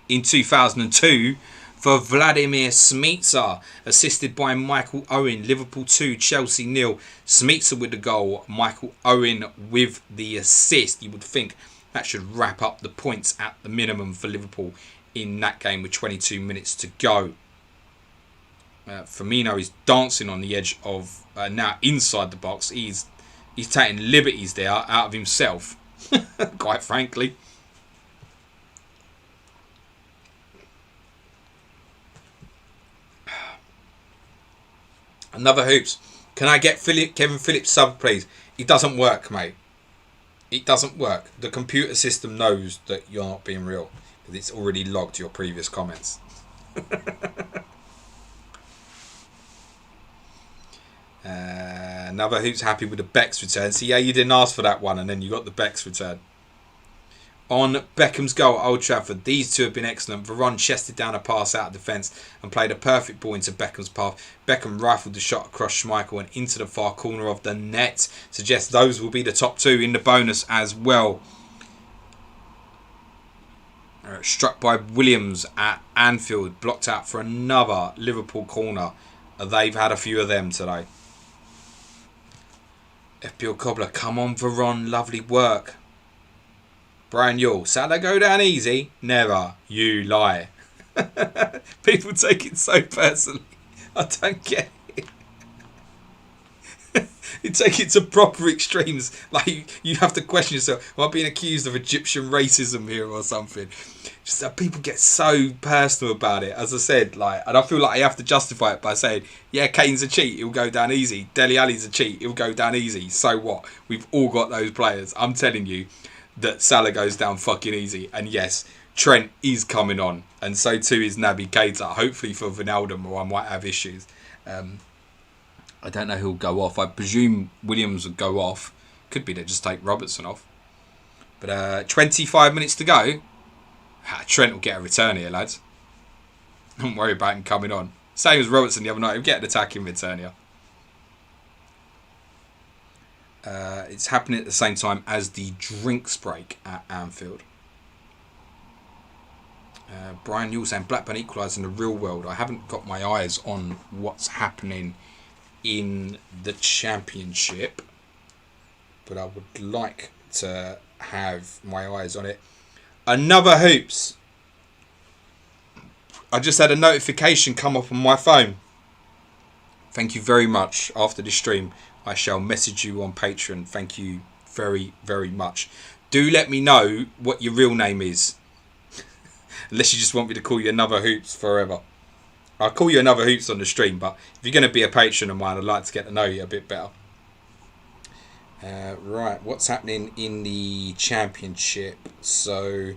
in 2002 for Vladimir Smica, assisted by Michael Owen. Liverpool 2, Chelsea 0. Smica with the goal, Michael Owen with the assist. You would think that should wrap up the points at the minimum for Liverpool in that game with 22 minutes to go. Firmino is dancing on the edge of now inside the box. He's taking liberties there out of himself, quite frankly. Another hoops. Can I get Kevin Phillips sub, please? It doesn't work, mate. It doesn't work. The computer system knows that you're not being real because it's already logged your previous comments. Another who's happy with the Beck's return. See, yeah, you didn't ask for that one, and then you got the Beck's return. On Beckham's goal at Old Trafford, these two have been excellent. Varane chested down a pass out of defence and played a perfect ball into Beckham's path. Beckham rifled the shot across Schmeichel and into the far corner of the net. Suggests those will be the top two in the bonus as well. Struck by Williams at Anfield, blocked out for another Liverpool corner. They've had a few of them today. FPL Cobbler, come on Varane, lovely work. Brian Yule, Salah go down easy? Never. You lie. People take it so personally. I don't get it. You take it to proper extremes. Like, you have to question yourself. Am I being accused of Egyptian racism here or something? Just that people get so personal about it. As I said, like, and I feel like I have to justify it by saying, yeah, Kane's a cheat, he'll go down easy. Dele Alli's a cheat, he'll go down easy. So what? We've all got those players. I'm telling you that Salah goes down fucking easy. And yes, Trent is coming on. And so too is Naby Keita. Hopefully for Wijnaldum, or I might have issues. I don't know who'll go off. I presume Williams will go off. Could be they just take Robertson off. But 25 minutes to go. Trent will get a return here, lads. Don't worry about him coming on. Same as Robertson the other night. He'll get an attacking return here. It's happening at the same time as the drinks break at Anfield. Brian Yule saying Blackburn equalised in the real world. I haven't got my eyes on what's happening in the Championship, but I would like to have my eyes on it. Another hoops. I just had a notification come up on my phone. Thank you very much. After this stream, I shall message you on Patreon. Thank you very, very much. Do let me know what your real name is. Unless you just want me to call you Another Hoops forever. I'll call you Another Hoops on the stream, but if you're going to be a patron of mine, I'd like to get to know you a bit better. Right, what's happening in the Championship? So,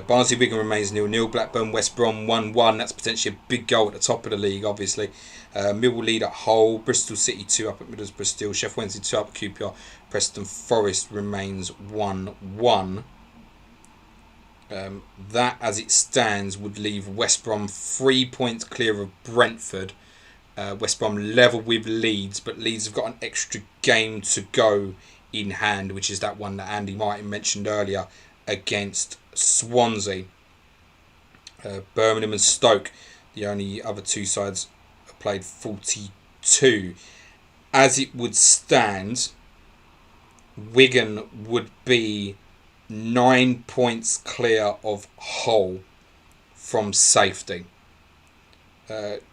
Barnsley Wigan remains 0-0. Blackburn West Brom 1-1. That's potentially a big goal at the top of the league, obviously. Millwall lead at Hull. Bristol City 2 up at Middlesbrough still. Sheffield Wednesday 2 up at QPR. Preston Forest remains 1-1. That, as it stands, would leave West Brom 3 points clear of Brentford. West Brom level with Leeds, but Leeds have got an extra game to go in hand, which is that one that Andy Martin mentioned earlier against Swansea. Birmingham and Stoke, the only other two sides, have played 42. As it would stand, Wigan would be 9 points clear of Hull from safety.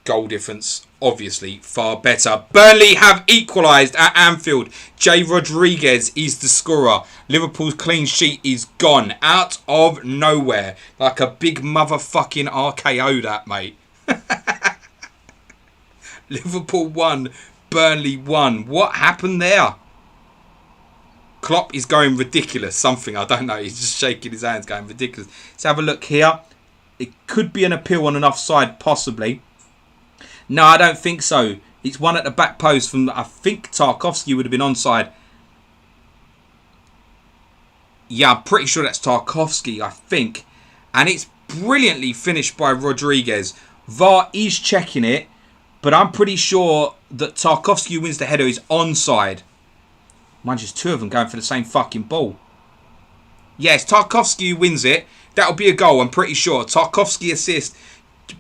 Goal difference, obviously, far better. Burnley have equalised at Anfield. Jay Rodriguez is the scorer. Liverpool's clean sheet is gone out of nowhere. Like a big motherfucking RKO, that, mate. Liverpool 1, Burnley 1. What happened there? Klopp is going ridiculous. Something, I don't know. He's just shaking his hands going ridiculous. Let's have a look here. It could be an appeal on an offside, possibly. No, I don't think so. It's one at the back post from, I think Tarkowski would have been onside. Yeah, I'm pretty sure that's Tarkowski, I think. And it's brilliantly finished by Rodriguez. VAR is checking it, but I'm pretty sure that Tarkowski, who wins the header, is onside. Mind you, there's two of them going for the same fucking ball. Yes, Tarkowski who wins it. That'll be a goal, I'm pretty sure. Tarkowski assist.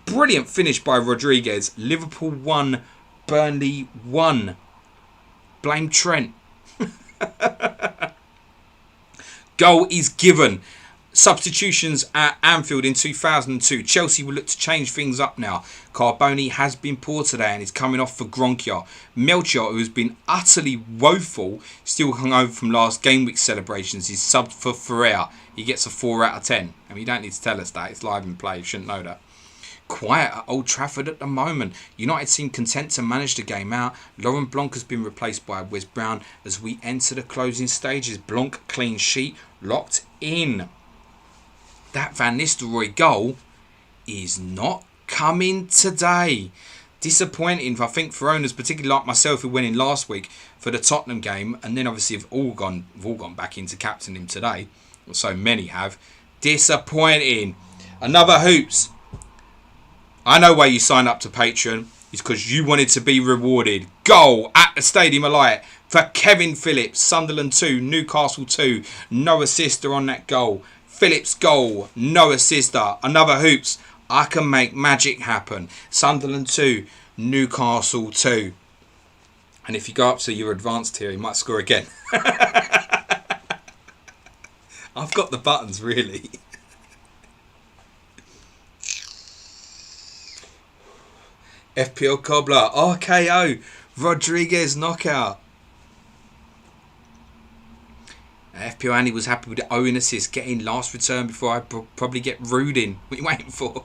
Brilliant finish by Rodriguez. Liverpool 1, Burnley 1. Blame Trent. Goal is given. Substitutions at Anfield in 2002. Chelsea will look to change things up now. Carboni has been poor today and is coming off for Gronkia. Melchior, who has been utterly woeful, still hung over from last game week celebrations, is subbed for Ferrer. He gets a 4 out of 10. I mean, you don't need to tell us that. It's live in play. You shouldn't know that. Quiet at Old Trafford at the moment. United seem content to manage the game out. Laurent Blanc has been replaced by Wes Brown as we enter the closing stages. Blanc clean sheet locked in. That Van Nistelrooy goal is not coming today. Disappointing, I think, for owners, particularly like myself, who went in last week for the Tottenham game, and then obviously have all gone back into captain him today. Or so many have. Disappointing. Another hoops. I know why you signed up to Patreon. It's because you wanted to be rewarded. Goal at the Stadium of Light for Kevin Phillips. Sunderland 2, Newcastle 2. No assister on that goal. Phillips goal, no assister. Another hoops. I can make magic happen. Sunderland 2, Newcastle 2. And if you go up to your advanced tier, you might score again. I've got the buttons, really. FPL Cobbler, RKO, Rodriguez knockout. FPL Andy was happy with the Owen assist, getting last return before I probably get rude in. What are you waiting for?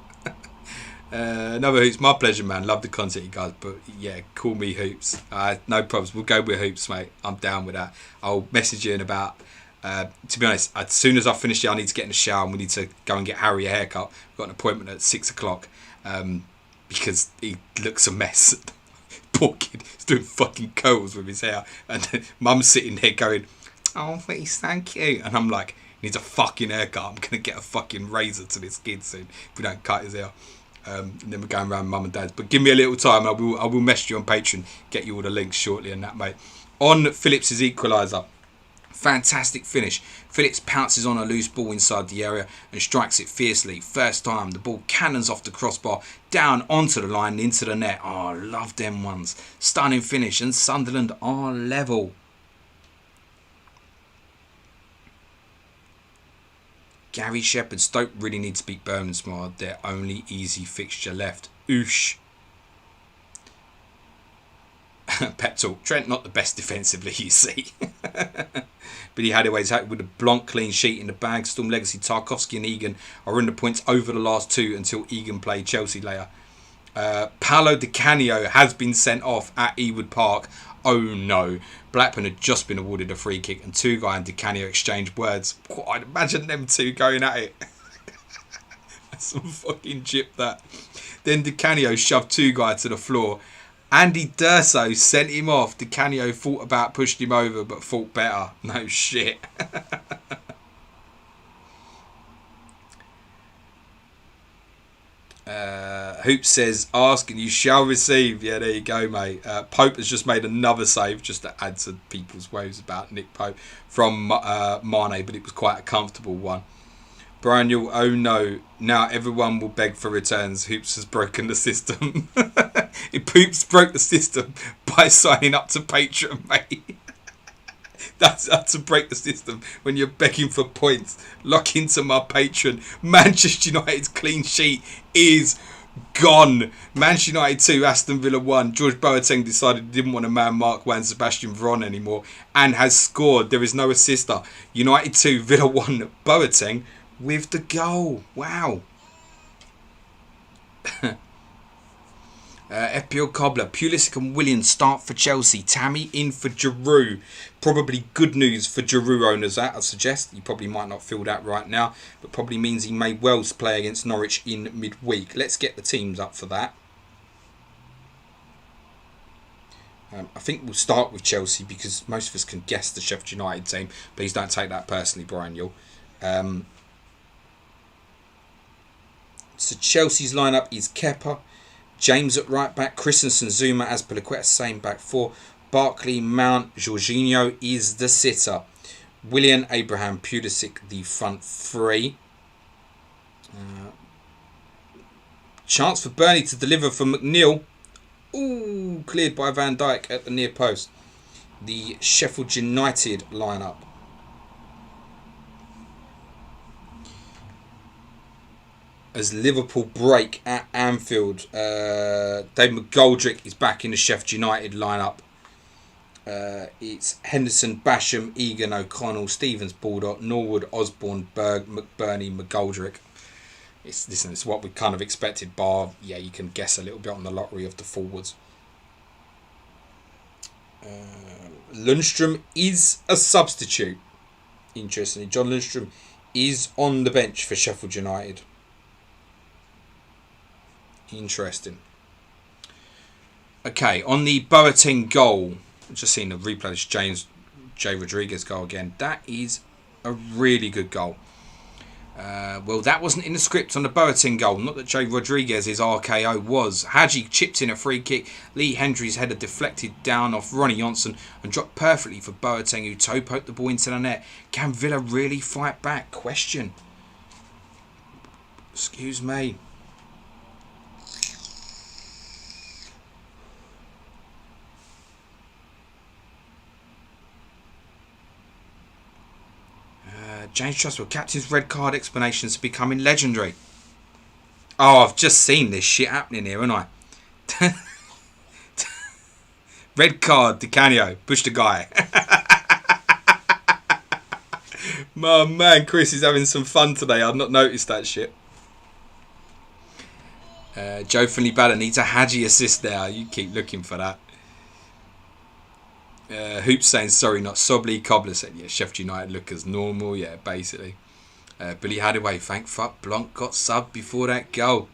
Another hoops, my pleasure, man. Love the content, you guys. But yeah, call me hoops. No problems. We'll go with hoops, mate. I'm down with that. I'll message you in about. To be honest, as soon as I finish it, I need to get in the shower and we need to go and get Harry a haircut. We've got an appointment at 6 o'clock because he looks a mess. Poor kid, he's doing fucking curls with his hair, and Mum's sitting there going, "Oh, please, thank you." And I'm like, he needs a fucking haircut. I'm going to get a fucking razor to this kid soon if we don't cut his hair. And then we're going around Mum and Dad's. But give me a little time. I will message you on Patreon, get you all the links shortly and that, mate. On Phillips' equaliser. Fantastic finish. Phillips pounces on a loose ball inside the area and strikes it fiercely. First time, the ball cannons off the crossbar, down onto the line and into the net. Oh, I love them ones. Stunning finish, and Sunderland are level. Gary Shepherd, Stoke really need to beat Birmingham tomorrow. Their only easy fixture left. Oosh. Pep talk. Trent not the best defensively, you see. But he had it ways with a Blanc clean sheet in the bag. Storm Legacy, Tarkovsky and Egan are in the points over the last two until Egan play Chelsea later. Paolo Di Canio has been sent off at Ewood Park. Oh no. Blackburn had just been awarded a free kick and two guy and Di Canio exchanged words. I'd imagine them two going at it. That's some fucking chip that. Then Di Canio shoved two guy to the floor. Andy D'Urso sent him off. Di Canio thought about pushed him over but thought better. No shit. Hoop says, ask and you shall receive. Yeah, there you go, mate. Pope has just made another save, just to add to people's woes about Nick Pope, from Mane, but it was quite a comfortable one. Brian, you'll, oh no, now everyone will beg for returns. Hoops has broken the system. Hoops broke the system by signing up to Patreon, mate. That's how to break the system when you're begging for points. Lock into my Patreon. Manchester United's clean sheet is gone. Manchester United 2, Aston Villa 1. George Boateng decided he didn't want to man Mark Juan Sebastian Veron anymore and has scored. There is no assister. United 2, Villa 1. Boateng with the goal. Wow. FPL Cobbler, Pulisic and Williams start for Chelsea. Tammy in for Giroud. Probably good news for Giroud owners, that I suggest. You probably might not feel that right now, but probably means he may well play against Norwich in midweek. Let's get the teams up for that. I think we'll start with Chelsea because most of us can guess the Sheffield United team. Please don't take that personally, Brian Yule. So Chelsea's lineup is Kepa, James at right back, Christensen, Zuma, Azpilicueta, same back four. Barkley, Mount, Jorginho is the sitter. Willian, Abraham, Pulisic, the front three. Chance for Burnley to deliver from McNeil. Ooh, cleared by Van Dijk at the near post. The Sheffield United lineup. As Liverpool break at Anfield, Dave McGoldrick is back in the Sheffield United lineup. It's Henderson, Basham, Egan, O'Connell, Stevens, Baldock, Norwood, Osborne, Berg, McBurney, McGoldrick. It's what we kind of expected, bar, yeah, you can guess a little bit on the lottery of the forwards. Lundstrom is a substitute. Interestingly, John Lundstrom is on the bench for Sheffield United. Interesting. Okay, on the Boateng goal, I've just seen the replay of James J. Rodriguez goal again. That is a really good goal. Well, that wasn't in the script on the Boateng goal. Not that Jay Rodriguez's RKO was. Hadji chipped in a free kick. Lee Hendry's header deflected down off Ronnie Johnson and dropped perfectly for Boateng, who toe poked the ball into the net. Can Villa really fight back? Question. Excuse me. James Trustwell, captain's red card explanations are becoming legendary. Oh, I've just seen this shit happening here, haven't I? Red card, Di Canio, push the guy. My man, Chris is having some fun today. I've not noticed that shit. Joe Finley Baller needs a Hadji assist there. You keep looking for that. Hoops saying sorry, not Sobley. Cobbler said, yeah, Sheffield United look as normal. Yeah, basically. Billy Hadaway, thank fuck. Blanc got subbed before that goal.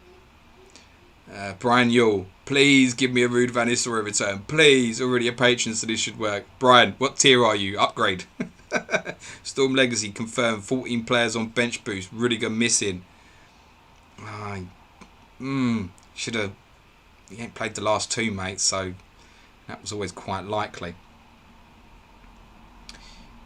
Brian Yule, please give me a Ruud van Nistelrooy return. Please, already a patron, so this should work. Brian, what tier are you? Upgrade. Storm Legacy confirmed 14 players on bench boost. Rudiger missing. Should have. He ain't played the last two, mate, so that was always quite likely.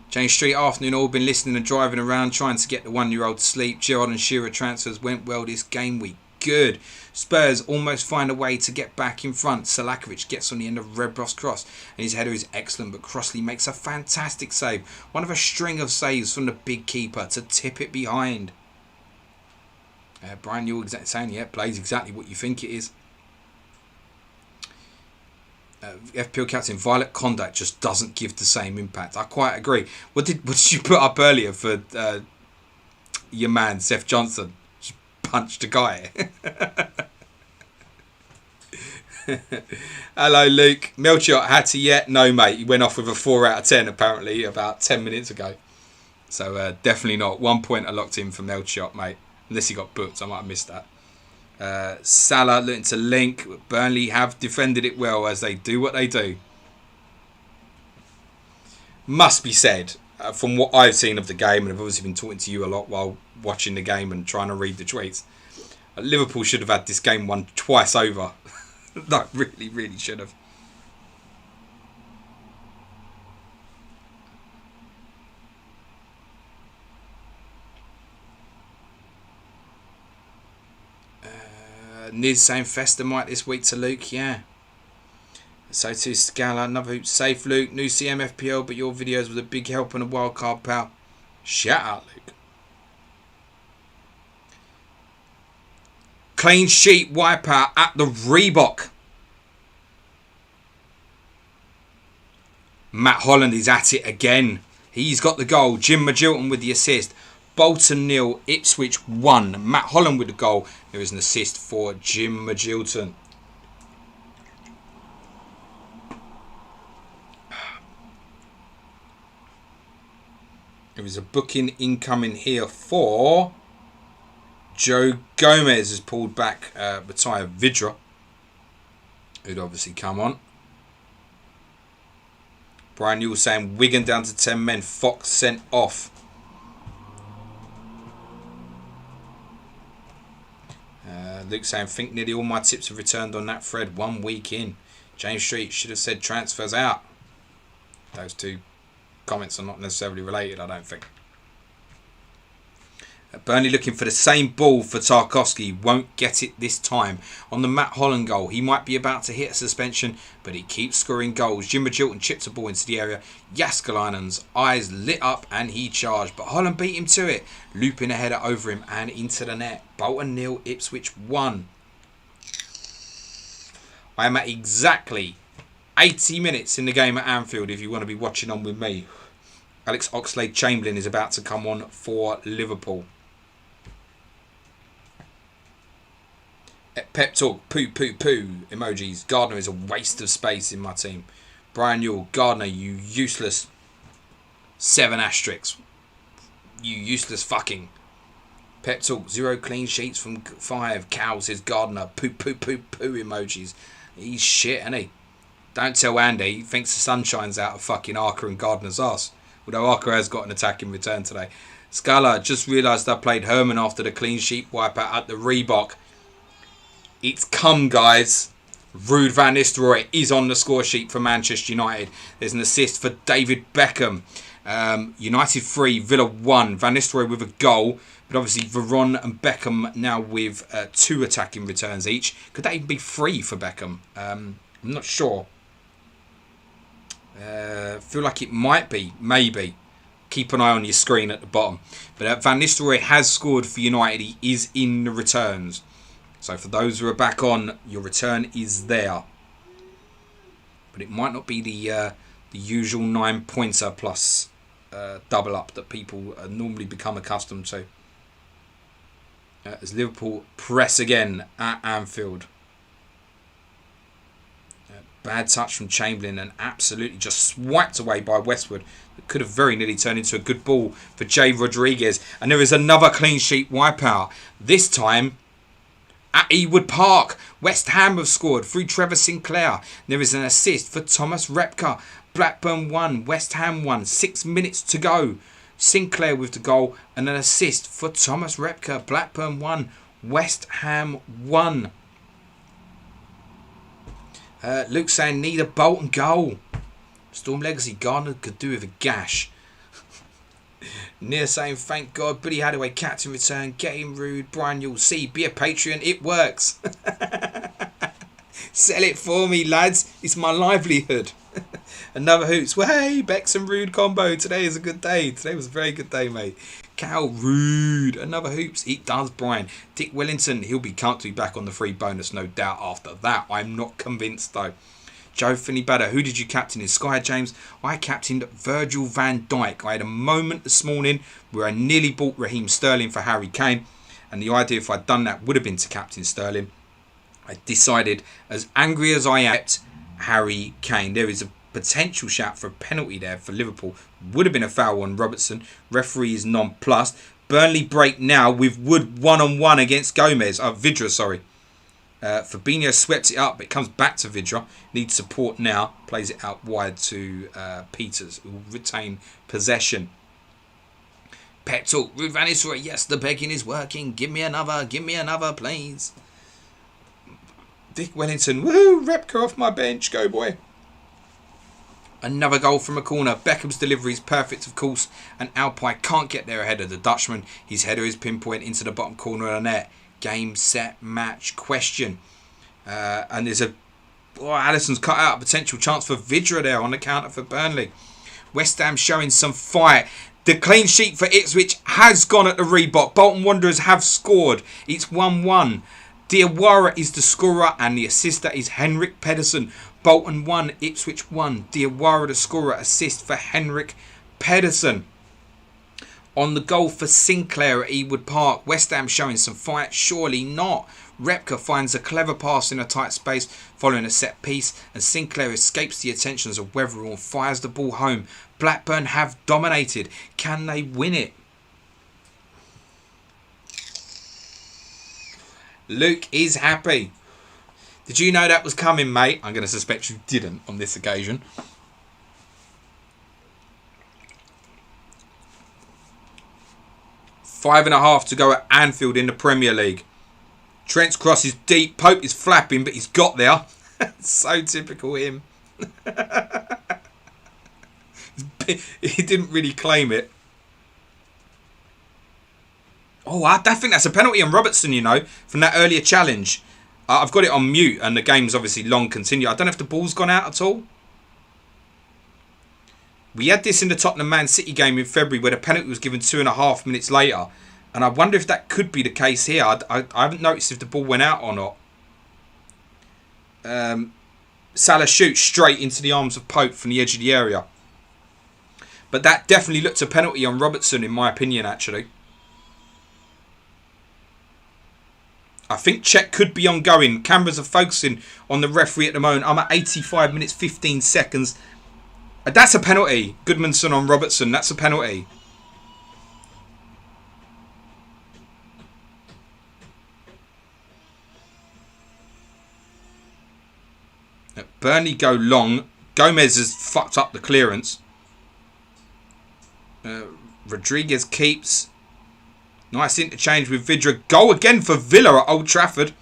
James Street, afternoon, all been listening and driving around trying to get the 1-year-old to sleep. Gerrard and Shearer transfers went well this game week. Good. Spurs almost find a way to get back in front. Salakovic gets on the end of Rebros' cross and his header is excellent, but Crossley makes a fantastic save. One of a string of saves from the big keeper to tip it behind. Brian, you're saying, yeah, plays exactly what you think it is. FPL captain, violent conduct just doesn't give the same impact. I quite agree. What did you put up earlier for your man Seth Johnson? Just punched a guy. Hello Luke. Melchior had to yet? No mate, he went off with a 4 out of 10 apparently about 10 minutes ago. So definitely not. 1 point I locked in for Melchior, mate. Unless he got booked, I might have missed that. Salah looking to link. Burnley have defended it well, as they do what they do. Must be said, from what I've seen of the game, and I've obviously been talking to you a lot while watching the game and trying to read the tweets, Liverpool should have had this game won twice over. No, really should have. Niz saying Festa might this week to Luke, yeah. So too Scala, another hoop safe Luke, new CMFPL, but your videos was a big help on a wild card, pal. Shout out, Luke. Clean sheet wipeout at the Reebok. Matt Holland is at it again. He's got the goal. Jim Magilton with the assist. Bolton 0, Ipswich 1. Matt Holland with the goal. There is an assist for Jim Magilton. There is a booking incoming here for Joe Gomez has pulled back Mattia Vidra, who'd obviously come on. Brian Newell saying Wigan down to 10 men. Fox sent off. Luke saying, think nearly all my tips have returned on that thread 1 week in. James Street should have said transfers out. Those two comments are not necessarily related, I don't think. Burnley looking for the same ball for Tarkowski. Won't get it this time. On the Matt Holland goal, he might be about to hit a suspension, but he keeps scoring goals. Jim Magilton chips a ball into the area. Jaskalainen's eyes lit up and he charged, but Holland beat him to it. Looping a header over him and into the net. Bolton 0, Ipswich 1. I am at exactly 80 minutes in the game at Anfield if you want to be watching on with me. Alex Oxlade-Chamberlain is about to come on for Liverpool. Pep talk, poo emojis. Gardner is a waste of space in my team. Brian Newell, Gardner, you useless. 7 asterisks. You useless fucking. Pep talk, 0 clean sheets from 5. Cow says Gardner, poo emojis. He's shit, isn't he? Don't tell Andy, he thinks the sun shines out of fucking Arca and Gardner's ass. Although Arca has got an attack in return today. Scala, just realised I played Herman after the clean sheet wipeout at the Reebok. It's come, guys. Ruud van Nistelrooy is on the score sheet for Manchester United. There's an assist for David Beckham. United 3, Villa 1. Van Nistelrooy with a goal. But obviously Veron and Beckham now with 2 attacking returns each. Could that even be 3 for Beckham? I'm not sure. Feel like it might be. Maybe. Keep an eye on your screen at the bottom. But Van Nistelrooy has scored for United. He is in the returns. So for those who are back on, your return is there. But it might not be the usual 9-pointer plus double up that people normally become accustomed to. As Liverpool press again at Anfield. Bad touch from Chamberlain and absolutely just swiped away by Westwood. It could have very nearly turned into a good ball for Jay Rodriguez. And there is another clean sheet wipeout. This time at Ewood Park. West Ham have scored through Trevor Sinclair. There is an assist for Thomas Repka. Blackburn 1, West Ham 1. 6 minutes to go. Sinclair with the goal and an assist for Thomas Repka. Blackburn 1, West Ham 1. Luke saying need a Bolton goal. Storm Legacy Gardner could do with a gash. Near saying thank God Billy Hadaway captain return. Get him Rude. Brian you'll see. Be a Patreon. It works. Sell it for me lads. It's my livelihood. Another hoops. Well, hey, Bex and Rude combo. Today is a good day. Today was a very good day, mate. Cal Rude. Another hoops. It does, Brian. Dick Wellington. He'll be comfortably back on the free bonus, no doubt, after that. I'm not convinced, though. Joe Finney-Badder. Who did you captain in Sky, James? I captained Virgil van Dijk. I had a moment this morning where I nearly bought Raheem Sterling for Harry Kane. And the idea if I'd done that would have been to captain Sterling. I decided, as angry as I am, Harry Kane. There is a potential shout for a penalty there for Liverpool. Would have been a foul on Robertson. Referee is nonplussed. Burnley break now with Wood 1-on-1 against Gomez. Vidra, sorry. Fabinho swept it up, but it comes back to Vidra. Needs support now. Plays it out wide to Peters, who will retain possession. Pep talk. Ruud van Nistelrooy. Yes, the begging is working. Give me another, please. Dick Wellington. Woohoo! Repka off my bench. Go, boy. Another goal from a corner. Beckham's delivery is perfect, of course, and Alpine can't get there ahead of the Dutchman. His header is pinpoint into the bottom corner of the net. Game, set, match, question. And there's Alisson's cut out a potential chance for Vidra there on the counter for Burnley. West Ham showing some fight. The clean sheet for Ipswich has gone at the Reebok. Bolton Wanderers have scored. It's 1-1. Diawara is the scorer and the assister is Henrik Pedersen. Bolton 1, Ipswich 1. Diawara the scorer, assist for Henrik Pedersen. On the goal for Sinclair at Ewood Park. West Ham showing some fight. Surely not. Repka finds a clever pass in a tight space following a set piece. And Sinclair escapes the attentions of Weatherall and fires the ball home. Blackburn have dominated. Can they win it? Luke is happy. Did you know that was coming, mate? I'm going to suspect you didn't on this occasion. 5.5 to go at Anfield in the Premier League. Trent's cross is deep. Pope is flapping, but he's got there. So typical him. He didn't really claim it. Oh, I think that's a penalty on Robertson, you know, from that earlier challenge. I've got it on mute and the game's obviously long continued. I don't know if the ball's gone out at all. We had this in the Tottenham Man City game in February where the penalty was given 2.5 minutes later. And I wonder if that could be the case here. I haven't noticed if the ball went out or not. Salah shoots straight into the arms of Pope from the edge of the area. But that definitely looked a penalty on Robertson in my opinion actually. I think check could be ongoing. Cameras are focusing on the referee at the moment. I'm at 85 minutes 15 seconds. That's a penalty. Goodmanson on Robertson. That's a penalty. Burnley go long. Gomez has fucked up the clearance. Rodriguez keeps. Nice interchange with Vidra. Goal again for Villa at Old Trafford.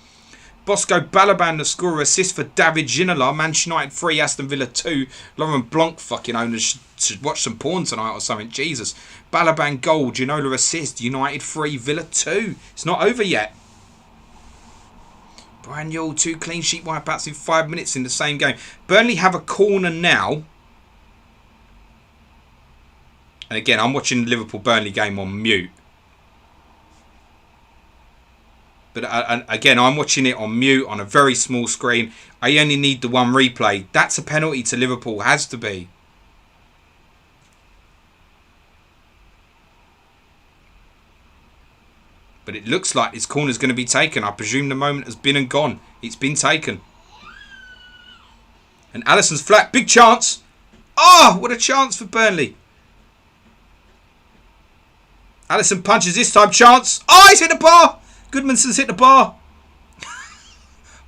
Bosco Balaban, the scorer, assist for David Ginola. Manchester United 3, Aston Villa 2. Laurent Blanc fucking owners should watch some porn tonight or something. Jesus. Balaban goal, Ginola assist. United 3, Villa 2. It's not over yet. Brian Yule, 2 clean sheet wipeouts in 5 minutes in the same game. Burnley have a corner now. And again, I'm watching the Liverpool-Burnley game on mute. But again, I'm watching it on mute on a very small screen. I only need the one replay. That's a penalty to Liverpool. Has to be. But it looks like this corner's going to be taken. I presume the moment has been and gone. It's been taken. And Alisson's flat. Big chance. Oh, what a chance for Burnley. Alisson punches this time. Chance. Oh, he's hit the bar. Goodmanson's hit the bar.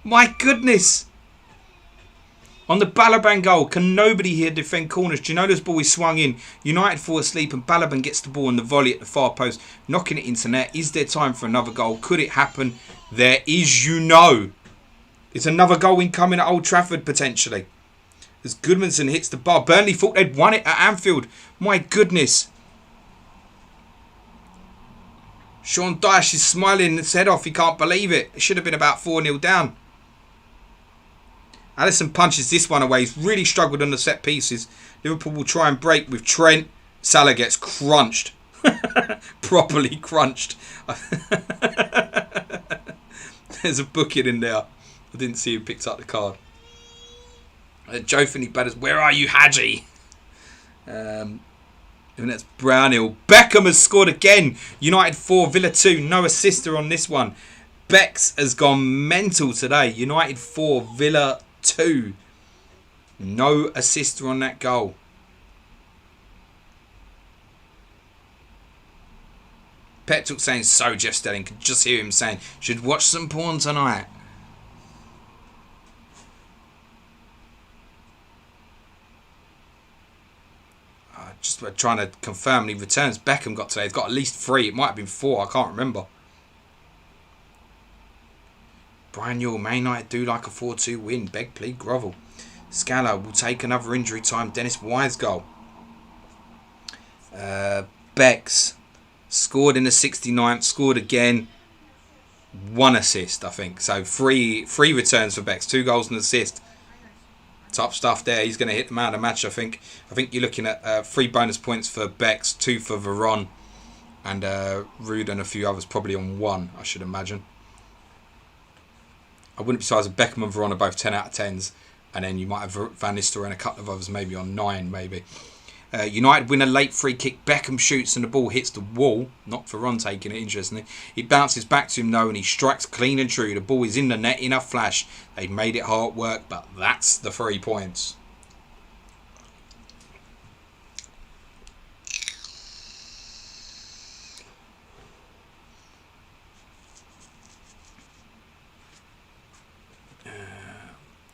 My goodness. On the Balaban goal, can nobody here defend corners? Ginola's ball is swung in. United fall asleep and Balaban gets the ball in the volley at the far post, knocking it into net. Is there time for another goal? Could it happen? There is, you know. It's another goal incoming at Old Trafford, potentially. As Goodmanson hits the bar. Burnley thought they'd won it at Anfield. My goodness. Sean Dyche is smiling his head off. He can't believe it. It should have been about 4-0 down. Alisson punches this one away. He's really struggled on the set pieces. Liverpool will try and break with Trent. Salah gets crunched. Properly crunched. There's a booking in there. I didn't see who picked up the card. Joe Finney batters. Where are you, Hadji? And that's Brownhill. Beckham has scored again. United 4, Villa 2. No assister on this one. Bex has gone mental today. United 4, Villa 2. No assister on that goal. Pep Talk saying, so Jeff Stelling. Could just hear him saying, should watch some porn tonight. Just trying to confirm the returns Beckham got today. He's got at least 3. It might have been 4. I can't remember. Brian Yule, Man United do like a 4-2 win. Beg, plead, grovel. Scala will take another injury time. Dennis Wise goal. Bex scored in the 69th. Scored again. 1 assist, I think. So 3 returns for Bex. 2 goals and an assist. Top stuff there. He's going to hit the man of the match, I think. I think you're looking at 3 bonus points for Bex, 2 for Veron, and Rude and a few others probably on 1, I should imagine. I wouldn't be surprised if Beckham and Veron are both 10 out of 10s, and then you might have Van Nistelrooy and a couple of others maybe on 9, maybe. United win a late free kick. Beckham shoots and the ball hits the wall. Not Veron taking it, interestingly. It bounces back to him though and he strikes clean and true. The ball is in the net in a flash. They made it hard work, but that's the 3 points.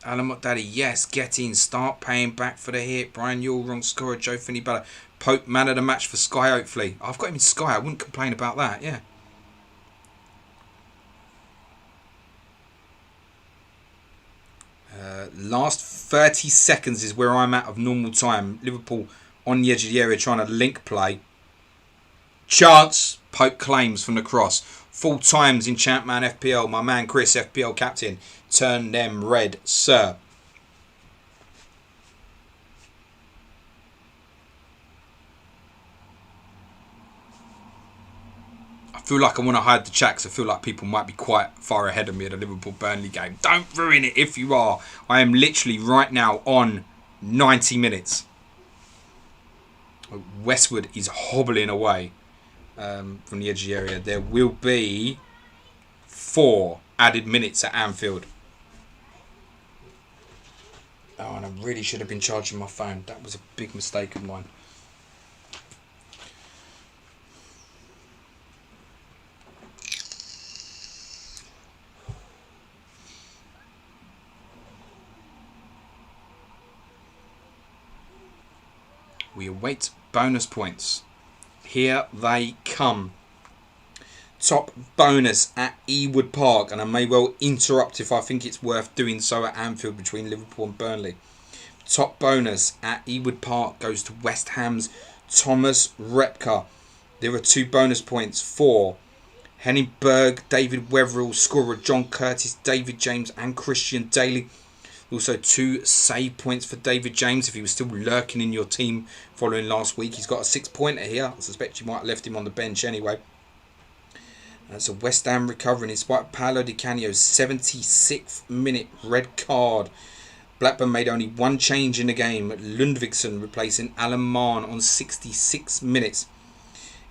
Alan Daddy, yes, get in, start paying back for the hit. Brian Yule, wrong scorer, Joe Finney Bella. Pope, man of the match for Sky, hopefully. I've got him in Sky, I wouldn't complain about that, yeah. Last 30 seconds is where I'm at of normal time. Liverpool on the edge of the area trying to link play. Chance. Pope claims from the cross. Full times in Champman FPL. My man Chris, FPL captain. Turn them red, sir. I feel like I want to hide the chat because I feel like people might be quite far ahead of me at the Liverpool-Burnley game. Don't ruin it if you are. I am literally right now on 90 minutes. Westwood is hobbling away from the edge of the area. There will be 4 added minutes at Anfield. Oh, and I really should have been charging my phone. That was a big mistake of mine. We await bonus points. Here they come. Top bonus at Ewood Park, and I may well interrupt if I think it's worth doing so at Anfield between Liverpool and Burnley. Top bonus at Ewood Park goes to West Ham's Thomas Repka. There are 2 bonus points for Henning Berg, David Wetherill, scorer John Curtis, David James and Christian Daly. Also 2 save points for David James if he was still lurking in your team following last week. He's got a 6-pointer here. I suspect you might have left him on the bench anyway. That's a West Ham recovering in spite of Paolo Di Canio's 76th minute red card. Blackburn made only 1 change in the game. Lundviksson replacing Alan Mann on 66 minutes.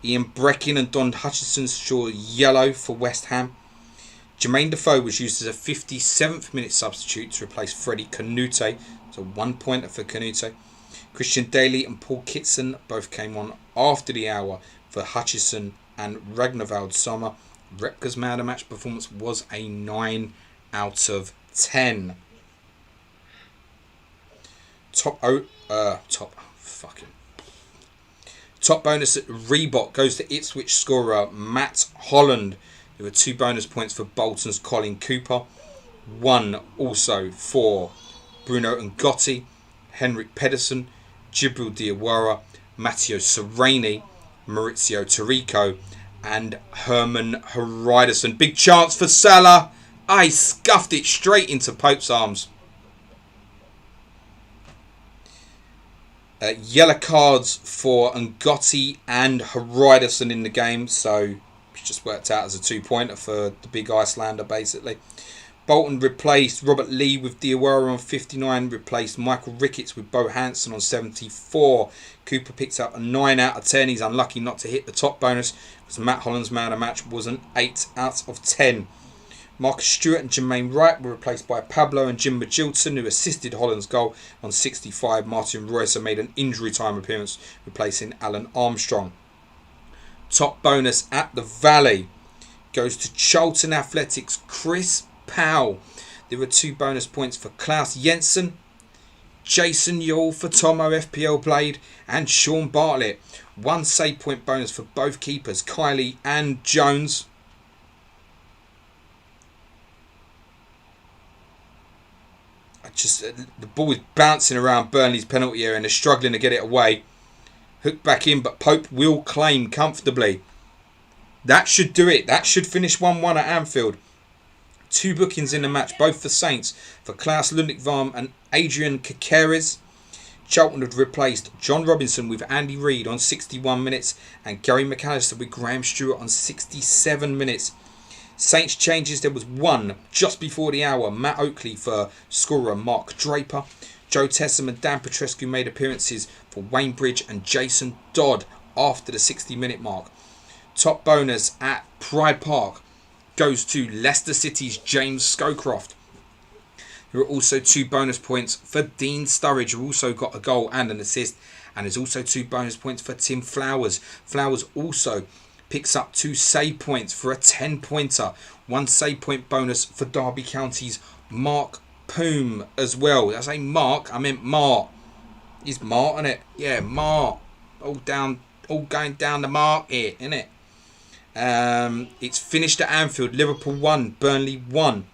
Ian Breckin and Don Hutchinson saw yellow for West Ham. Jermaine Defoe was used as a 57th minute substitute to replace Freddie Canute. So 1 pointer for Canute. Christian Daly and Paul Kitson both came on after the hour for Hutchison and Ragnvald Sommer. Repka's man of the match performance was a 9 out of 10. Top bonus at Reebok goes to Ipswich scorer Matt Holland. There were 2 bonus points for Bolton's Colin Cooper. 1 also for Bruno Ngotti, Henrik Pedersen, Jibril Diawara, Matteo Sereni, Maurizio Tarico and Herman Hariderson. Big chance for Salah. I scuffed it straight into Pope's arms. Yellow cards for Ngotti and Hariderson in the game, so it's just worked out as a 2-pointer for the big Icelander basically. Bolton replaced Robert Lee with Diawara on 59, replaced Michael Ricketts with Bo Hansen on 74. Cooper picked up a 9 out of 10. He's unlucky not to hit the top bonus because Matt Holland's man of the match was an 8 out of 10. Marcus Stewart and Jermaine Wright were replaced by Pablo and Jim Magilton, who assisted Holland's goal on 65. Martin Reusser made an injury time appearance, replacing Alan Armstrong. Top bonus at the Valley goes to Charlton Athletics' Chris Powell. There were 2 bonus points for Klaus Jensen, Jason Yule for Tomo FPL Blade, and Sean Bartlett. 1 save point bonus for both keepers, Kylie and Jones. The ball is bouncing around Burnley's penalty area and they're struggling to get it away. Hooked back in, but Pope will claim comfortably. That should do it. That should finish 1-1 at Anfield. 2 bookings in the match, both for Saints, for Klaus Lundikvarm and Adrian Kakeres. Charlton had replaced John Robinson with Andy Reid on 61 minutes and Gary McAllister with Graham Stewart on 67 minutes. Saints changes, there was 1 just before the hour. Matt Oakley for scorer Mark Draper. Joe Tessam and Dan Petrescu made appearances for Wayne Bridge and Jason Dodd after the 60-minute mark. Top bonus at Pride Park goes to Leicester City's James Scowcroft. There are also 2 bonus points for Dean Sturridge, who also got a goal and an assist. And there's also 2 bonus points for Tim Flowers. Flowers also picks up 2 save points for a 10-pointer. 1 save point bonus for Derby County's Mark Poom as well. Did I say Mark? I meant Mark. It's Mark, isn't it? Yeah, Mark. All going down the mark here, isn't it? It's finished at Anfield. Liverpool 1, Burnley 1.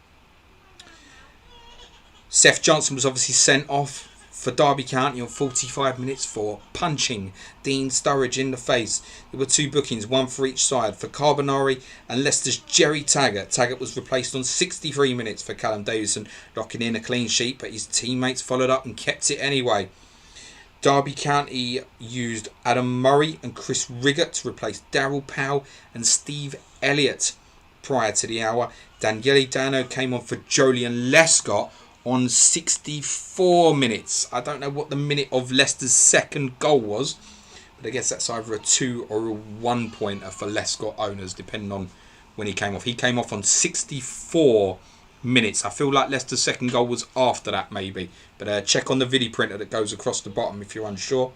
Seth Johnson was obviously sent off for Derby County on 45 minutes for punching Dean Sturridge in the face. There were 2 bookings, one for each side, for Carbonari and Leicester's Jerry Taggart. Taggart was replaced on 63 minutes for Callum Davison, locking in a clean sheet, but his teammates followed up and kept it anyway. Derby County used Adam Murray and Chris Riggott to replace Daryl Powell and Steve Elliott. Prior to the hour, Daniele Dano came on for Jolyon Lescott on 64 minutes. I don't know what the minute of Leicester's second goal was, but I guess that's either a 2 or a 1 pointer for Lescott owners, depending on when he came off. He came off on 64 minutes. I feel like Leicester's second goal was after that, maybe. But check on the video printer that goes across the bottom if you're unsure.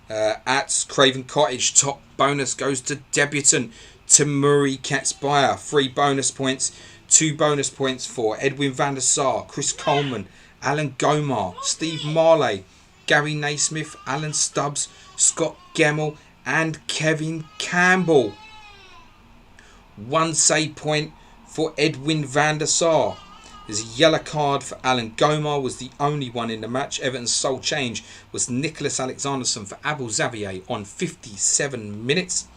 At Craven Cottage, top bonus goes to debutant Tamuri Katsbaya. 3 bonus points. 2 bonus points for Edwin van der Sar, Chris Coleman, Alan Gomar, Steve Marley, Gary Naismith, Alan Stubbs, Scott Gemmell and Kevin Campbell. 1 save point for Edwin van der Sar. There's a yellow card for Alan Gomar, was the only one in the match. Everton's sole change was Nicholas Alexanderson for Abel Xavier on 57 minutes.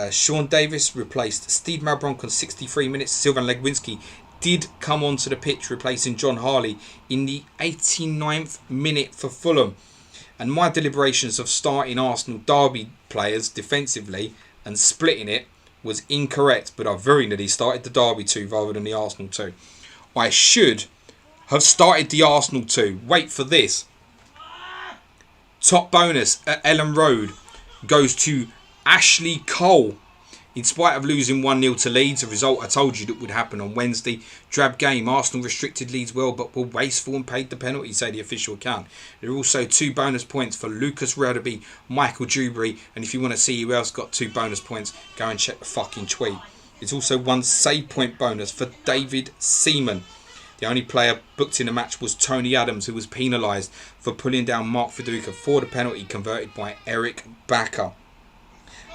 Sean Davis replaced Steve Malbronk on 63 minutes. Sylvan Legwinski did come onto the pitch, replacing John Harley in the 89th minute for Fulham. And my deliberations of starting Arsenal Derby players defensively and splitting it was incorrect, but I very nearly started the Derby 2 rather than the Arsenal 2. I should have started the Arsenal 2. Wait for this. Top bonus at Ellen Road goes to Ashley Cole. In spite of losing 1-0 to Leeds, a result I told you that would happen on Wednesday. Drab game. Arsenal restricted Leeds well, but were wasteful and paid the penalty, say the official account. There are also 2 bonus points for Lucas Radaby, Michael Dewberry, and if you want to see who else got 2 bonus points, go and check the fucking tweet. There's also 1 save point bonus for David Seaman. The only player booked in the match was Tony Adams, who was penalised for pulling down Mark Viduka for the penalty converted by Eric Bakker.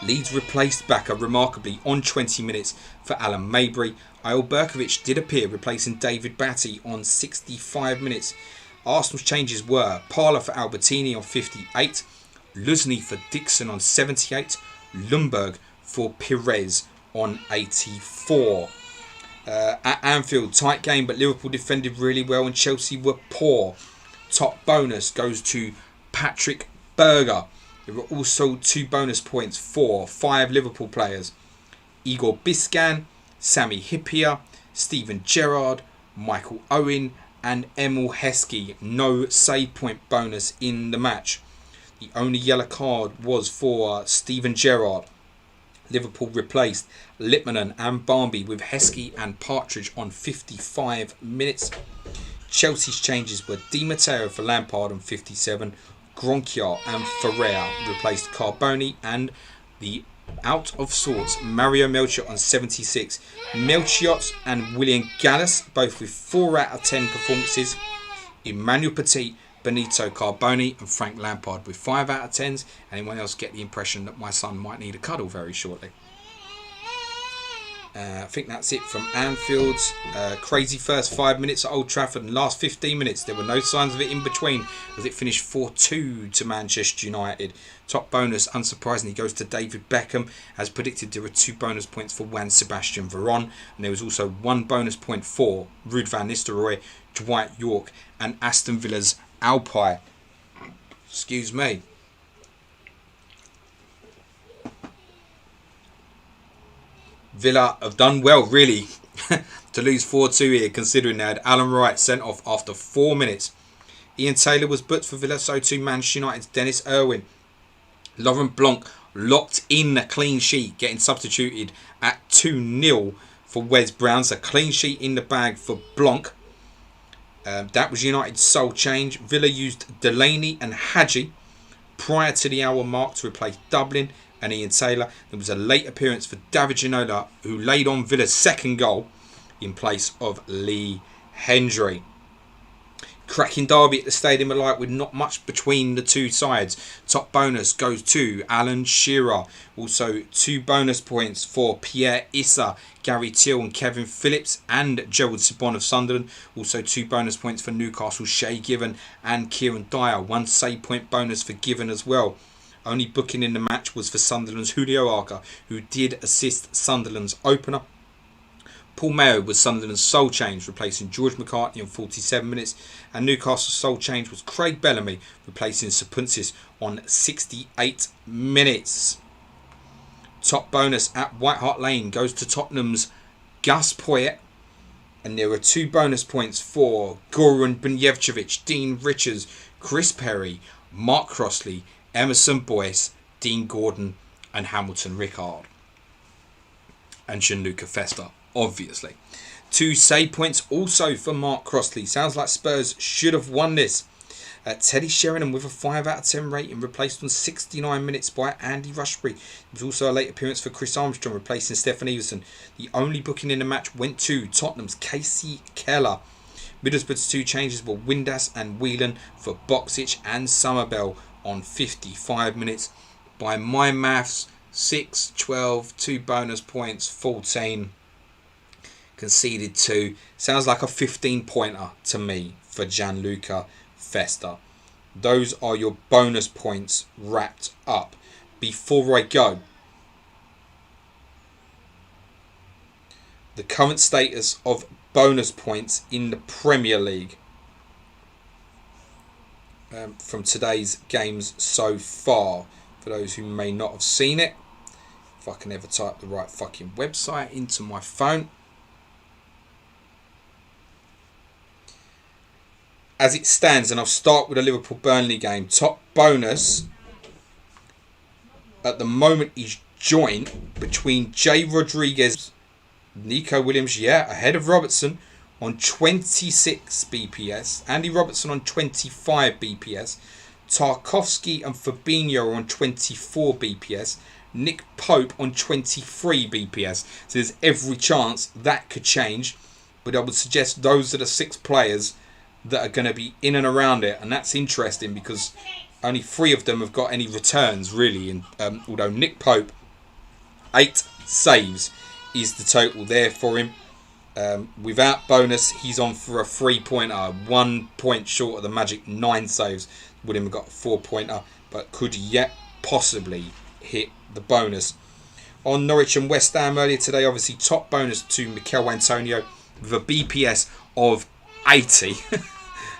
Leeds replaced Bakker remarkably on 20 minutes for Alan Mabry. Eyal Berkovic did appear, replacing David Batty on 65 minutes. Arsenal's changes were Parler for Albertini on 58, Lusney for Dixon on 78, Lundberg for Perez on 84. At Anfield, tight game, but Liverpool defended really well and Chelsea were poor. Top bonus goes to Patrick Berger. There were also 2 bonus points for 5 Liverpool players. Igor Biscan, Sammy Hippier, Stephen Gerrard, Michael Owen and Emil Heskey. No save point bonus in the match. The only yellow card was for Stephen Gerrard. Liverpool replaced Littmanen and Barmby with Heskey and Partridge on 55 minutes. Chelsea's changes were Di Matteo for Lampard on 57, Gronkiar and Ferrer replaced Carboni and the out of sorts Mario Melchiot on 76. Melchiot and William Gallas both with 4 out of 10 performances. Emmanuel Petit, Benito Carboni and Frank Lampard with 5 out of 10s. Anyone else get the impression that my son might need a cuddle very shortly? I think that's it from Anfield's. Crazy first 5 minutes at Old Trafford and last 15 minutes. There were no signs of it in between as it finished 4-2 to Manchester United. Top bonus, unsurprisingly, goes to David Beckham. As predicted, there were 2 bonus points for Juan Sebastian Veron. And there was also 1 bonus point for Ruud van Nistelrooy, Dwight York and Aston Villa's Alpay. Excuse me. Villa have done well, really, to lose 4-2 here, considering they had Alan Wright sent off after 4 minutes. Ian Taylor was booked for Villa, so too Manchester United's Dennis Irwin. Laurent Blanc locked in a clean sheet, getting substituted at 2-0 for Wes Brown. So clean sheet in the bag for Blanc. That was United's sole change. Villa used Delaney and Hadji prior to the hour mark to replace Dublin and Ian Taylor. There was a late appearance for David Ginola, who laid on Villa's second goal in place of Lee Hendry. Cracking derby at the Stadium of Light with not much between the two sides. Top bonus goes to Alan Shearer. Also 2 bonus points for Pierre Issa, Gary Teal and Kevin Phillips and Gerald Sibon of Sunderland. Also 2 bonus points for Newcastle, Shay Given and Kieran Dyer. 1 save point bonus for Given as well. Only booking in the match was for Sunderland's Julio Arca, who did assist Sunderland's opener. Paul Mayo was Sunderland's sole change, replacing George McCartney on 47 minutes. And Newcastle's sole change was Craig Bellamy, replacing Sapunsis on 68 minutes. Top bonus at White Hart Lane goes to Tottenham's Gus Poyet. And there are 2 bonus points for Goran Bunjevcevic, Dean Richards, Chris Perry, Mark Crossley, Emerson Boyce, Dean Gordon and Hamilton Rickard. And Gianluca Festa, obviously. 2 save points also for Mark Crossley. Sounds like Spurs should have won this. Teddy Sheringham with a 5 out of 10 rating, replaced on 69 minutes by Andy Rushbury. There was also a late appearance for Chris Armstrong, replacing Stefan Everson. The only booking in the match went to Tottenham's Casey Keller. Middlesbrough's 2 changes were Windass and Whelan for Boxic and Summerbell on 55 minutes. By my maths, 6, 12, 2 bonus points, 14. Conceded 2. Sounds like a 15-pointer to me for Gianluca Festa. Those are your bonus points wrapped up. Before I go, the current status of bonus points in the Premier League from today's games so far. For those who may not have seen it, if I can ever type the right fucking website into my phone. As it stands, and I'll start with the Liverpool-Burnley game, top bonus at the moment is joint between Jay Rodriguez, Nico Williams, ahead of Robertson on 26 BPS, Andy Robertson on 25 BPS, Tarkovsky and Fabinho on 24 BPS, Nick Pope on 23 BPS. So there's every chance that could change, but I would suggest those are the 6 players that are going to be in and around it, and that's interesting because only 3 of them have got any returns really. And although Nick Pope, 8 saves is the total there for him. Without bonus, he's on for a 3-pointer, 1 point short of the magic 9 saves. Would have got a 4-pointer, but could yet possibly hit the bonus. On Norwich and West Ham earlier today, obviously top bonus to Mikel Antonio with a BPS of 80,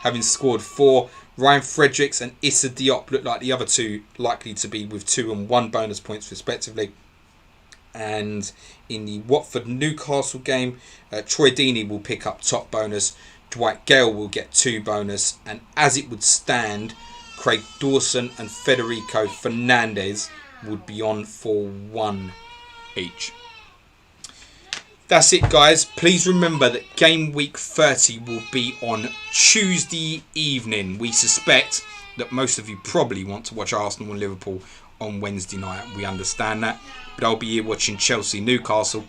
having scored 4. Ryan Fredericks and Issa Diop look like the other 2 likely to be with 2 and 1 bonus points respectively. And in the Watford-Newcastle game, Troy Deeney will pick up top bonus, Dwight Gale will get 2 bonus, and as it would stand, Craig Dawson and Federico Fernandez would be on for 1 each. That's it, guys. Please remember that game week 30 will be on Tuesday evening. We suspect that most of you probably want to watch Arsenal and Liverpool on Wednesday night. We understand that. But I'll be here watching Chelsea Newcastle.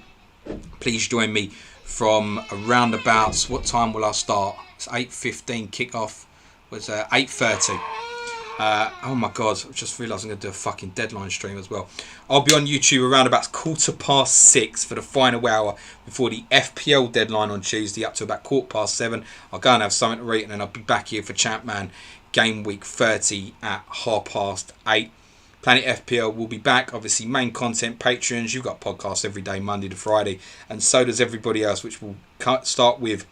Please join me from around about, what time will I start? It's 8:15 kickoff. Was 8:30. Oh my god, I've just realised I'm going to do a fucking deadline stream as well. I'll be on YouTube around about 6:15 for the final hour before the FPL deadline on Tuesday, up to about 7:15. I'll go and have something to eat, and then I'll be back here for Champ Man game week 30 at 8:30. Planet FPL will be back. Obviously, main content, Patreons. You've got podcasts every day, Monday to Friday, and so does everybody else, which will start with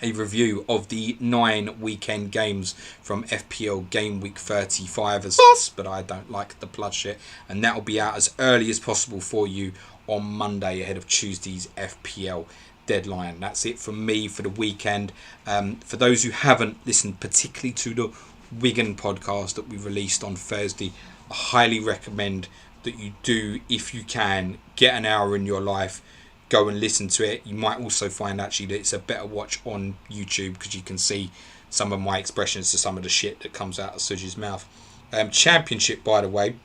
a review of the 9 weekend games from FPL game week 35 as us, but I don't like the blood shit, and that will be out as early as possible for you on Monday ahead of Tuesday's FPL deadline. That's it from me for the weekend. For those who haven't listened particularly to the Wigan podcast that we released on Thursday, I highly recommend that you do, if you can, get an hour in your life, go and listen to it. You might also find actually that it's a better watch on YouTube because you can see some of my expressions to some of the shit that comes out of Suj's mouth. Championship, by the way,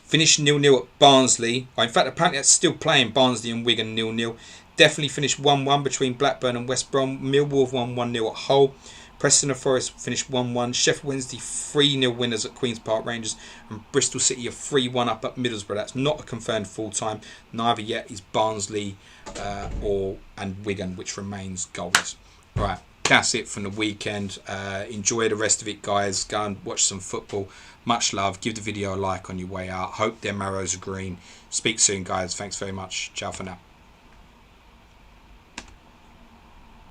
finished 0-0 at Barnsley. In fact, apparently that's still playing, Barnsley and Wigan 0-0. Definitely finished 1-1 between Blackburn and West Brom. Millwall have won 1-0 at Hull. Preston and Forest finished 1-1. Sheffield Wednesday 3-0 winners at Queen's Park Rangers. And Bristol City are 3-1 up at Middlesbrough. That's not a confirmed full-time. Neither yet is Barnsley and Wigan, which remains goalless. Right, that's it from the weekend. Enjoy the rest of it, guys. Go and watch some football. Much love. Give the video a like on your way out. Hope their marrows are green. Speak soon, guys. Thanks very much. Ciao for now.